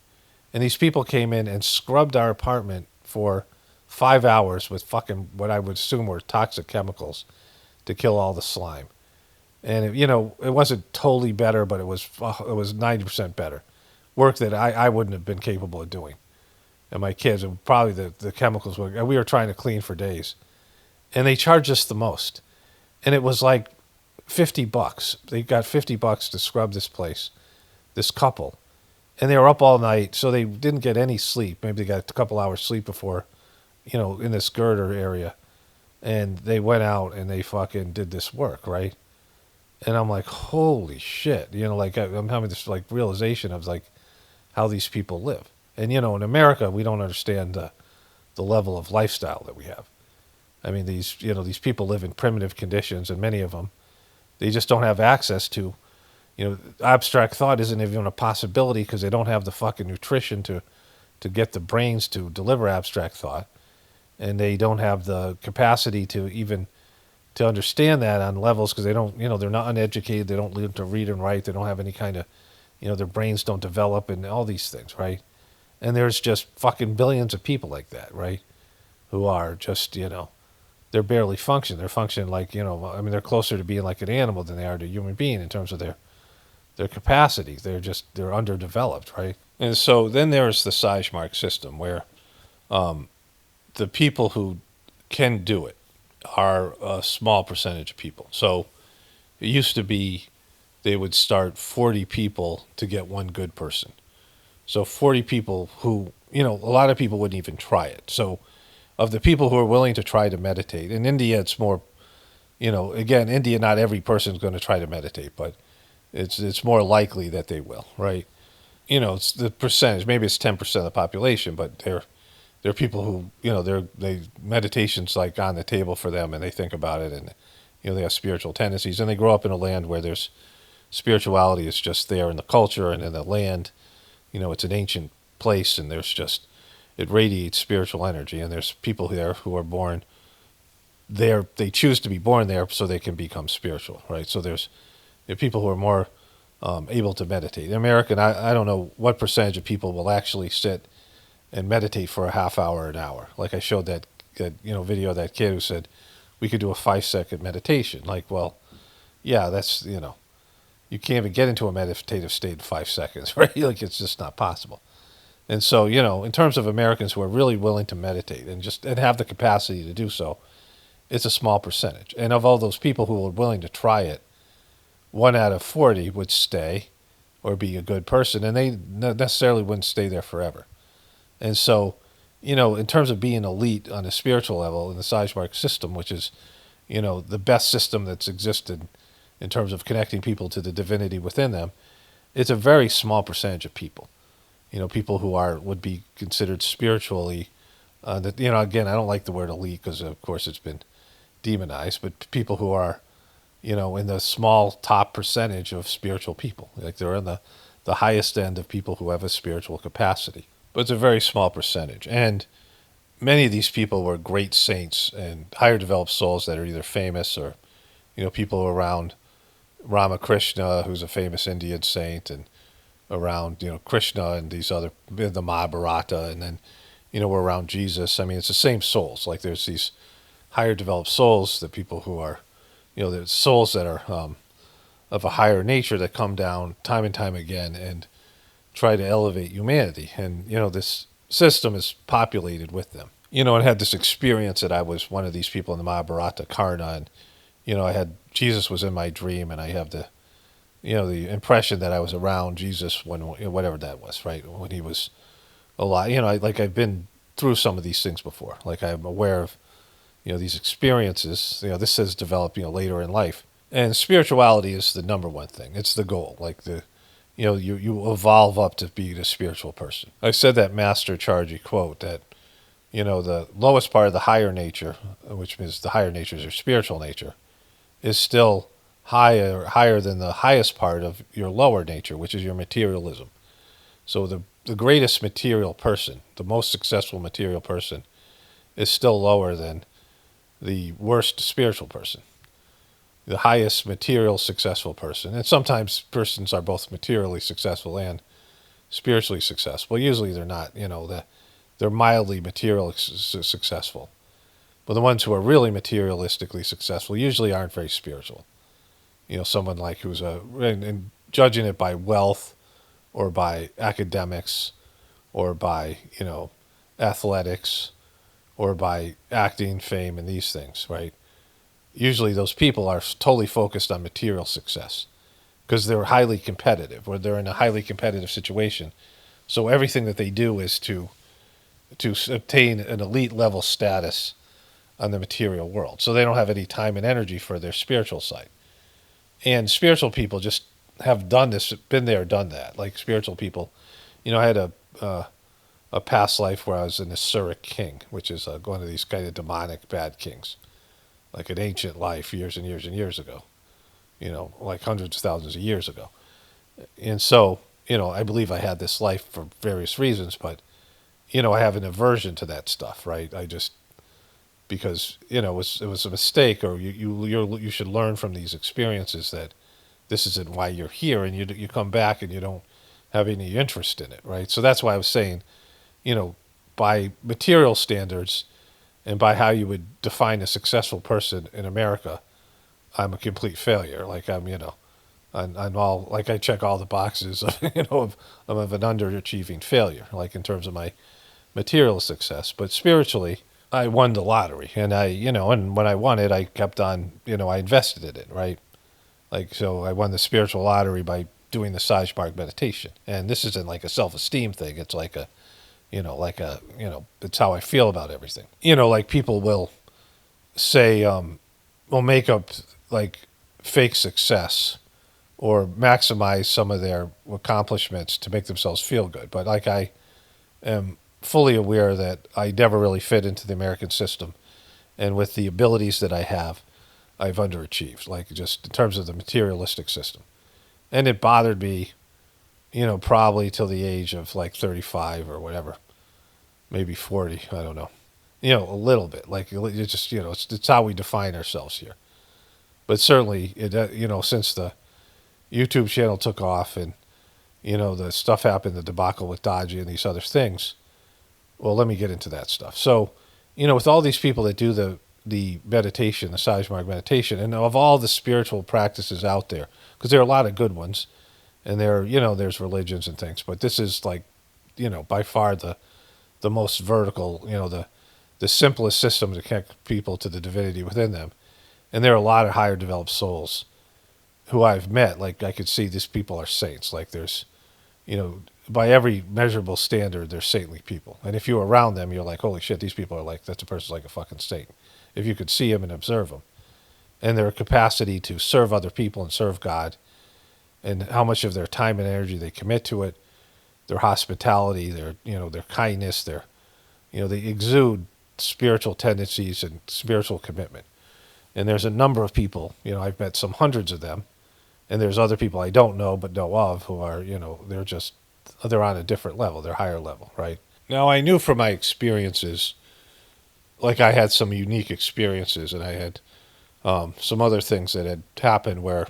And these people came in and scrubbed our apartment for 5 hours with fucking what I would assume were toxic chemicals to kill all the slime. And it wasn't totally better, but it was 90% better. Work that I wouldn't have been capable of doing. And my kids, and probably the chemicals we were trying to clean for days. And they charged us the most. And it was like $50. They got $50 to scrub this place, this couple. And they were up all night, so they didn't get any sleep. Maybe they got a couple hours sleep before, in this girder area. And they went out and they fucking did this work, right? And I'm like, holy shit. I'm having this like realization of like how these people live. And, in America, we don't understand the level of lifestyle that we have. I mean, these people live in primitive conditions, and many of them, they just don't have access to, abstract thought isn't even a possibility because they don't have the fucking nutrition to get the brains to deliver abstract thought. And they don't have the capacity to even to understand that on levels because they don't, they're not uneducated. They don't learn to read and write. They don't have any kind of, their brains don't develop and all these things, right? And there's just fucking billions of people like that, right? Who are just, they're barely functioning. They're functioning like, they're closer to being like an animal than they are to a human being in terms of their capacities. They're underdeveloped, right? And so then there's the Sahaj Marg system where the people who can do it are a small percentage of people. So it used to be they would start 40 people to get one good person. So 40 people who, a lot of people wouldn't even try it. So of the people who are willing to try to meditate, in India it's more, again, India, not every person is going to try to meditate, but it's more likely that they will, right? It's the percentage, maybe it's 10% of the population, but they're people who, meditation's like on the table for them and they think about it and, they have spiritual tendencies and they grow up in a land where there's spirituality is just there in the culture and in the land, it's an ancient place and it radiates spiritual energy and there's people there who are born there. They choose to be born there so they can become spiritual, right? So there are people who are more able to meditate. In America, I don't know what percentage of people will actually sit and meditate for a half hour, an hour. Like I showed that video of that kid who said we could do a 5-second meditation. Like, well, yeah, that's, you can't even get into a meditative state in 5 seconds, right? Like it's just not possible. And so, in terms of Americans who are really willing to meditate and have the capacity to do so, it's a small percentage. And of all those people who are willing to try it, 1 out of 40 would stay or be a good person, and they necessarily wouldn't stay there forever. And so, in terms of being elite on a spiritual level in the Sahaj Marg system, which is, the best system that's existed in terms of connecting people to the divinity within them, it's a very small percentage of people. People who would be considered spiritually, again, I don't like the word elite because, of course, it's been demonized, but people who are, in the small top percentage of spiritual people. Like they're in the highest end of people who have a spiritual capacity. But it's a very small percentage. And many of these people were great saints and higher developed souls that are either famous or, people around Ramakrishna, who's a famous Indian saint, and around, Krishna and these other, the Mahabharata, and then, we're around Jesus. I mean, it's the same souls. Like there's these higher developed souls, the people who are, the souls that are of a higher nature that come down time and time again and try to elevate humanity. And, this system is populated with them. I had this experience that I was one of these people in the Mahabharata, Karna, and, I had Jesus was in my dream, and I have the impression that I was around Jesus when, whatever that was, right? When he was alive. I've been through some of these things before. Like I'm aware of, these experiences. This has developed, later in life. And spirituality is the number one thing. It's the goal. Like you evolve up to be a spiritual person. I said that Master Chargy quote that, the lowest part of the higher nature, which means the higher nature is your spiritual nature, is still higher than the highest part of your lower nature, which is your materialism. So the greatest material person, the most successful material person, is still lower than the worst spiritual person. The highest material successful person, and sometimes persons are both materially successful and spiritually successful. Usually they're not, they're mildly materially successful. But the ones who are really materialistically successful usually aren't very spiritual. Someone like who's and judging it by wealth or by academics or by, athletics or by acting, fame, and these things, right? Usually those people are totally focused on material success because they're highly competitive or they're in a highly competitive situation. So everything that they do is to obtain an elite level status on the material world. So they don't have any time and energy for their spiritual side. And spiritual people just have done this, been there, done that. Like spiritual people, I had a past life where I was an Asuric king, which is one of these kind of demonic bad kings, like an ancient life years and years and years ago, like hundreds of thousands of years ago. And so, I believe I had this life for various reasons, but, I have an aversion to that stuff, right? I just, because, it was a mistake, or you should learn from these experiences that this isn't why you're here, and you come back and you don't have any interest in it, right? So that's why I was saying, by material standards and by how you would define a successful person in America, I'm a complete failure. Like I'm, I'm all, like I check all the boxes of, of an underachieving failure, like in terms of my material success. But spiritually, I won the lottery, and and when I won it, I kept on, I invested in it, right? Like, so I won the spiritual lottery by doing the Sahaj Marg meditation. And this isn't like a self-esteem thing. It's like it's how I feel about everything. Like people will say, will make up like fake success or maximize some of their accomplishments to make themselves feel good. But like I am fully aware that I never really fit into the American system. And with the abilities that I have, I've underachieved, like just in terms of the materialistic system. And it bothered me, probably till the age of like 35 or whatever, maybe 40, I don't know. A little bit, like it's just, it's how we define ourselves here. But certainly, since the YouTube channel took off and, the stuff happened, the debacle with Dodgy and these other things, well, let me get into that stuff. So, with all these people that do the meditation, the Sahaj Marg meditation, and of all the spiritual practices out there, because there are a lot of good ones, and there's religions and things, but this is like, by far the most vertical, the simplest system to connect people to the divinity within them. And there are a lot of higher developed souls who I've met. Like I could see these people are saints. Like there's, by every measurable standard, they're saintly people. And if you're around them, you're like, holy shit, these people are like, that's a person like a fucking saint. If you could see them and observe them. And their capacity to serve other people and serve God, and how much of their time and energy they commit to it, their hospitality, their kindness, they exude spiritual tendencies and spiritual commitment. And there's a number of people, I've met some hundreds of them, and there's other people I don't know but know of who are, they're on a different level, they're higher level, right? Now, I knew from my experiences, like I had some unique experiences, and I had some other things that had happened where,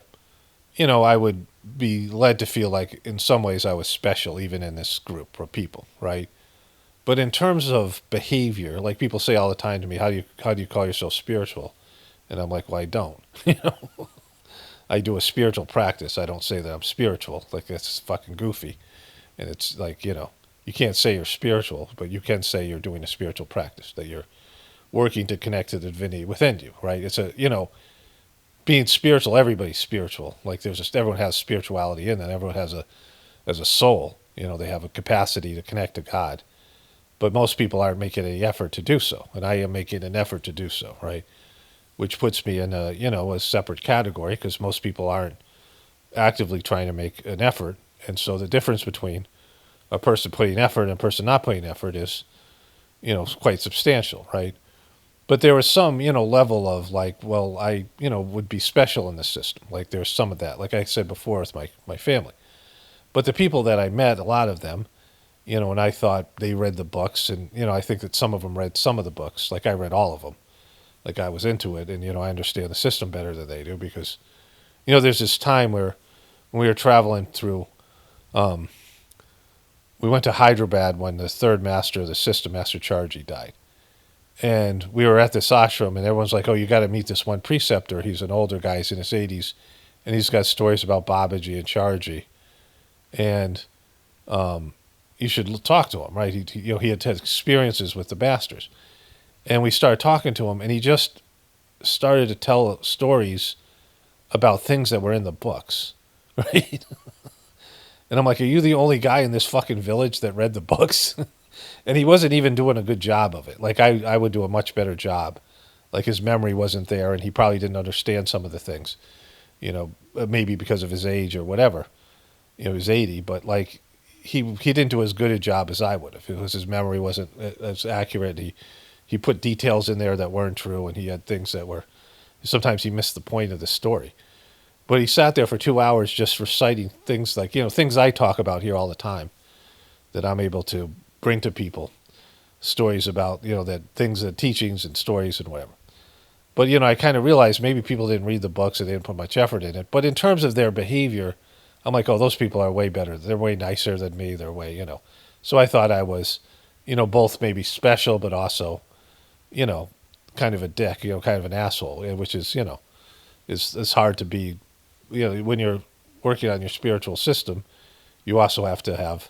I would be led to feel like in some ways I was special even in this group of people, right? But in terms of behavior, like people say all the time to me, how do you call yourself spiritual? And I'm like, well, I don't. I do a spiritual practice. I don't say that I'm spiritual. Like, that's fucking goofy. And it's like, you can't say you're spiritual, but you can say you're doing a spiritual practice, that you're working to connect to the divinity within you, right? It's being spiritual, everybody's spiritual. Like, everyone has spirituality in them. Everyone has a soul. They have a capacity to connect to God. But most people aren't making any effort to do so. And I am making an effort to do so, right? Which puts me in a separate category, because most people aren't actively trying to make an effort. And so the difference between a person putting effort and a person not putting effort is, quite substantial, right? But there was some, level of like, well, I, would be special in this system. Like, there's some of that, like I said before, with my family. But the people that I met, a lot of them, and I thought they read the books, and, I think that some of them read some of the books. Like, I read all of them. Like, I was into it, and, I understand the system better than they do, because, there's this time where when we were traveling through, we went to Hyderabad when the third master of the system, Master Charji, died. And we were at this ashram, and everyone's like, oh, you got to meet this one preceptor. He's an older guy. He's in his 80s, and he's got stories about Babaji and Charji. And you should talk to him, right? He had experiences with the masters. And we started talking to him, and he just started to tell stories about things that were in the books, right? And I'm like, are you the only guy in this fucking village that read the books? And he wasn't even doing a good job of it. Like, I would do a much better job. Like, his memory wasn't there, and he probably didn't understand some of the things, maybe because of his age or whatever. He was 80, but, like, he didn't do as good a job as I would have. It was his memory wasn't as accurate. He put details in there that weren't true, and he had things that were, sometimes he missed the point of the story. But he sat there for 2 hours just reciting things like, things I talk about here all the time, that I'm able to bring to people, stories about, that things, that teachings and stories and whatever. But, I kind of realized maybe people didn't read the books and they didn't put much effort in it. But in terms of their behavior, I'm like, oh, those people are way better. They're way nicer than me. They're way, So I thought I was, both maybe special, but also, kind of a dick, kind of an asshole, which is, it's hard to be, when you're working on your spiritual system, you also have to have,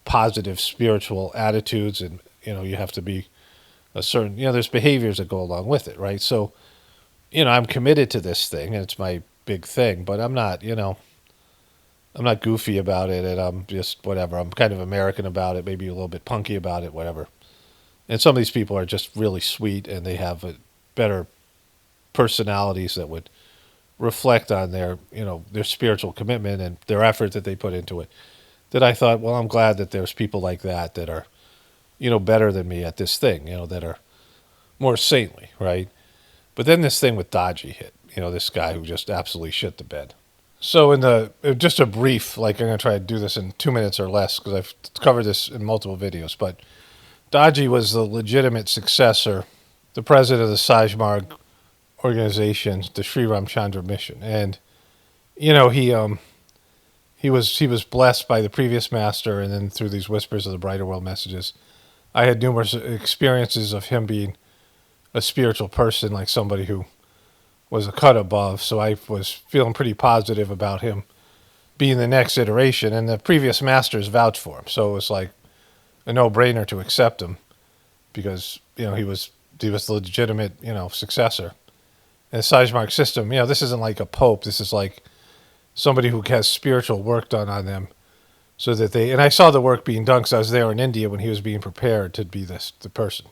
positive spiritual attitudes, and, you have to be a certain, there's behaviors that go along with it, right? So, I'm committed to this thing, and it's my big thing, but I'm not, I'm not goofy about it, and I'm just whatever. I'm kind of American about it, maybe a little bit punky about it, whatever. And some of these people are just really sweet, and they have better personalities that would reflect on their, their spiritual commitment and their effort that they put into it. That I thought, well, I'm glad that there's people like that are, better than me at this thing, that are more saintly, right? But then this thing with Dodgy hit, this guy who just absolutely shit the bed. So just a brief, like, I'm going to try to do this in 2 minutes or less, because I've covered this in multiple videos, but Dodgy was the legitimate successor, the president of the Sahaj Marg organization, the Sri Ramchandra mission. And, he was blessed by the previous master, and then through these Whispers of the Brighter World messages, I had numerous experiences of him being a spiritual person, like somebody who was a cut above. So I was feeling pretty positive about him being the next iteration, and the previous masters vouched for him. So it was like a no-brainer to accept him, because, he was the legitimate, successor. And the Sahaj Marg system, this isn't like a pope. This is like somebody who has spiritual work done on them, so that and I saw the work being done because I was there in India when he was being prepared to be the person.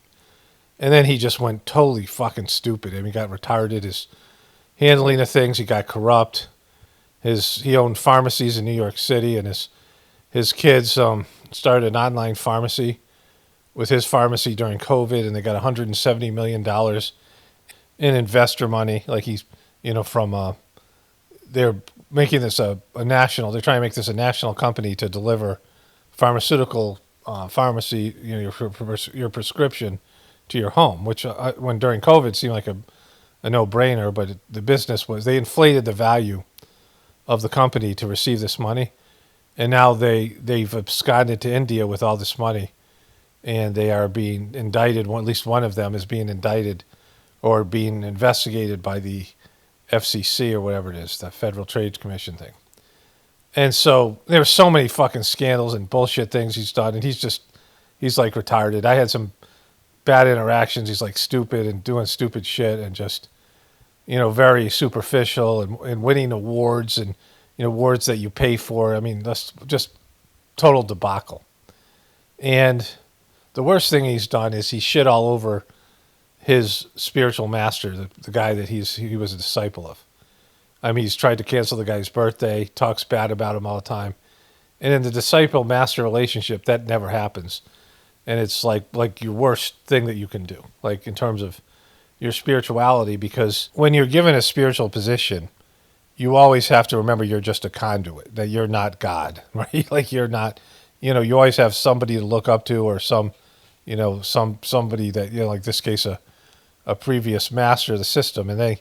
And then he just went totally fucking stupid. I mean, he got retarded. His handling of things, he got corrupt. He owned pharmacies in New York City, and his kids started an online pharmacy with his pharmacy during COVID, and they got $170 million in investor money. Like, he's, from they're making this a national. They're trying to make this a national company to deliver pharmaceutical pharmacy, your prescription to your home, which when during COVID seemed like a no-brainer, but the business was, they inflated the value of the company to receive this money, and now they've absconded to India with all this money, and they are being indicted. At least one of them is being indicted or being investigated by the FCC or whatever it is, the Federal Trade Commission thing. And so there's so many fucking scandals and bullshit things he's done, and he's like retarded. I had some bad interactions. He's like stupid and doing stupid shit and just, very superficial and winning awards and, awards that you pay for. I mean, that's just total debacle. And the worst thing he's done is he shit all over his spiritual master, the guy that he was a disciple of. I mean, he's tried to cancel the guy's birthday, talks bad about him all the time. And in the disciple-master relationship, that never happens. And it's like your worst thing that you can do, like in terms of your spirituality, because when you're given a spiritual position, you always have to remember you're just a conduit, that you're not God, right? Like you're not, you always have somebody to look up to, or somebody that, like this case, a previous master of the system, and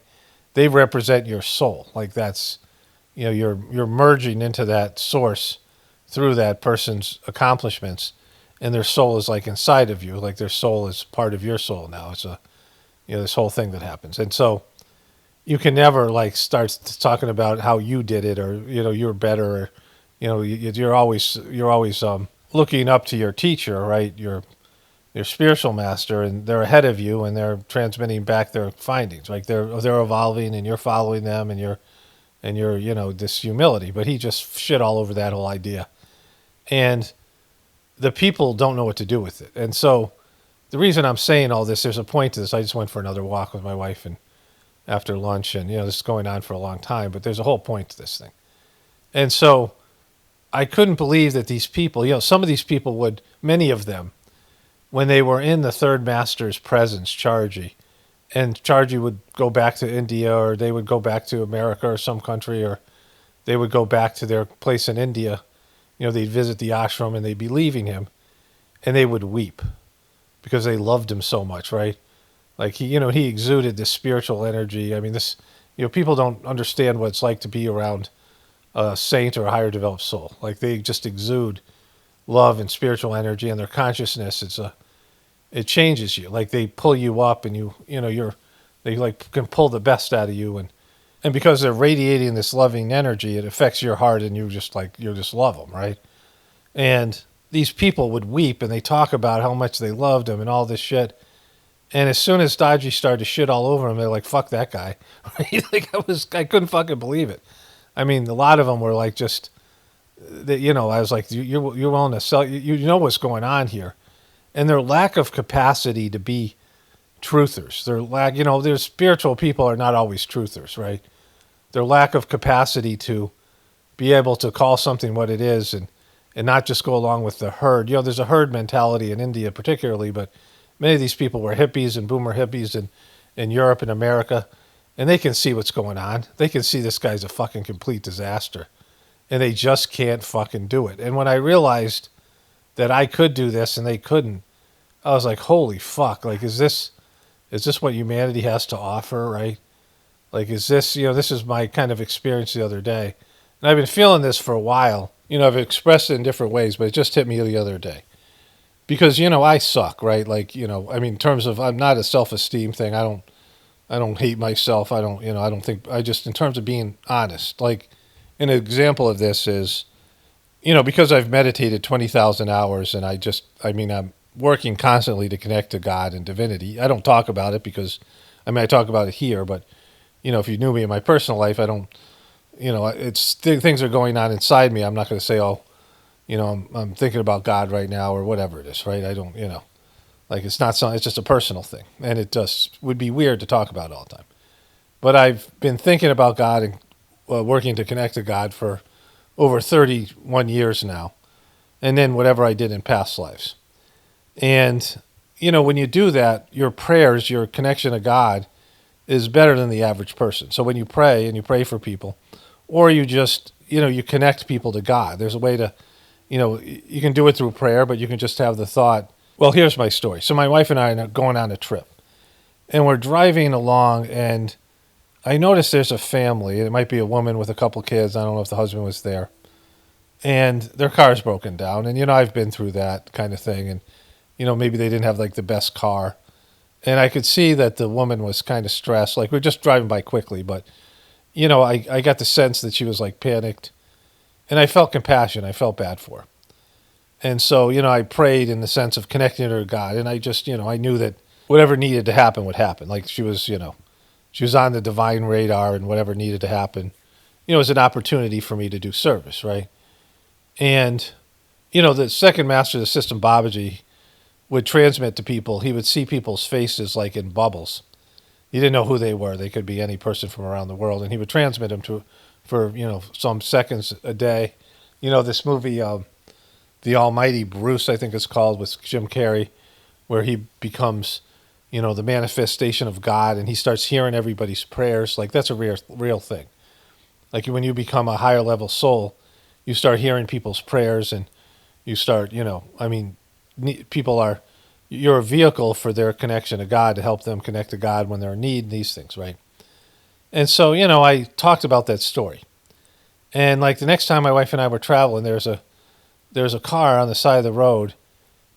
they represent your soul. Like that's, you're merging into that source through that person's accomplishments, and their soul is like inside of you. Like their soul is part of your soul now. It's this whole thing that happens. And so you can never like start talking about how you did it, or, you're better, or, you're always looking up to your teacher, right? Your spiritual master, and they're ahead of you, and they're transmitting back their findings. Like they're evolving, and you're following them, and you're this humility. But he just shit all over that whole idea, and the people don't know what to do with it. And so the reason I'm saying all this, there's a point to this. I just went for another walk with my wife and after lunch, and this is going on for a long time, but there's a whole point to this thing. And so I couldn't believe that these people, some of these people would, many of them, when they were in the third master's presence, Charji, and Charji would go back to India, or they would go back to America or some country, or they would go back to their place in India, they'd visit the ashram, and they'd be leaving him, and they would weep because they loved him so much, right? Like he exuded this spiritual energy. I mean, this, people don't understand what it's like to be around a saint or a higher developed soul. Like they just exude love and spiritual energy, and their consciousness, it changes you. Like they pull you up, and they like can pull the best out of you, and because they're radiating this loving energy, it affects your heart, and you just love them, right? And these people would weep, and they talk about how much they loved him and all this shit. And as soon as Dodgy started to shit all over him, they're like, "Fuck that guy!" Right? Like I couldn't fucking believe it. I mean, a lot of them were like, just, I was like, you're willing to sell, you know what's going on here, and their lack of capacity to be truthers. Their spiritual people are not always truthers, right? Their lack of capacity to be able to call something what it is, and not just go along with the herd. There's a herd mentality in India particularly, but many of these people were hippies and boomer hippies in Europe and America, and they can see what's going on. They can see this guy's a fucking complete disaster, and they just can't fucking do it. And when I realized that I could do this and they couldn't, I was like, holy fuck, like, is this what humanity has to offer, right? Like, is this, this is my kind of experience the other day. And I've been feeling this for a while. I've expressed it in different ways, but it just hit me the other day. Because, I suck, right? Like, in terms of, I'm not a self-esteem thing. I don't hate myself. I don't think, in terms of being honest, like an example of this is, because I've meditated 20,000 hours, and I'm working constantly to connect to God and divinity. I don't talk about it because, I talk about it here, but, if you knew me in my personal life, I don't, things are going on inside me. I'm not going to say, oh, I'm thinking about God right now, or whatever it is, right? I don't, like it's not something, it's just a personal thing. And it just would be weird to talk about all the time. But I've been thinking about God and working to connect to God for over 31 years now. And then whatever I did in past lives. And, when you do that, your prayers, your connection to God is better than the average person. So when you pray, and you pray for people, or you just, you connect people to God, there's a way to, you can do it through prayer, but you can just have the thought. Well, here's my story. So my wife and I are going on a trip, and we're driving along, and I noticed there's a family. It might be a woman with a couple kids. I don't know if the husband was there. And their car's broken down. And, I've been through that kind of thing. And, maybe they didn't have like the best car. And I could see that the woman was kind of stressed. Like, we're just driving by quickly, but, I got the sense that she was like panicked. And I felt compassion. I felt bad for her. And so, I prayed in the sense of connecting her to God. And I just, I knew that whatever needed to happen would happen. Like, she was on the divine radar, and whatever needed to happen, was an opportunity for me to do service, right? And, the second master of the system, Babaji, would transmit to people. He would see people's faces like in bubbles. He didn't know who they were. They could be any person from around the world. And he would transmit them for some seconds a day. This movie, The Almighty Bruce, I think it's called, with Jim Carrey, where he becomes, the manifestation of God, and he starts hearing everybody's prayers. Like, that's a real thing. Like, when you become a higher level soul, you start hearing people's prayers, and you start, you're a vehicle for their connection to God, to help them connect to God when they're in need and these things, right? And so, I talked about that story. And like the next time my wife and I were traveling, there's a car on the side of the road,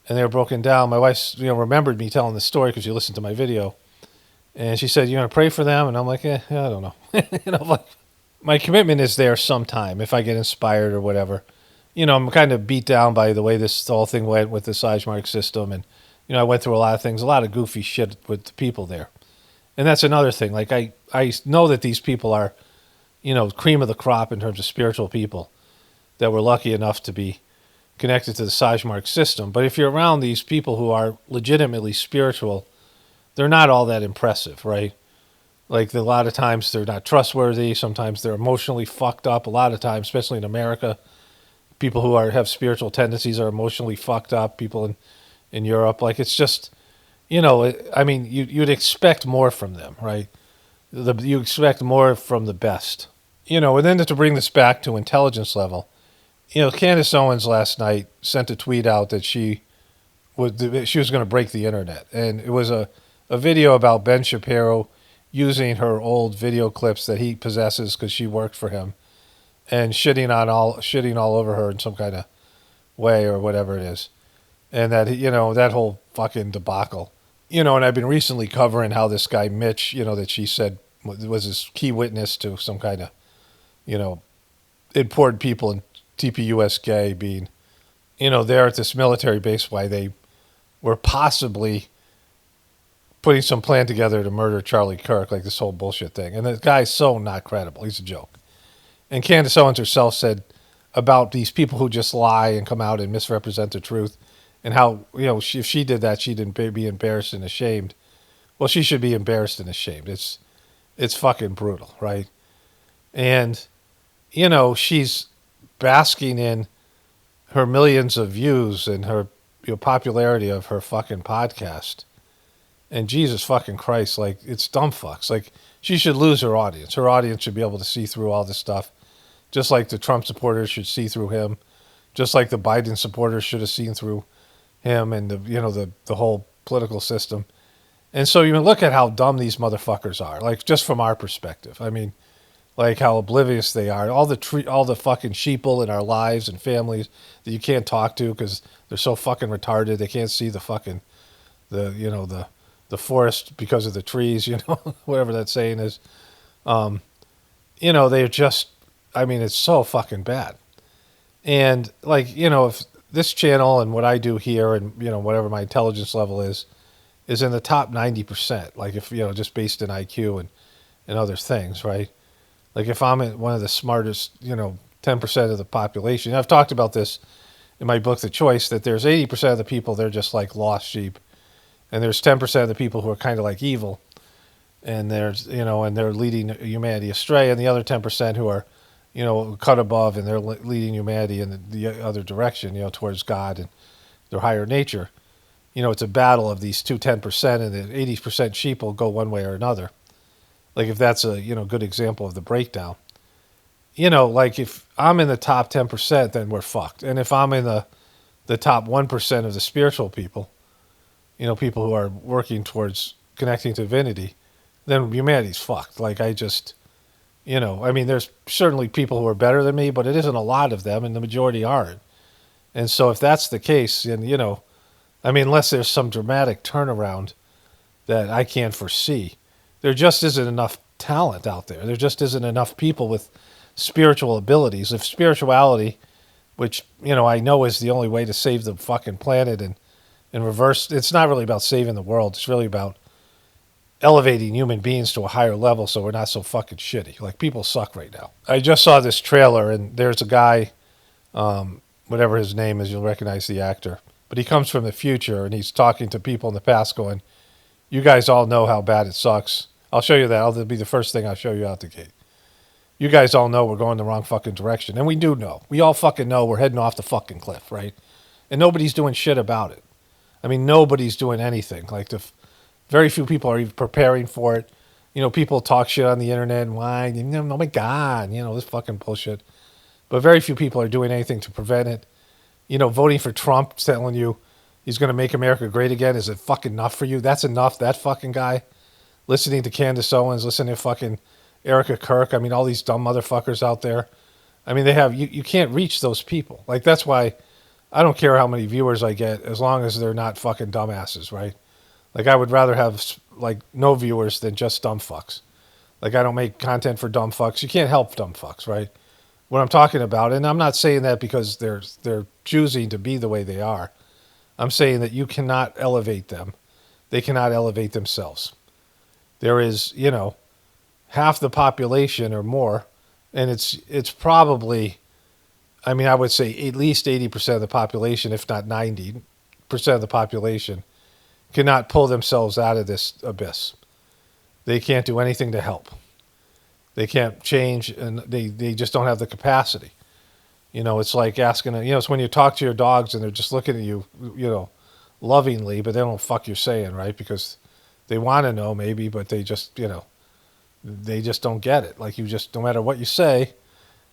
and they were broken down. My wife, remembered me telling the story because she listened to my video. And she said, "You going to pray for them?" And I'm like, I don't know. Like, my commitment is there sometime if I get inspired or whatever. I'm kind of beat down by the way this whole thing went with the Sahaj Marg system. And, I went through a lot of things, a lot of goofy shit with the people there. And that's another thing. Like, I know that these people are, cream of the crop in terms of spiritual people that were lucky enough to be connected to the Sahaj Marg system. But if you're around these people who are legitimately spiritual, they're not all that impressive, right? Like, a lot of times they're not trustworthy. Sometimes they're emotionally fucked up. A lot of times, especially in America, people who have spiritual tendencies are emotionally fucked up. People in Europe, like, it's just, you'd expect more from them, right? You expect more from the best, and then to bring this back to intelligence level, Candace Owens last night sent a tweet out that she was going to break the internet. And it was a video about Ben Shapiro using her old video clips that he possesses because she worked for him, and shitting all over her in some kind of way or whatever it is. And that, that whole fucking debacle. And I've been recently covering how this guy, Mitch, that she said was his key witness to some kind of, important people in TPUSK being, there at this military base, why they were possibly putting some plan together to murder Charlie Kirk, like this whole bullshit thing. And the guy's so not credible. He's a joke. And Candace Owens herself said about these people who just lie and come out and misrepresent the truth, and how, if she did that, she'd be embarrassed and ashamed. Well, she should be embarrassed and ashamed. It's fucking brutal, right? And, she's basking in her millions of views and her popularity of her fucking podcast. And Jesus fucking Christ, like, it's dumb fucks. Like, she should lose her audience. Her audience should be able to see through all this stuff, just like the Trump supporters should see through him, just like the Biden supporters should have seen through him and the whole political system. And so you look at how dumb these motherfuckers are, like, just from our perspective. I mean, like, how oblivious they are. All the fucking sheeple in our lives and families that you can't talk to because they're so fucking retarded. They can't see the fucking the forest because of the trees. Whatever that saying is. They're just. I mean, it's so fucking bad. And like, if this channel and what I do here and whatever my intelligence level is in the top 90%. Like, if just based in IQ and other things, right? Like, if I'm one of the smartest, 10% of the population. I've talked about this in my book, The Choice, that there's 80% of the people, they're just like lost sheep. And there's 10% of the people who are kind of like evil. And there's, and they're leading humanity astray. And the other 10% who are, cut above, and they're leading humanity in the other direction, towards God and their higher nature. It's a battle of these two 10%, and the 80% sheep will go one way or another. Like, if that's a, good example of the breakdown. Like, if I'm in the top 10%, then we're fucked. And if I'm in the top 1% of the spiritual people, people who are working towards connecting to divinity, then humanity's fucked. Like, there's certainly people who are better than me, but it isn't a lot of them, and the majority aren't. And so if that's the case, then, I mean, unless there's some dramatic turnaround that I can't foresee, there just isn't enough talent out there. There just isn't enough people with spiritual abilities. If spirituality, which, I know is the only way to save the fucking planet and reverse, it's not really about saving the world. It's really about elevating human beings to a higher level so we're not so fucking shitty. Like, people suck right now. I just saw this trailer, and there's a guy, whatever his name is, you'll recognize the actor, but he comes from the future, and he's talking to people in the past going, you guys all know how bad it sucks. I'll show you that. That'll be the first thing I'll show you out the gate. You guys all know we're going the wrong fucking direction. And we do know. We all fucking know we're heading off the fucking cliff, right? And nobody's doing shit about it. I mean, nobody's doing anything. Like, very few people are even preparing for it. People talk shit on the internet and whine. Oh my God, this fucking bullshit. But very few people are doing anything to prevent it. Voting for Trump, telling you he's going to make America great again, is it fucking enough for you? That's enough, that fucking guy. Listening to Candace Owens, listening to fucking Erica Kirk. I mean, all these dumb motherfuckers out there. I mean, you can't reach those people. Like, that's why I don't care how many viewers I get as long as they're not fucking dumbasses, right? Like, I would rather have, like, no viewers than just dumb fucks. Like, I don't make content for dumb fucks. You can't help dumb fucks, right? What I'm talking about, and I'm not saying that because they're choosing to be the way they are. I'm saying that you cannot elevate them. They cannot elevate themselves. There is, half the population or more, and it's probably, I mean, I would say at least 80% of the population, if not 90% of the population, cannot pull themselves out of this abyss. They can't do anything to help. They can't change, and they just don't have the capacity. It's like asking, it's when you talk to your dogs and they're just looking at you, lovingly, but they don't fuck you're saying, right? Because they want to know maybe, but they just, they just don't get it. Like, no matter what you say,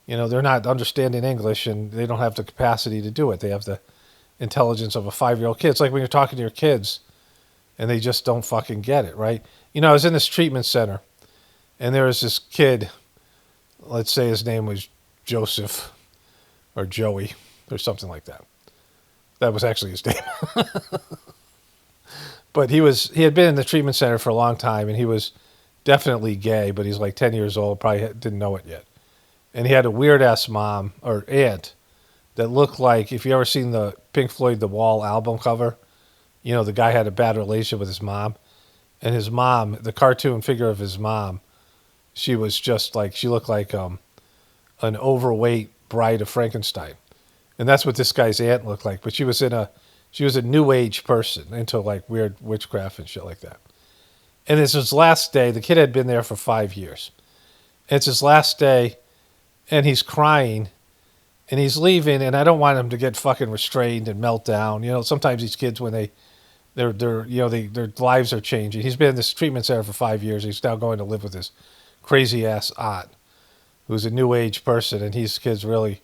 they're not understanding English and they don't have the capacity to do it. They have the intelligence of a 5-year-old kid. It's like when you're talking to your kids and they just don't fucking get it, right? I was in this treatment center and there was this kid, let's say his name was Joseph or Joey or something like that. That was actually his name. But he had been in the treatment center for a long time, and he was definitely gay, but he's like 10 years old, probably didn't know it yet. And he had a weird-ass mom or aunt that looked like, if you ever seen the Pink Floyd The Wall album cover, the guy had a bad relationship with his mom. And his mom, the cartoon figure of his mom, she was just like, she looked like an overweight Bride of Frankenstein. And that's what this guy's aunt looked like. But she was a new age person into like weird witchcraft and shit like that. And it's his last day. The kid had been there for 5 years. It's his last day, and he's crying, and he's leaving. And I don't want him to get fucking restrained and melt down. Sometimes these kids, when their lives are changing. He's been in this treatment center for 5 years. He's now going to live with his crazy ass aunt, who's a new age person, and his kid's really,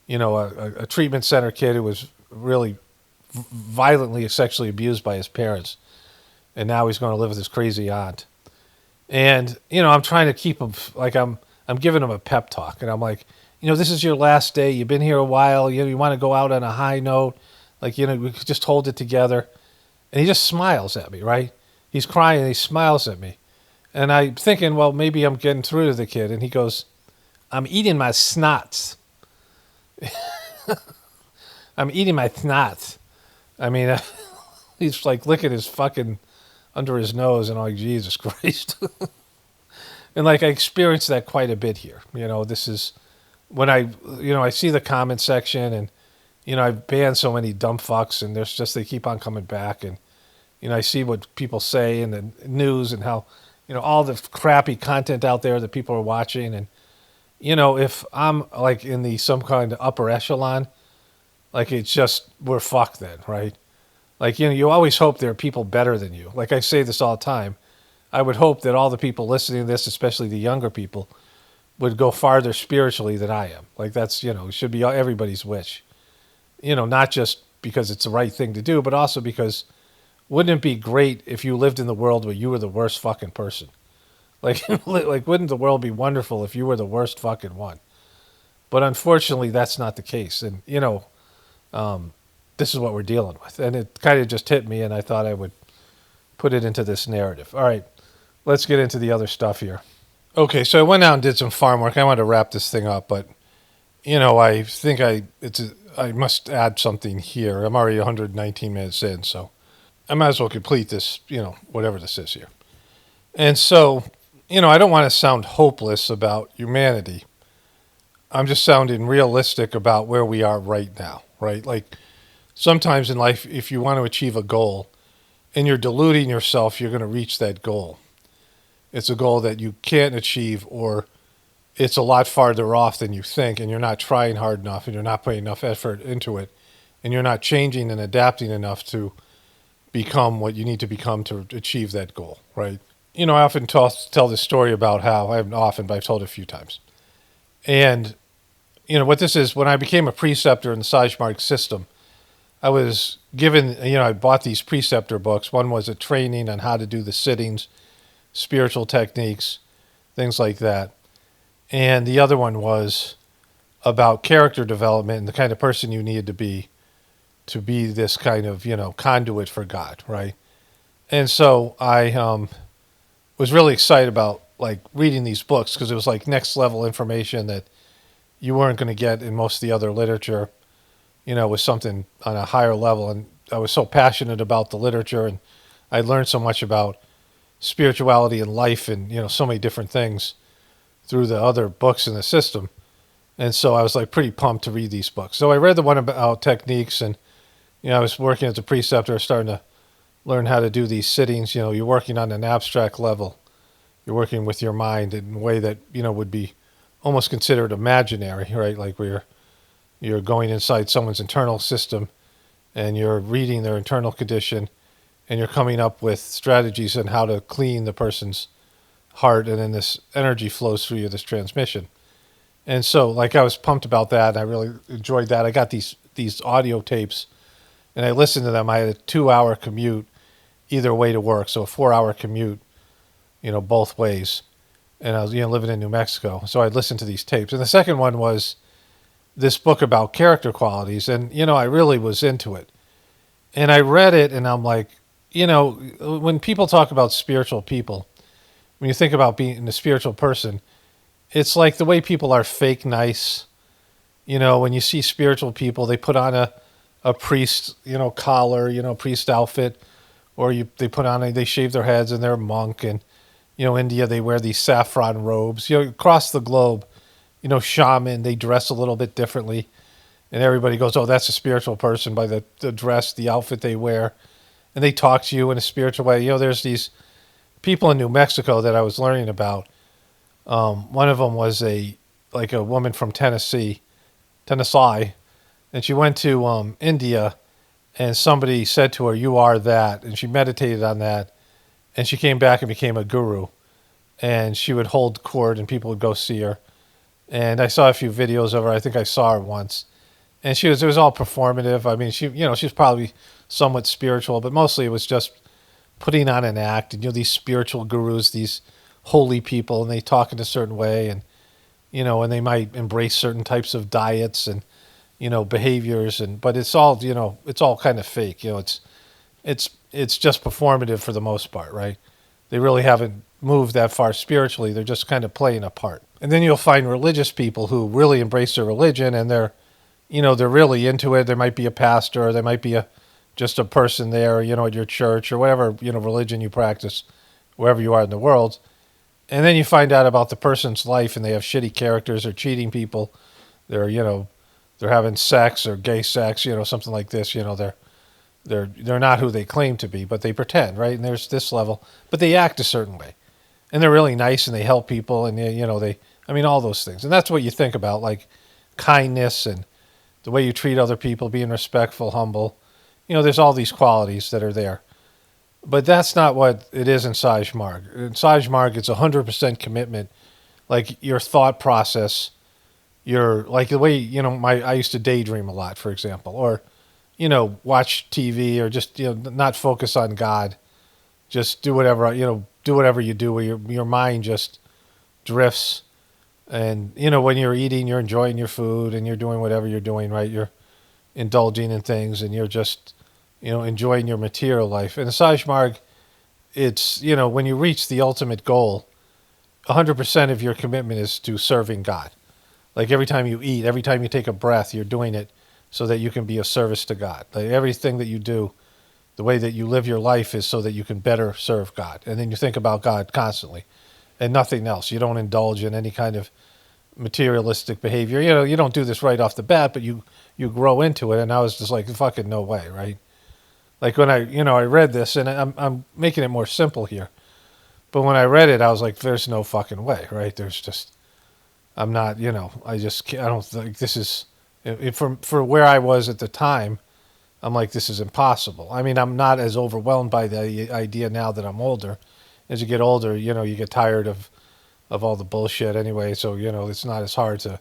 a treatment center kid who was really violently sexually abused by his parents, and now he's going to live with his crazy aunt. And I'm trying to keep him, like, I'm giving him a pep talk, and I'm like, this is your last day. You've been here a while. You want to go out on a high note, like, we could just hold it together. And he just smiles at me, right? He's crying and he smiles at me, and I'm thinking, well, maybe I'm getting through to the kid. And he goes, I'm eating my snots. I'm eating my snots. I mean, he's like licking his fucking under his nose, and I'm like, Jesus Christ. And like, I experienced that quite a bit here. This is when I see the comment section, and, I've banned so many dumb fucks, and they keep on coming back. And, I see what people say in the news and how, all the crappy content out there that people are watching. And, if I'm like in some kind of upper echelon, like, it's just, we're fucked then, right? Like, you always hope there are people better than you. Like, I say this all the time. I would hope that all the people listening to this, especially the younger people, would go farther spiritually than I am. Like, that's, it should be everybody's wish. Not just because it's the right thing to do, but also because wouldn't it be great if you lived in the world where you were the worst fucking person? Like, wouldn't the world be wonderful if you were the worst fucking one? But unfortunately, that's not the case. And, the this is what we're dealing with. And it kind of just hit me, and I thought I would put it into this narrative. All right, let's get into the other stuff here. Okay, so I went out and did some farm work. I wanted to wrap this thing up, but I think I must add something here. I'm already 119 minutes in, so I might as well complete this, whatever this is here. And so, I don't want to sound hopeless about humanity. I'm just sounding realistic about where we are right now, right? Like sometimes in life, if you want to achieve a goal and you're deluding yourself, you're going to reach that goal. It's a goal that you can't achieve, or it's a lot farther off than you think, and you're not trying hard enough, and you're not putting enough effort into it, and you're not changing and adapting enough to become what you need to become to achieve that goal, right? I often tell this story about how, I haven't often, but I've told it a few times. And, what this is, when I became a preceptor in the Sahaj Marg system, I was given, I bought these preceptor books. One was a training on how to do the sittings, spiritual techniques, things like that. And the other one was about character development and the kind of person you needed to be this kind of, conduit for God, right? And so I was really excited about like reading these books because it was like next level information that you weren't going to get in most of the other literature, was something on a higher level. And I was so passionate about the literature, and I learned so much about spirituality and life and, so many different things through the other books in the system. And so I was like pretty pumped to read these books. So I read the one about techniques, and, I was working as a preceptor, starting to learn how to do these sittings. You're working on an abstract level. You're working with your mind in a way that, would be almost considered imaginary, right? Like where you're going inside someone's internal system and you're reading their internal condition, and you're coming up with strategies on how to clean the person's heart, and then this energy flows through you, this transmission. And so like I was pumped about that, and I really enjoyed that. I got these audio tapes, and I listened to them. I had a 2-hour commute either way to work, so a 4-hour commute, both ways. And I was, living in New Mexico, so I'd listen to these tapes. And the second one was this book about character qualities, and, I really was into it. And I read it, and I'm like, when people talk about spiritual people, when you think about being a spiritual person, it's like the way people are fake nice. When you see spiritual people, they put on a priest, collar, priest outfit, or they shave their heads and they're a monk. And, India, they wear these saffron robes. Across the globe, shaman, they dress a little bit differently. And everybody goes, oh, that's a spiritual person by the dress, the outfit they wear. And they talk to you in a spiritual way. There's these people in New Mexico that I was learning about. One of them was a woman from Tennessee, and she went to India, and somebody said to her, "You are that," and she meditated on that, and she came back and became a guru, and she would hold court, and people would go see her. And I saw a few videos of her. I think I saw her once, and it was all performative. I mean, she's probably somewhat spiritual, but mostly it was just putting on an act. And these spiritual gurus, these holy people, and they talk in a certain way, and and they might embrace certain types of diets and behaviors, but it's all it's all kind of fake. It's just performative for the most part, right? They really haven't moved that far spiritually. They're just kind of playing a part. And then you'll find religious people who really embrace their religion, and they're really into it. There might be a pastor, or there might be just a person there, at your church or whatever, religion you practice, wherever you are in the world. And then you find out about the person's life, and they have shitty characters, or cheating people. They're, they're having sex or gay sex, something like this. They're not who they claim to be, but they pretend, right? And there's this level, but they act a certain way, and they're really nice, and they help people, and all those things. And that's what you think about, like kindness and the way you treat other people, being respectful, humble. There's all these qualities that are there. But that's not what it is in Sahaj Marg. In Sahaj Marg, it's 100% commitment. Like your thought process, like the way, I used to daydream a lot, for example, or, watch TV, or just, not focus on God. Just do whatever, you do, where your mind just drifts. And, when you're eating, you're enjoying your food, and you're doing whatever you're doing, right? You're indulging in things and you're just, enjoying your material life. And the Sahaj Marg, it's, when you reach the ultimate goal, 100% of your commitment is to serving God. Like every time you eat, every time you take a breath, you're doing it so that you can be of service to God. Like everything that you do, the way that you live your life is so that you can better serve God. And then you think about God constantly and nothing else. You don't indulge in any kind of materialistic behavior. You don't do this right off the bat, but you grow into it. And I was just like, fucking no way, right? Like when I read this, and I'm making it more simple here. But when I read it, I was like, there's no fucking way, right? There's just, I'm not, I just can't, I don't think this is, for where I was at the time, I'm like, this is impossible. I mean, I'm not as overwhelmed by the idea now that I'm older. As you get older, you get tired of all the bullshit anyway. So, it's not as hard to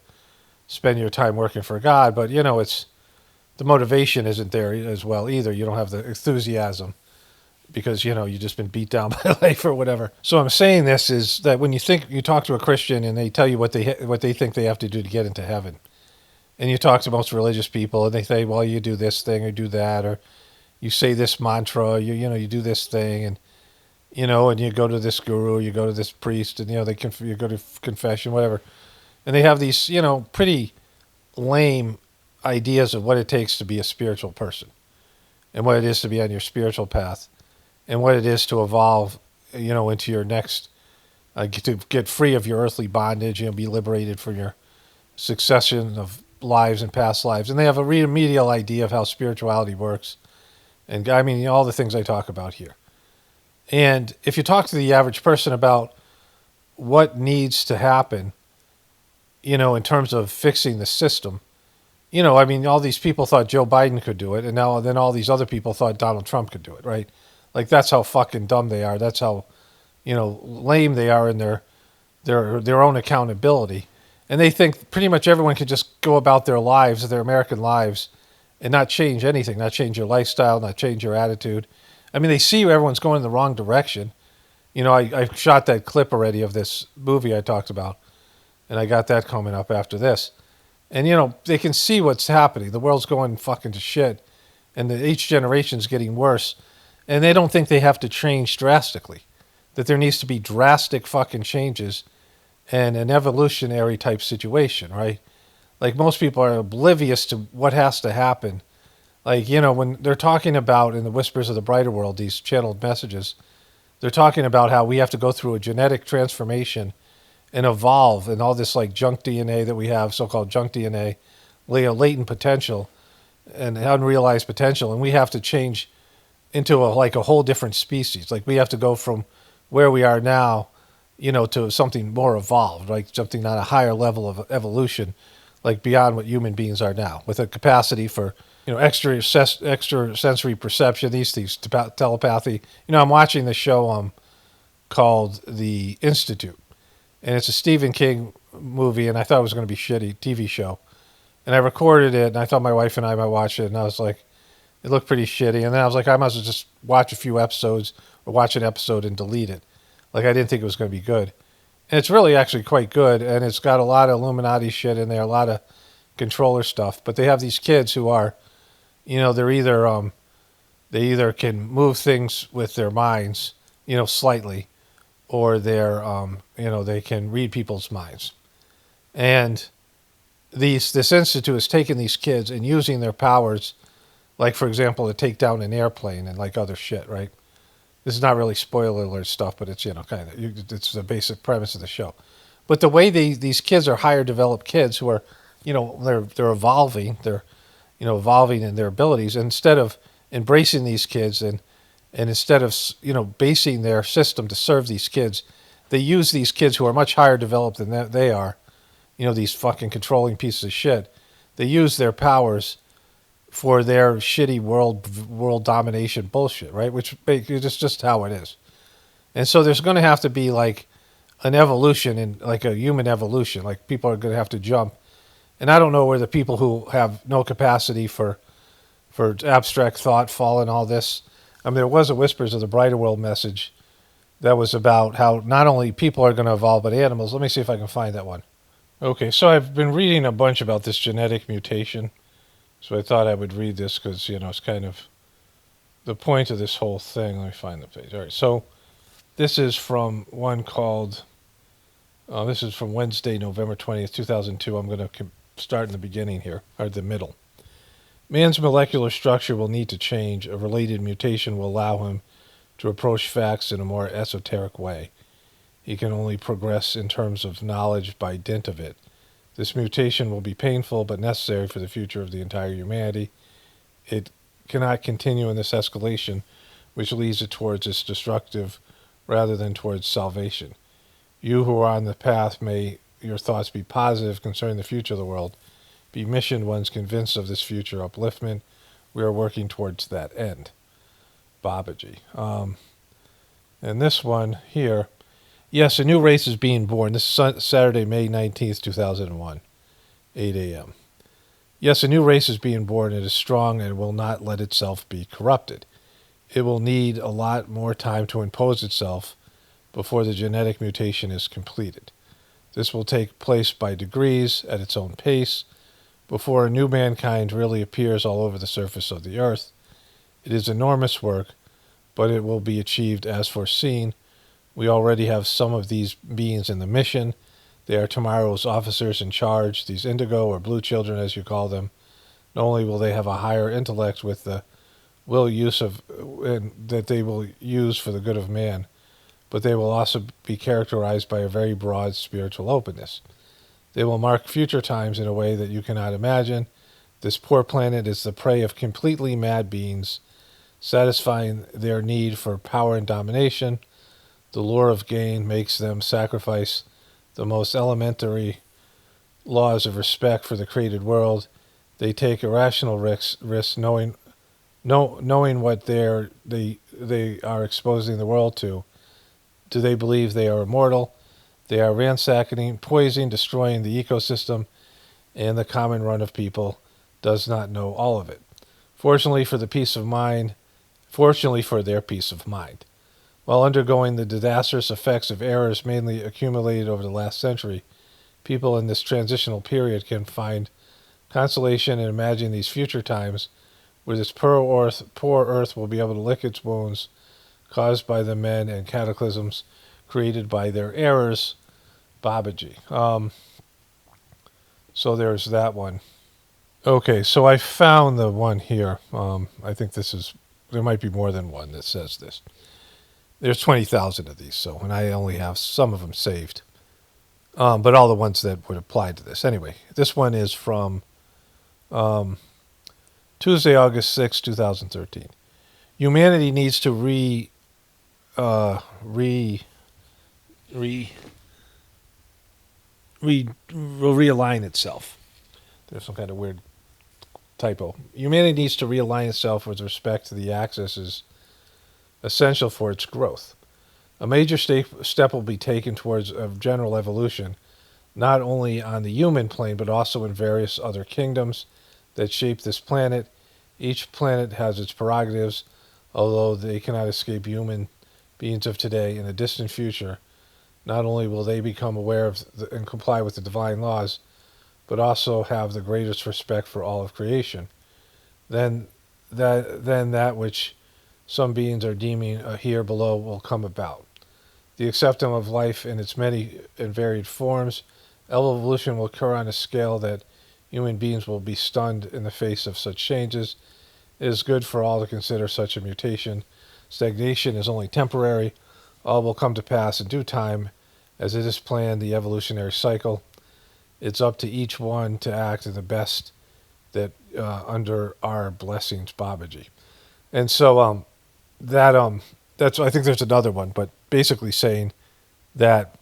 spend your time working for God. But, it's, the motivation isn't there as well either. You don't have the enthusiasm because, you've just been beat down by life or whatever. So I'm saying this is that when you talk to a Christian and they tell you what they think they have to do to get into heaven, and you talk to most religious people and they say, well, you do this thing or do that, or you say this mantra, you do this thing, and and you go to this guru, you go to this priest, and you go to confession, whatever, and they have these pretty lame ideas of what it takes to be a spiritual person, and what it is to be on your spiritual path, and what it is to evolve, into your next, to get free of your earthly bondage, be liberated from your succession of lives and past lives. And they have a remedial idea of how spirituality works. And I mean, all the things I talk about here. And if you talk to the average person about what needs to happen, in terms of fixing the system, I mean, all these people thought Joe Biden could do it. And then all these other people thought Donald Trump could do it, right? Like, that's how fucking dumb they are. That's how, lame they are in their own accountability. And they think pretty much everyone can just go about their lives, their American lives, and not change anything, not change your lifestyle, not change your attitude. I mean, they see everyone's going in the wrong direction. I shot that clip already of this movie I talked about, and I got that coming up after this. And, they can see what's happening. The world's going fucking to shit, and each generation's getting worse. And they don't think they have to change drastically, that there needs to be drastic fucking changes and an evolutionary type situation, right? Like, most people are oblivious to what has to happen. Like, when they're talking about in the Whispers of the Brighter World, these channeled messages, they're talking about how we have to go through a genetic transformation and evolve, and all this like junk DNA that we have, so-called junk DNA, latent potential and unrealized potential, and we have to change into a whole different species. Like, we have to go from where we are now, to something more evolved, like something on a higher level of evolution, like beyond what human beings are now, with a capacity for, extra sensory perception, these things, telepathy. I'm watching this show called The Institute, and it's a Stephen King movie, and I thought it was going to be shitty TV show. And I recorded it, and I thought my wife and I might watch it, and I was like, it looked pretty shitty. And then I was like, I might as well just watch a few episodes or watch an episode and delete it. Like, I didn't think it was going to be good. And it's really actually quite good, and it's got a lot of Illuminati shit in there, a lot of controller stuff. But they have these kids who are, they're either, they either can move things with their minds, slightly, or they're, they can read people's minds. And this institute is taking these kids and using their powers, like, for example, to take down an airplane and like other shit, right? This is not really spoiler alert stuff, but it's, it's the basic premise of the show. But the way these kids are higher developed kids who are, they're evolving, they're, evolving in their abilities. And instead of embracing these kids and instead of, basing their system to serve these kids, they use these kids who are much higher developed than they are, these fucking controlling pieces of shit. They use their powers for their shitty world domination bullshit, right? Which is just how it is. And so there's going to have to be like an evolution, in like a human evolution. Like, people are going to have to jump. And I don't know where the people who have no capacity for abstract thought fall in all this. I mean, there was a Whispers of the Brighter World message that was about how not only people are going to evolve, but animals. Let me see if I can find that one. Okay, so I've been reading a bunch about this genetic mutation So I thought I would read this because, it's kind of the point of this whole thing. Let me find the page. All right, so this is from one called, this is from Wednesday, November 20th, 2002. I'm going to start in the beginning here, or the middle. Man's molecular structure will need to change. A related mutation will allow him to approach facts in a more esoteric way. He can only progress in terms of knowledge by dint of it. This mutation will be painful but necessary for the future of the entire humanity. It cannot continue in this escalation, which leads it towards its destructive rather than towards salvation. You who are on the path, may your thoughts be positive concerning the future of the world. Be mission ones convinced of this future upliftment. We are working towards that end. Babaji. And this one here, yes, a new race is being born. This is Saturday, May 19th, 2001, 8 a.m. Yes, a new race is being born. It is strong and will not let itself be corrupted. It will need a lot more time to impose itself before the genetic mutation is completed. This will take place by degrees at its own pace before a new mankind really appears all over the surface of the earth. It is enormous work, but it will be achieved as foreseen. We already have some of these beings in the mission. They are tomorrow's officers in charge, these indigo or blue children as you call them. Not only will they have a higher intellect with the that they will use for the good of man, but they will also be characterized by a very broad spiritual openness. They will mark future times in a way that you cannot imagine. This poor planet is the prey of completely mad beings, satisfying their need for power and domination. The lure of gain makes them sacrifice the most elementary laws of respect for the created world. They take irrational risks knowing what they are exposing the world to. Do they believe they are immortal? They are ransacking, poisoning, destroying the ecosystem, and the common run of people does not know all of it. Fortunately for their peace of mind, while undergoing the disastrous effects of errors mainly accumulated over the last century, people in this transitional period can find consolation in imagining these future times where this poor earth will be able to lick its wounds caused by the men and cataclysms created by their errors. Babaji. So there's that one. Okay, so I found the one here. I think there might be more than one that says this. There's 20,000 of these, and I only have some of them saved. But all the ones that would apply to this. Anyway, this one is from Tuesday, August 6, 2013. Humanity needs to realign itself. There's some kind of weird typo. Humanity needs to realign itself with respect to the axis essential for its growth. A major step will be taken towards a general evolution, not only on the human plane, but also in various other kingdoms that shape this planet. Each planet has its prerogatives, although they cannot escape human beings of today. In the distant future, not only will they become aware of and comply with the divine laws, but also have the greatest respect for all of creation. Then that which some beings are deeming here below will come about. The acceptance of life in its many and varied forms. Evolution will occur on a scale that human beings will be stunned in the face of such changes. It is good for all to consider such a mutation. Stagnation is only temporary. All will come to pass in due time, as it is planned, the evolutionary cycle. It's up to each one to act in the best that under our blessings, Babaji. And so that's, I think there's another one, but basically saying that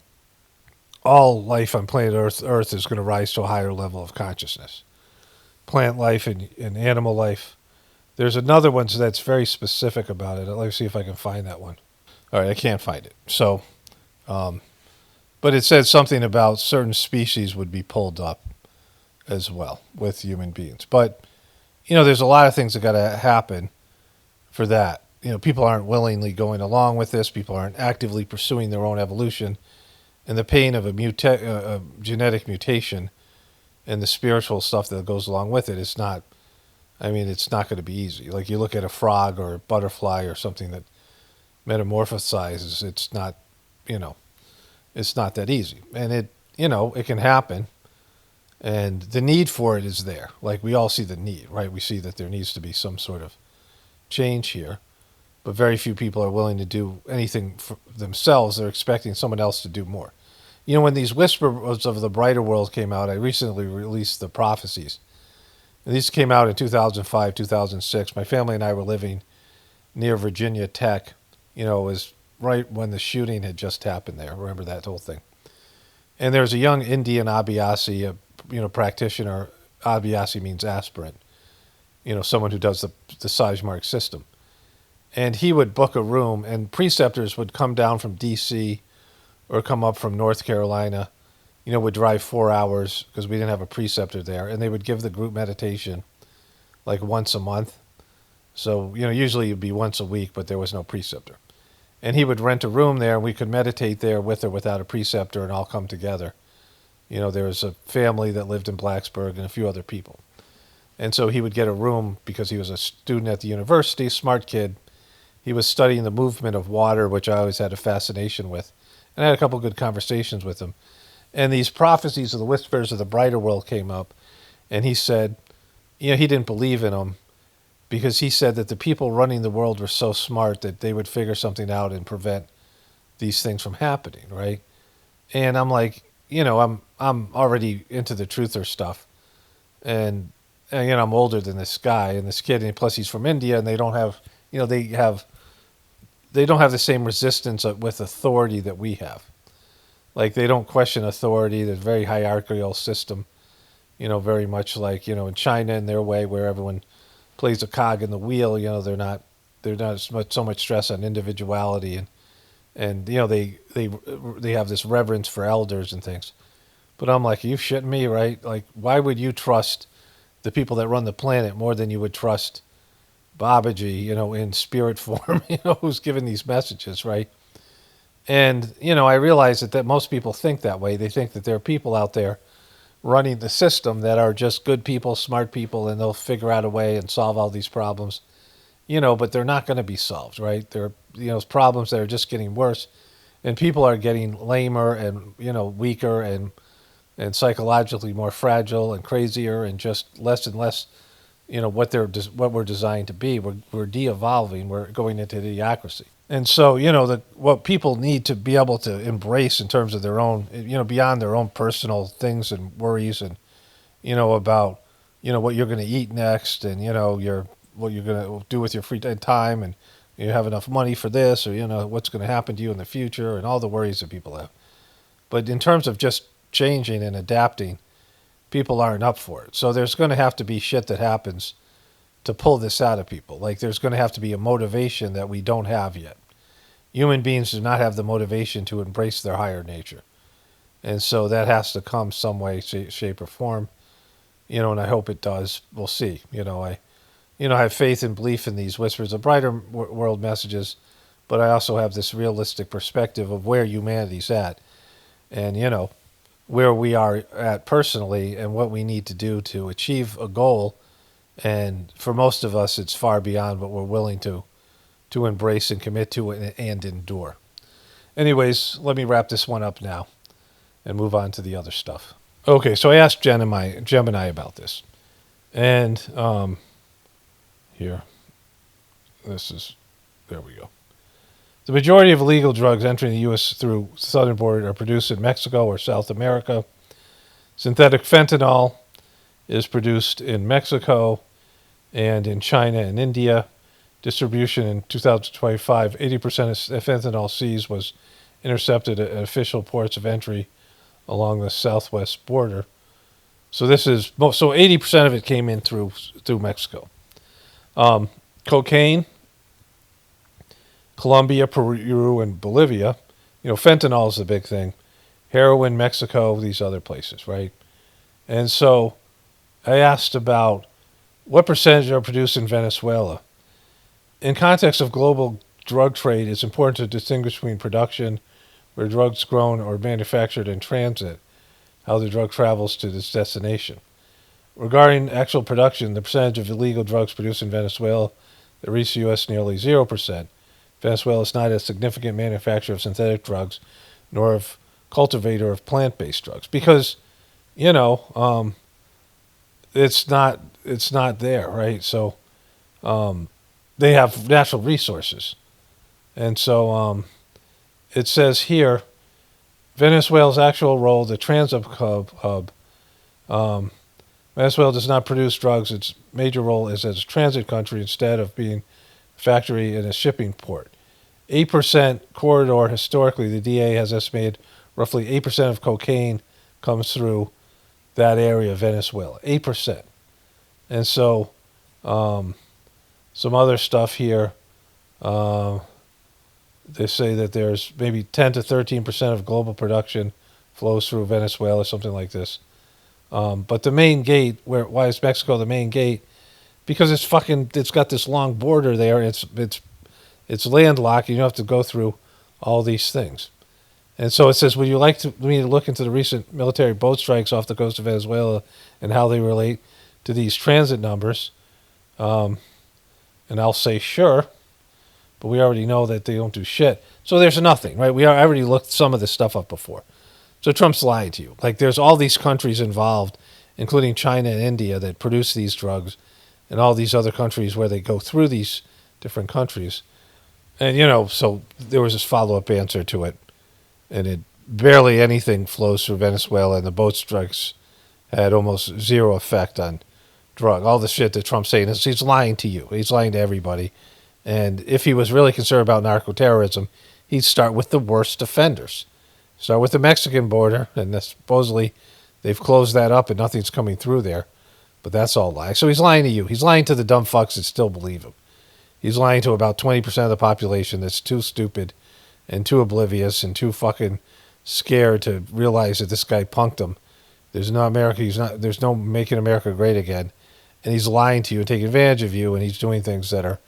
all life on planet Earth is going to rise to a higher level of consciousness. Plant life and animal life. There's another one that's very specific about it. Let me see if I can find that one. All right, I can't find it. So, but it said something about certain species would be pulled up as well with human beings. But, there's a lot of things that got to happen for that. People aren't willingly going along with this. People aren't actively pursuing their own evolution. And the pain of a genetic mutation and the spiritual stuff that goes along with it is not I mean, it's not going to be easy. Like you look at a frog or a butterfly or something that metamorphosizes, it's not, you know, it's not that easy. And it can happen. And the need for it is there. Like we all see the need, right? We see that there needs to be some sort of change here. But very few people are willing to do anything for themselves. They're expecting someone else to do more. When these Whispers of the Brighter World came out, I recently released the prophecies. And these came out in 2005, 2006. My family and I were living near Virginia Tech. It was right when the shooting had just happened there. Remember that whole thing. And there was a young Indian Abhyasi, practitioner. Abhyasi means aspirant. Someone who does the Sahaj Marg system. And he would book a room, and preceptors would come down from D.C. or come up from North Carolina, would drive 4 hours because we didn't have a preceptor there, and they would give the group meditation like once a month. So, usually it'd be once a week, but there was no preceptor. And he would rent a room there, and we could meditate there with or without a preceptor and all come together. There was a family that lived in Blacksburg and a few other people. And so he would get a room because he was a student at the university, smart kid. He was studying the movement of water, which I always had a fascination with. And I had a couple of good conversations with him. And these prophecies of the Whispers of the Brighter World came up. And he said, he didn't believe in them because he said that the people running the world were so smart that they would figure something out and prevent these things from happening, right? And I'm like, I'm already into the truther stuff. And I'm older than this guy and this kid, and plus he's from India, and they don't have, they don't have the same resistance with authority that we have. Like they don't question authority. There's a very hierarchical system, very much like, in China in their way where everyone plays a cog in the wheel, they're not so much stress on individuality and they have this reverence for elders and things. But I'm like, are you shitting me, right? Like, why would you trust the people that run the planet more than you would trust Babaji, in spirit form, who's giving these messages, right? And, I realize that most people think that way. They think that there are people out there running the system that are just good people, smart people, and they'll figure out a way and solve all these problems, but they're not going to be solved, right? They're, problems that are just getting worse, and people are getting lamer and, weaker and psychologically more fragile and crazier and just less and less, what we're designed to be. We're de-evolving. We're going into idiocracy. And so, what people need to be able to embrace in terms of their own, beyond their own personal things and worries and, about, what you're going to eat next and, what you're going to do with your free time and you have enough money for this or, what's going to happen to you in the future and all the worries that people have. But in terms of just changing and adapting, people aren't up for it. So there's going to have to be shit that happens to pull this out of people. Like there's going to have to be a motivation that we don't have yet. Human beings do not have the motivation to embrace their higher nature. And so that has to come some way, shape, or form. And I hope it does. We'll see. I have faith and belief in these Whispers of Brighter World messages, but I also have this realistic perspective of where humanity's at. And, where we are at personally and what we need to do to achieve a goal. And for most of us, it's far beyond what we're willing to embrace and commit to and endure. Anyways, let me wrap this one up now and move on to the other stuff. Okay, so I asked Gemini about this. And here, there we go. The majority of illegal drugs entering the U.S. through the southern border are produced in Mexico or South America. Synthetic fentanyl is produced in Mexico and in China and India. Distribution in 2025, 80% of fentanyl seized was intercepted at official ports of entry along the southwest border. So 80% of it came in through Mexico. Cocaine, Colombia, Peru, and Bolivia. Fentanyl is the big thing. Heroin, Mexico, these other places, right? And so I asked about what percentage are produced in Venezuela. In context of global drug trade, it's important to distinguish between production, where drugs grown or manufactured in transit, how the drug travels to its destination. Regarding actual production, the percentage of illegal drugs produced in Venezuela that reached the U.S. nearly 0%. Venezuela is not a significant manufacturer of synthetic drugs, nor of cultivator of plant-based drugs, because it's not there, right? So they have natural resources, and so it says here, Venezuela's actual role, the transit hub. Venezuela does not produce drugs. Its major role is as a transit country instead of being a factory and a shipping port. 8% corridor, historically, the DA has estimated roughly 8% of cocaine comes through that area of Venezuela. 8%. And so some other stuff here. They say that there's maybe 10 to 13% of global production flows through Venezuela, something like this. But the main gate, why is Mexico the main gate? Because it's got this long border there. It's landlocked. You don't have to go through all these things. And so it says, would you like me to look into the recent military boat strikes off the coast of Venezuela and how they relate to these transit numbers? And I'll say sure, but we already know that they don't do shit. So there's nothing, right? I already looked some of this stuff up before. So Trump's lying to you. Like, there's all these countries involved, including China and India, that produce these drugs, and all these other countries where they go through these different countries. And, so there was this follow-up answer to it, and it barely anything flows through Venezuela, and the boat strikes had almost zero effect on all the shit that Trump's saying is he's lying to you. He's lying to everybody. And if he was really concerned about narco-terrorism, he'd start with the worst offenders. Start with the Mexican border, and supposedly they've closed that up and nothing's coming through there. But that's all lies. So he's lying to you. He's lying to the dumb fucks that still believe him. He's lying to about 20% of the population that's too stupid and too oblivious and too fucking scared to realize that this guy punked them. There's no America. There's no making America great again. And he's lying to you and taking advantage of you, and he's doing things that are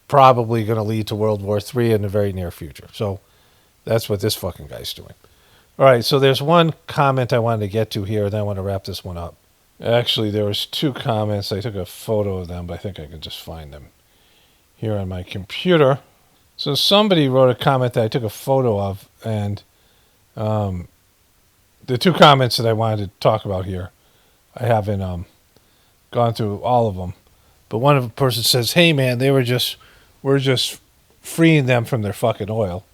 probably going to lead to World War III in the very near future. So that's what this fucking guy's doing. All right, so there's one comment I wanted to get to here, and then I want to wrap this one up. Actually, there was two comments. I took a photo of them, but I think I can just find them here on my computer. So somebody wrote a comment that I took a photo of, and the two comments that I wanted to talk about here, I haven't gone through all of them. But one of the person says, hey, man, we're just freeing them from their fucking oil,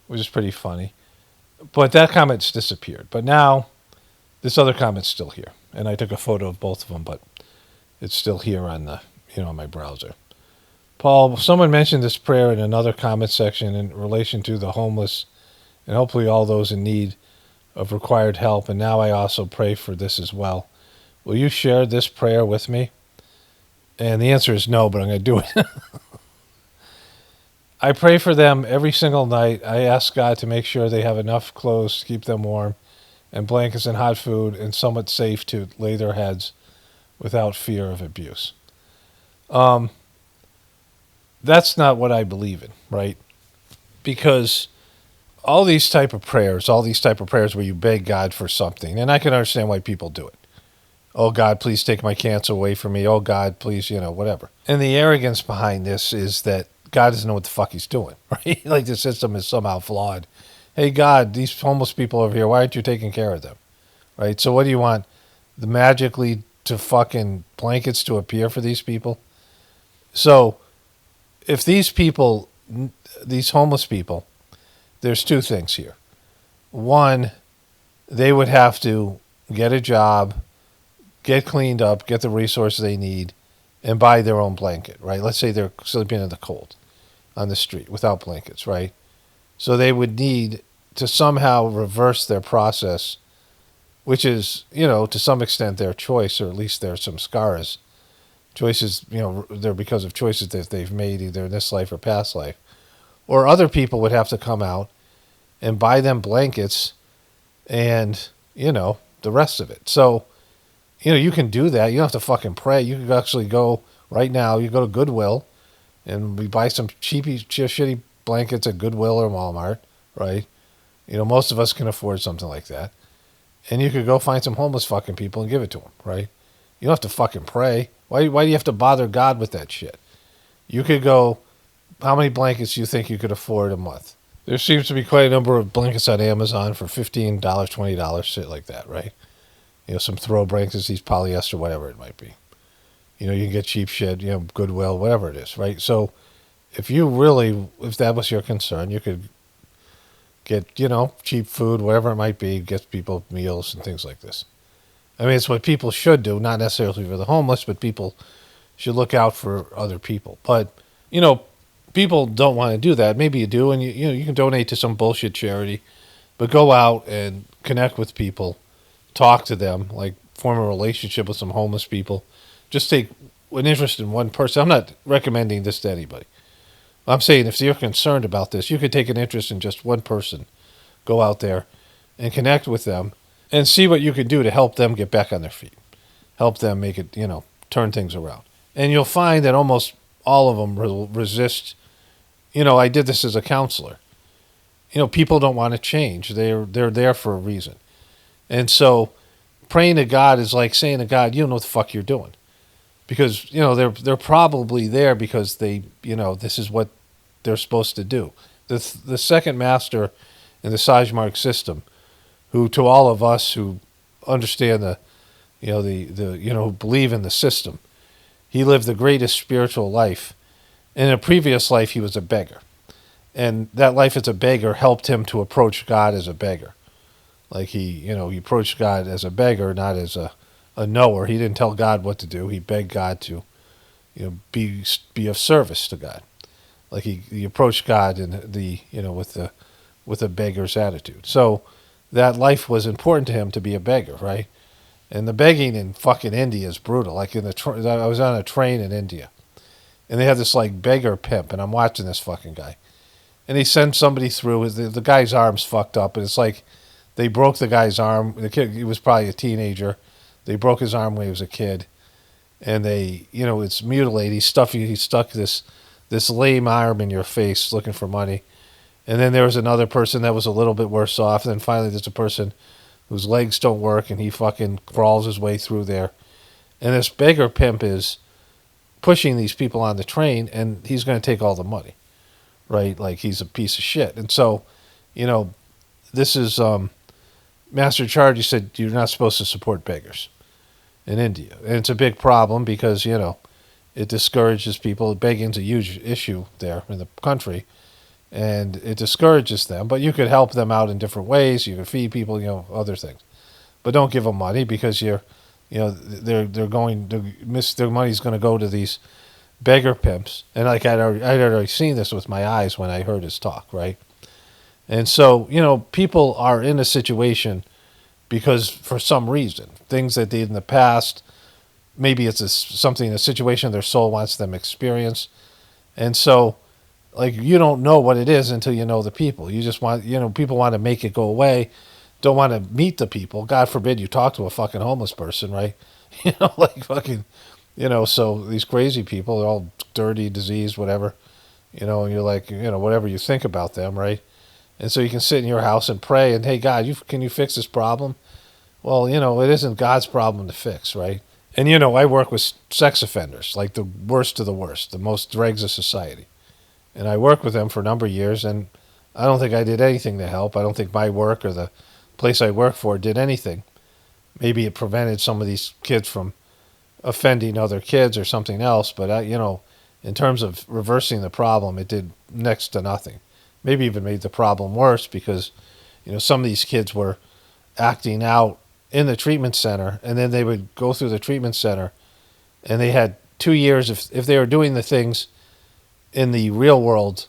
which is pretty funny. But that comment's disappeared. But now this other comment's still here. And I took a photo of both of them, but it's still here on on my browser. Paul, someone mentioned this prayer in another comment section in relation to the homeless and hopefully all those in need of required help. And now I also pray for this as well. Will you share this prayer with me? And the answer is no, but I'm going to do it. I pray for them every single night. I ask God to make sure they have enough clothes to keep them warm and blankets and hot food and somewhat safe to lay their heads without fear of abuse. That's not what I believe in, right? Because all these type of prayers where you beg God for something, and I can understand why people do it. Oh, God, please take my cancer away from me. Oh, God, please, whatever. And the arrogance behind this is that God doesn't know what the fuck he's doing, right? Like the system is somehow flawed. Hey, God, these homeless people over here, why aren't you taking care of them? Right? So what do you want? The magically to fucking blankets to appear for these people? So if these homeless people, there's two things here. One, they would have to get a job, get cleaned up, get the resources they need, and buy their own blanket, right? Let's say they're sleeping in the cold on the street without blankets, right? So they would need to somehow reverse their process, which is, to some extent their choice, or at least there's some scars. Choices, they're because of choices that they've made either in this life or past life. Or other people would have to come out and buy them blankets and, the rest of it. So, you can do that. You don't have to fucking pray. You can actually go right now. You go to Goodwill and we buy some shitty blankets at Goodwill or Walmart, right? Most of us can afford something like that. And you could go find some homeless fucking people and give it to them, right? You don't have to fucking pray. Why do you have to bother God with that shit? You could go, how many blankets do you think you could afford a month? There seems to be quite a number of blankets on Amazon for $15, $20, shit like that, right? Some throw blankets, these polyester, whatever it might be. You can get cheap shit, Goodwill, whatever it is, right? So if that was your concern, you could get, cheap food, whatever it might be, get people meals and things like this. I mean, it's what people should do, not necessarily for the homeless, but people should look out for other people. But, people don't want to do that. Maybe you do, and you can donate to some bullshit charity, but go out and connect with people, talk to them, like form a relationship with some homeless people. Just take an interest in one person. I'm not recommending this to anybody. I'm saying if you're concerned about this, you could take an interest in just one person. Go out there and connect with them and see what you can do to help them get back on their feet. Help them make it, turn things around. And you'll find that almost all of them will resist. I did this as a counselor. People don't want to change. They're there for a reason. And so praying to God is like saying to God, you don't know what the fuck you're doing. Because, they're probably there because they, this is what they're supposed to do. The second master in the Sahaj Marg system, who to all of us who understand who believe in the system, he lived the greatest spiritual life. In a previous life, he was a beggar. And that life as a beggar helped him to approach God as a beggar. Like he approached God as a beggar, not as a knower. He didn't tell God what to do. He begged God to, be of service to God. Like he approached God in with a beggar's attitude. So that life was important to him to be a beggar, right? And the begging in fucking India is brutal. Like I was on a train in India, and they have this like beggar pimp, and I'm watching this fucking guy, and he sends somebody through. The guy's arm's fucked up, and it's like they broke the guy's arm. The kid, he was probably a teenager. They broke his arm when he was a kid, and it's mutilated. He stuck this lame arm in your face looking for money. And then there was another person that was a little bit worse off. And then finally there's a person whose legs don't work, and he fucking crawls his way through there. And this beggar pimp is pushing these people on the train, and he's going to take all the money, right? Like he's a piece of shit. And so, this is Master Charji said you're not supposed to support beggars in India. And it's a big problem because, it discourages people. Begging's a huge issue there in the country, and it discourages them. But you could help them out in different ways. You could feed people, other things. But don't give them money because their money's going to go to these beggar pimps. And like I'd already seen this with my eyes when I heard his talk, right? And so, people are in a situation because for some reason, things that they did in the past, maybe it's a situation their soul wants them to experience. And so, like, you don't know what it is until you know the people. You just want, people want to make it go away, don't want to meet the people. God forbid you talk to a fucking homeless person, right? Like fucking, so these crazy people, they're all dirty, diseased, whatever, and you're like, whatever you think about them, right? And so you can sit in your house and pray and, hey, God, can you fix this problem? Well, it isn't God's problem to fix, right? And, I work with sex offenders, like the worst of the worst, the most dregs of society. And I worked with them for a number of years, and I don't think I did anything to help. I don't think my work or the place I work for did anything. Maybe it prevented some of these kids from offending other kids or something else, but, in terms of reversing the problem, it did next to nothing. Maybe even made the problem worse because, some of these kids were acting out in the treatment center, and then they would go through the treatment center, and they had 2 years if they were doing the things in the real world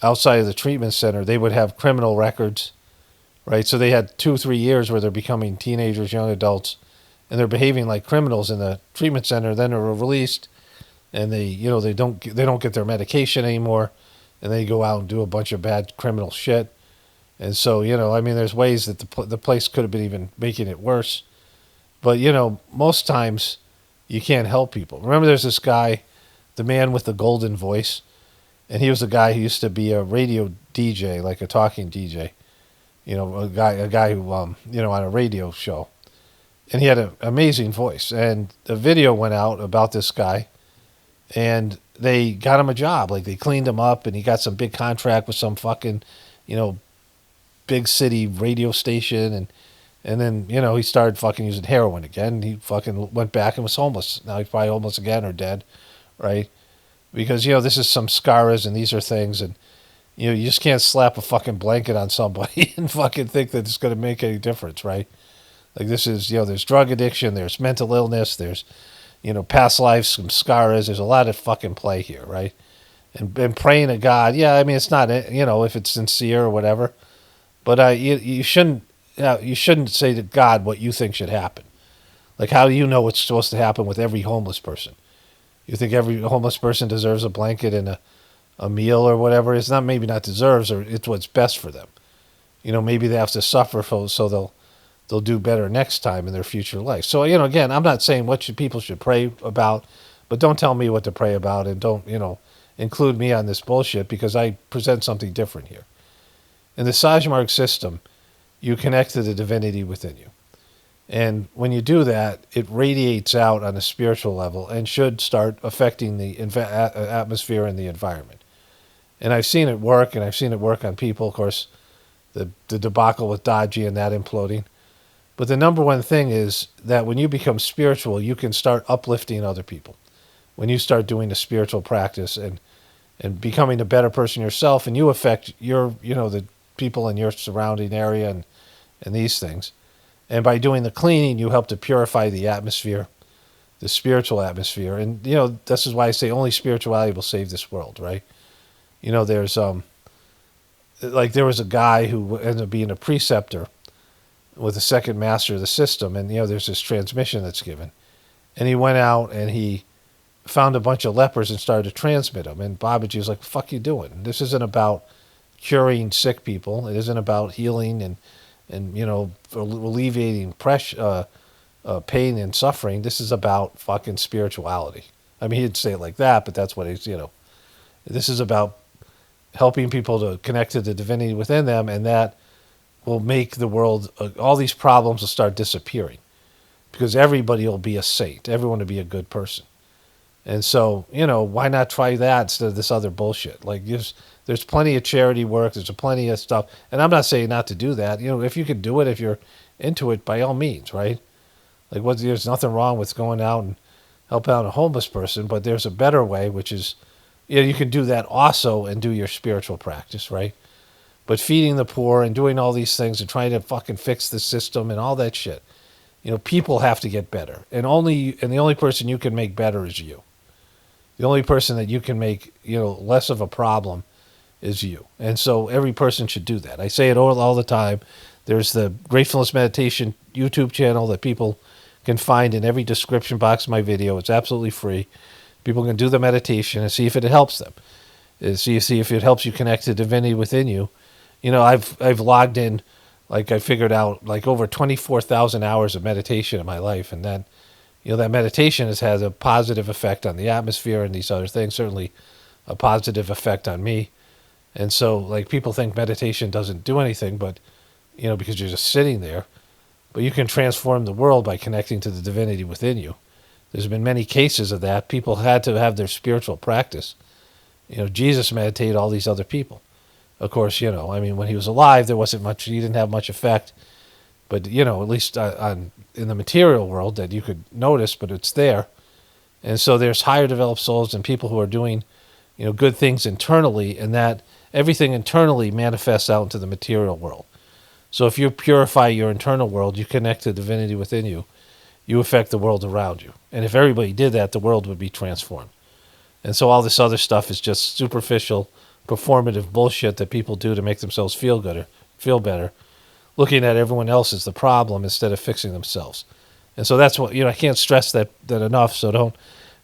outside of the treatment center, they would have criminal records, right? So they had 2-3 years where they're becoming teenagers, young adults, and they're behaving like criminals in the treatment center. Then they're released, and they don't get their medication anymore, and they go out and do a bunch of bad criminal shit. And so, there's ways that the place could have been even making it worse. But, most times you can't help people. Remember there's this guy, the man with the golden voice, and he was a guy who used to be a radio DJ, like a talking DJ, a guy who, on a radio show. and he had an amazing voice. And a video went out about this guy, and they got him a job. Like, they cleaned him up, and he got some big contract with some fucking, you know, big city radio station, and then, you know, he started fucking using heroin again. He fucking went back and was homeless. Now he's probably homeless again or dead, right? Because, you know, this is some scaras, and these are things, and, you know, you just can't slap a fucking blanket on somebody and fucking think that it's going to make any difference, right? Like, this is, you know, there's drug addiction, there's mental illness, there's, you know, past lives, some scaras. There's a lot of fucking play here, right? And praying to God, yeah, I mean, it's not, you know, if it's sincere or whatever, but you shouldn't, you shouldn't say to God what you think should happen. Like, how do you know what's supposed to happen with every homeless person? You think every homeless person deserves a blanket and a meal or whatever? It's not, maybe not deserves, or it's what's best for them. You know, maybe they have to suffer so they'll do better next time in their future life. So, you know, again, I'm not saying what people should pray about, but don't tell me what to pray about, and don't, you know, include me on this bullshit, because I present something different here. In the Sahaj Marg system, you connect to the divinity within you. And when you do that, it radiates out on a spiritual level and should start affecting the atmosphere and the environment. And I've seen it work, and I've seen it work on people. Of course, the debacle with Dodgy and that imploding. But the number one thing is that when you become spiritual, you can start uplifting other people. When you start doing a spiritual practice and becoming a better person yourself, and you affect your, you know, the people in your surrounding area and these things. And by doing the cleaning, you help to purify the atmosphere, the spiritual atmosphere. And, you know, this is why I say only spirituality will save this world, right? You know, there's, like, there was a guy who ended up being a preceptor with the second master of the system. And, you know, there's this transmission that's given. And he went out and he found a bunch of lepers and started to transmit them. And Babaji was like, "What the fuck you doing? This isn't about curing sick people. It isn't about healing and you know, alleviating pain and suffering. This is about fucking spirituality." I mean, he didn't say it like that, but that's what he's, you know, this is about helping people to connect to the divinity within them, and that will make the world, all these problems will start disappearing, because everybody will be a saint. Everyone will be a good person. And so, you know, why not try that instead of this other bullshit? Like, there's plenty of charity work. There's plenty of stuff. And I'm not saying not to do that. You know, if you can do it, if you're into it, by all means, right? Like, there's nothing wrong with going out and help out a homeless person, but there's a better way, which is, you know, you can do that also and do your spiritual practice, right? But feeding the poor and doing all these things and trying to fucking fix the system and all that shit, you know, people have to get better. And the only person you can make better is you. The only person that you can make, you know, less of a problem is you. And so every person should do that. I say it all the time. There's the Gratefullness Meditation YouTube channel that people can find in every description box of my video. It's absolutely free. People can do the meditation and see if it helps them. See if it helps you connect to divinity within you. You know, I've logged in, like, I figured out like over 24,000 hours of meditation in my life, and that, you know, that meditation has had a positive effect on the atmosphere and these other things, certainly a positive effect on me. And so, like, people think meditation doesn't do anything, but, you know, because you're just sitting there. But you can transform the world by connecting to the divinity within you. There's been many cases of that. People had to have their spiritual practice. You know, Jesus meditated all these other people. Of course, you know, I mean, when he was alive, there wasn't much, he didn't have much effect. But, you know, at least in the material world that you could notice, but it's there. And so there's higher developed souls and people who are doing, you know, good things internally, and that everything internally manifests out into the material world. So if you purify your internal world, you connect to divinity within you, you affect the world around you. And if everybody did that, the world would be transformed. And so all this other stuff is just superficial, performative bullshit that people do to make themselves feel better, looking at everyone else as the problem instead of fixing themselves. And so that's what, you know, I can't stress that enough. So don't,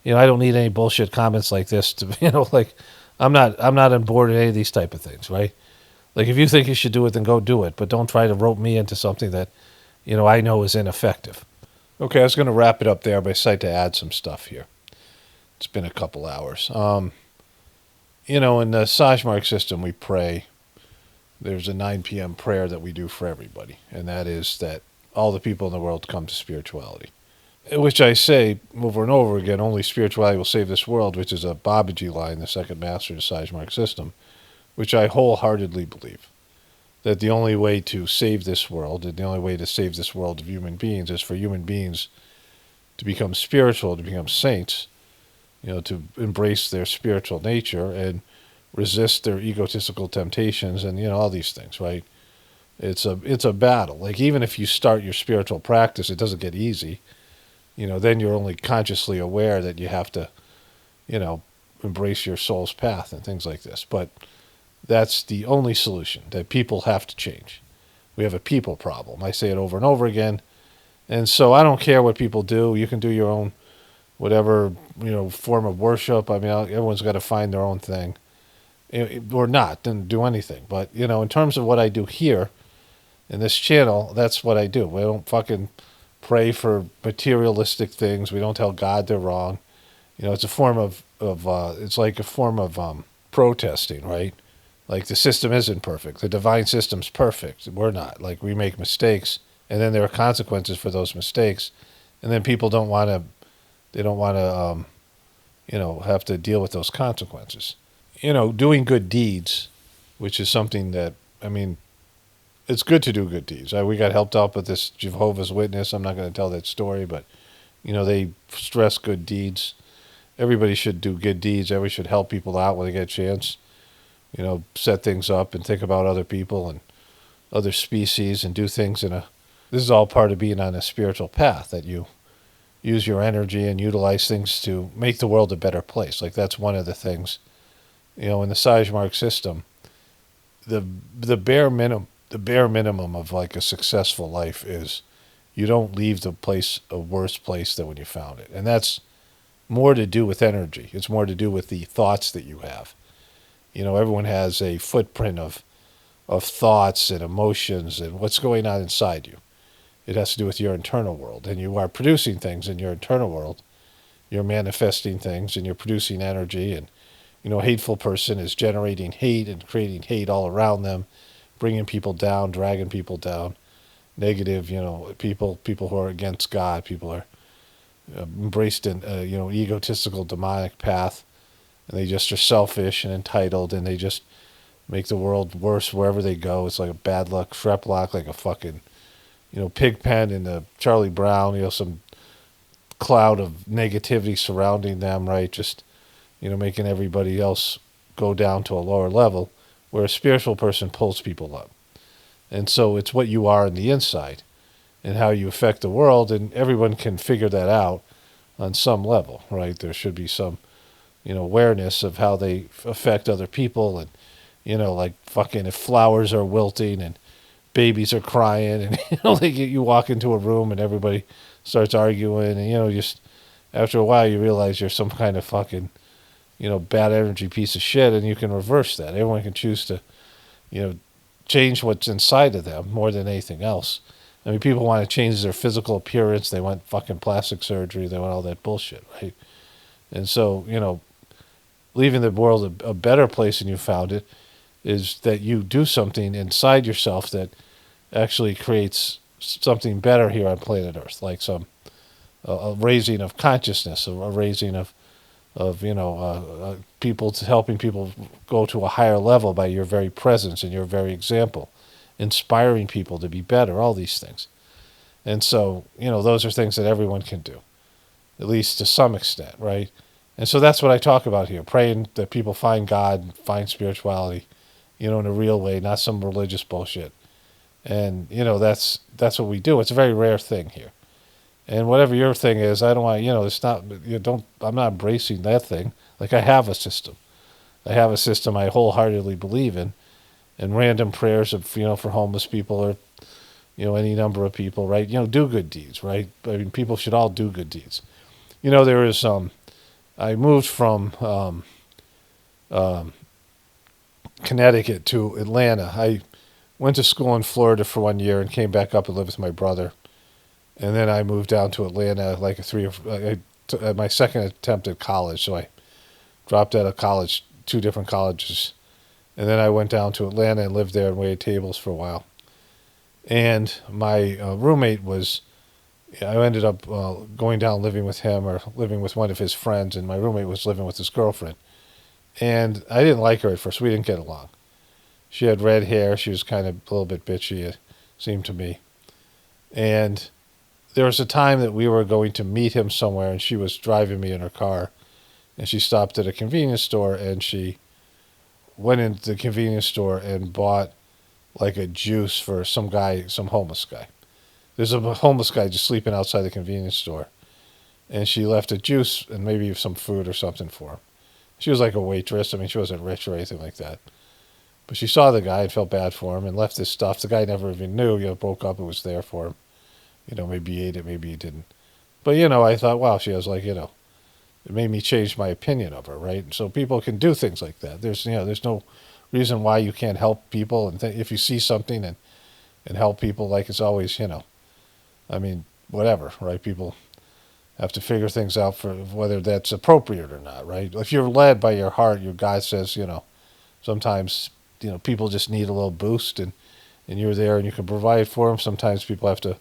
you know, I don't need any bullshit comments like this to, you know, like, I'm not on board with any of these type of things, right? Like, if you think you should do it, then go do it. But don't try to rope me into something that, you know, I know is ineffective. Okay, I was going to wrap it up there, but I decided to add some stuff here. It's been a couple hours. You know, in the Sahaj Marg system, we pray. There's a 9 p.m. prayer that we do for everybody. And that is that all the people in the world come to spirituality. Which I say over and over again, only spirituality will save this world, which is a Babaji line, the second master of the Sahaj Marg system, which I wholeheartedly believe. That the only way to save this world, and the only way to save this world of human beings, is for human beings to become spiritual, to become saints, to embrace their spiritual nature and resist their egotistical temptations and, all these things, right? It's a battle. Like, even if you start your spiritual practice, it doesn't get easy. Then you're only consciously aware that you have to, embrace your soul's path and things like this. But that's the only solution, that people have to change. We have a people problem. I say it over and over again. And so I don't care what people do. You can do your own, whatever, form of worship. I mean, everyone's got to find their own thing. Or not, then do anything. But, in terms of what I do here in this channel, that's what I do. We don't fucking pray for materialistic things. We don't tell God they're wrong. It's a form of it's like a form of protesting, right? Like, the system isn't perfect. The divine system's perfect. We're not. Like, we make mistakes, and then there are consequences for those mistakes, and then people don't want to. They don't want to, have to deal with those consequences. Doing good deeds, which is something that, I mean, it's good to do good deeds. We got helped out with this Jehovah's Witness. I'm not going to tell that story, but, they stress good deeds. Everybody should do good deeds. Everybody should help people out when they get a chance. Set things up and think about other people and other species and do things this is all part of being on a spiritual path, that you use your energy and utilize things to make the world a better place. Like, that's one of the things, in the Sahaj Marg system, the bare minimum of, like, a successful life is you don't leave the place a worse place than when you found it. And that's more to do with energy. It's more to do with the thoughts that you have. Everyone has a footprint of thoughts and emotions and what's going on inside you. It has to do with your internal world. And you are producing things in your internal world. You're manifesting things and you're producing energy. And, a hateful person is generating hate and creating hate all around them, bringing people down, dragging people down. Negative, people who are against God, people are embraced in, egotistical, demonic path. And they just are selfish and entitled, and they just make the world worse wherever they go. It's like a bad luck, Shreplock, like a fucking, pig pen in the Charlie Brown, some cloud of negativity surrounding them, right? Just, making everybody else go down to a lower level, where a spiritual person pulls people up. And so it's what you are on the inside and how you affect the world, and everyone can figure that out on some level, right? There should be some awareness of how they affect other people, and, like, fucking, if flowers are wilting and babies are crying, and, you walk into a room and everybody starts arguing, and, just after a while you realize you're some kind of fucking, bad energy piece of shit, and you can reverse that. Everyone can choose to, change what's inside of them more than anything else. I mean, people want to change their physical appearance. They want fucking plastic surgery. They want all that bullshit, right? And so, leaving the world a better place than you found it is that you do something inside yourself that actually creates something better here on planet Earth, like some a raising of consciousness, a raising of people, helping people go to a higher level by your very presence and your very example, inspiring people to be better, all these things. And so, those are things that everyone can do, at least to some extent, right? And so that's what I talk about here, praying that people find God, find spirituality, in a real way, not some religious bullshit. And, that's what we do. It's a very rare thing here. And whatever your thing is, I don't want, it's not, I'm not embracing that thing. Like, I have a system. I wholeheartedly believe in. And random prayers of, for homeless people or, any number of people, right? Do good deeds, right? I mean, people should all do good deeds. There is, I moved from Connecticut to Atlanta. I went to school in Florida for 1 year and came back up and lived with my brother. And then I moved down to Atlanta like my second attempt at college. So I dropped out of college, 2 different colleges. And then I went down to Atlanta and lived there and waited tables for a while. And my roommate was, I ended up going down living with him or living with one of his friends, and my roommate was living with his girlfriend. And I didn't like her at first. We didn't get along. She had red hair. She was kind of a little bit bitchy, it seemed to me. And there was a time that we were going to meet him somewhere, and she was driving me in her car. And she stopped at a convenience store, and she went into the convenience store and bought like a juice for some guy, some homeless guy. There's a homeless guy just sleeping outside the convenience store. And she left a juice and maybe some food or something for him. She was like a waitress. I mean, she wasn't rich or anything like that. But she saw the guy and felt bad for him and left this stuff. The guy never even knew, broke up, it was there for him. Maybe he ate it, maybe he didn't. But, I thought, wow, she was like, it made me change my opinion of her, right? And so people can do things like that. There's no reason why you can't help people. And if you see something and help people, like it's always, I mean, whatever, right? People have to figure things out for whether that's appropriate or not, right? If you're led by your heart, your God says, sometimes, people just need a little boost and you're there and you can provide for them. Sometimes people have to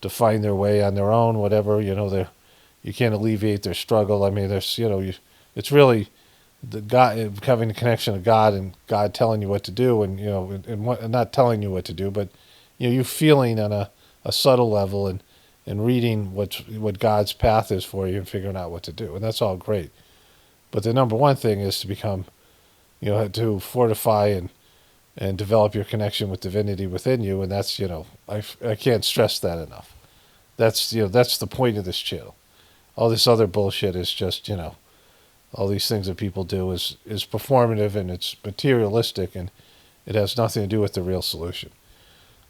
find their way on their own, whatever, you can't alleviate their struggle. I mean, it's really the God, having a connection to God and God telling you what to do and not telling you what to do, but, you feeling on a subtle level and reading what God's path is for you and figuring out what to do. And that's all great. But the number one thing is to become, to fortify and develop your connection with divinity within you. And that's, I can't stress that enough. That's the point of this channel. All this other bullshit is just, all these things that people do is performative and it's materialistic and it has nothing to do with the real solution.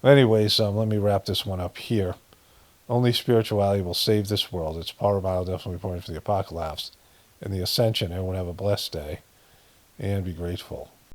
Anyways, let me wrap this one up here. Only spirituality will save this world. It's power battle definitely reporting for the Apocalaughs and the Ascension. Everyone have a blessed day and be grateful.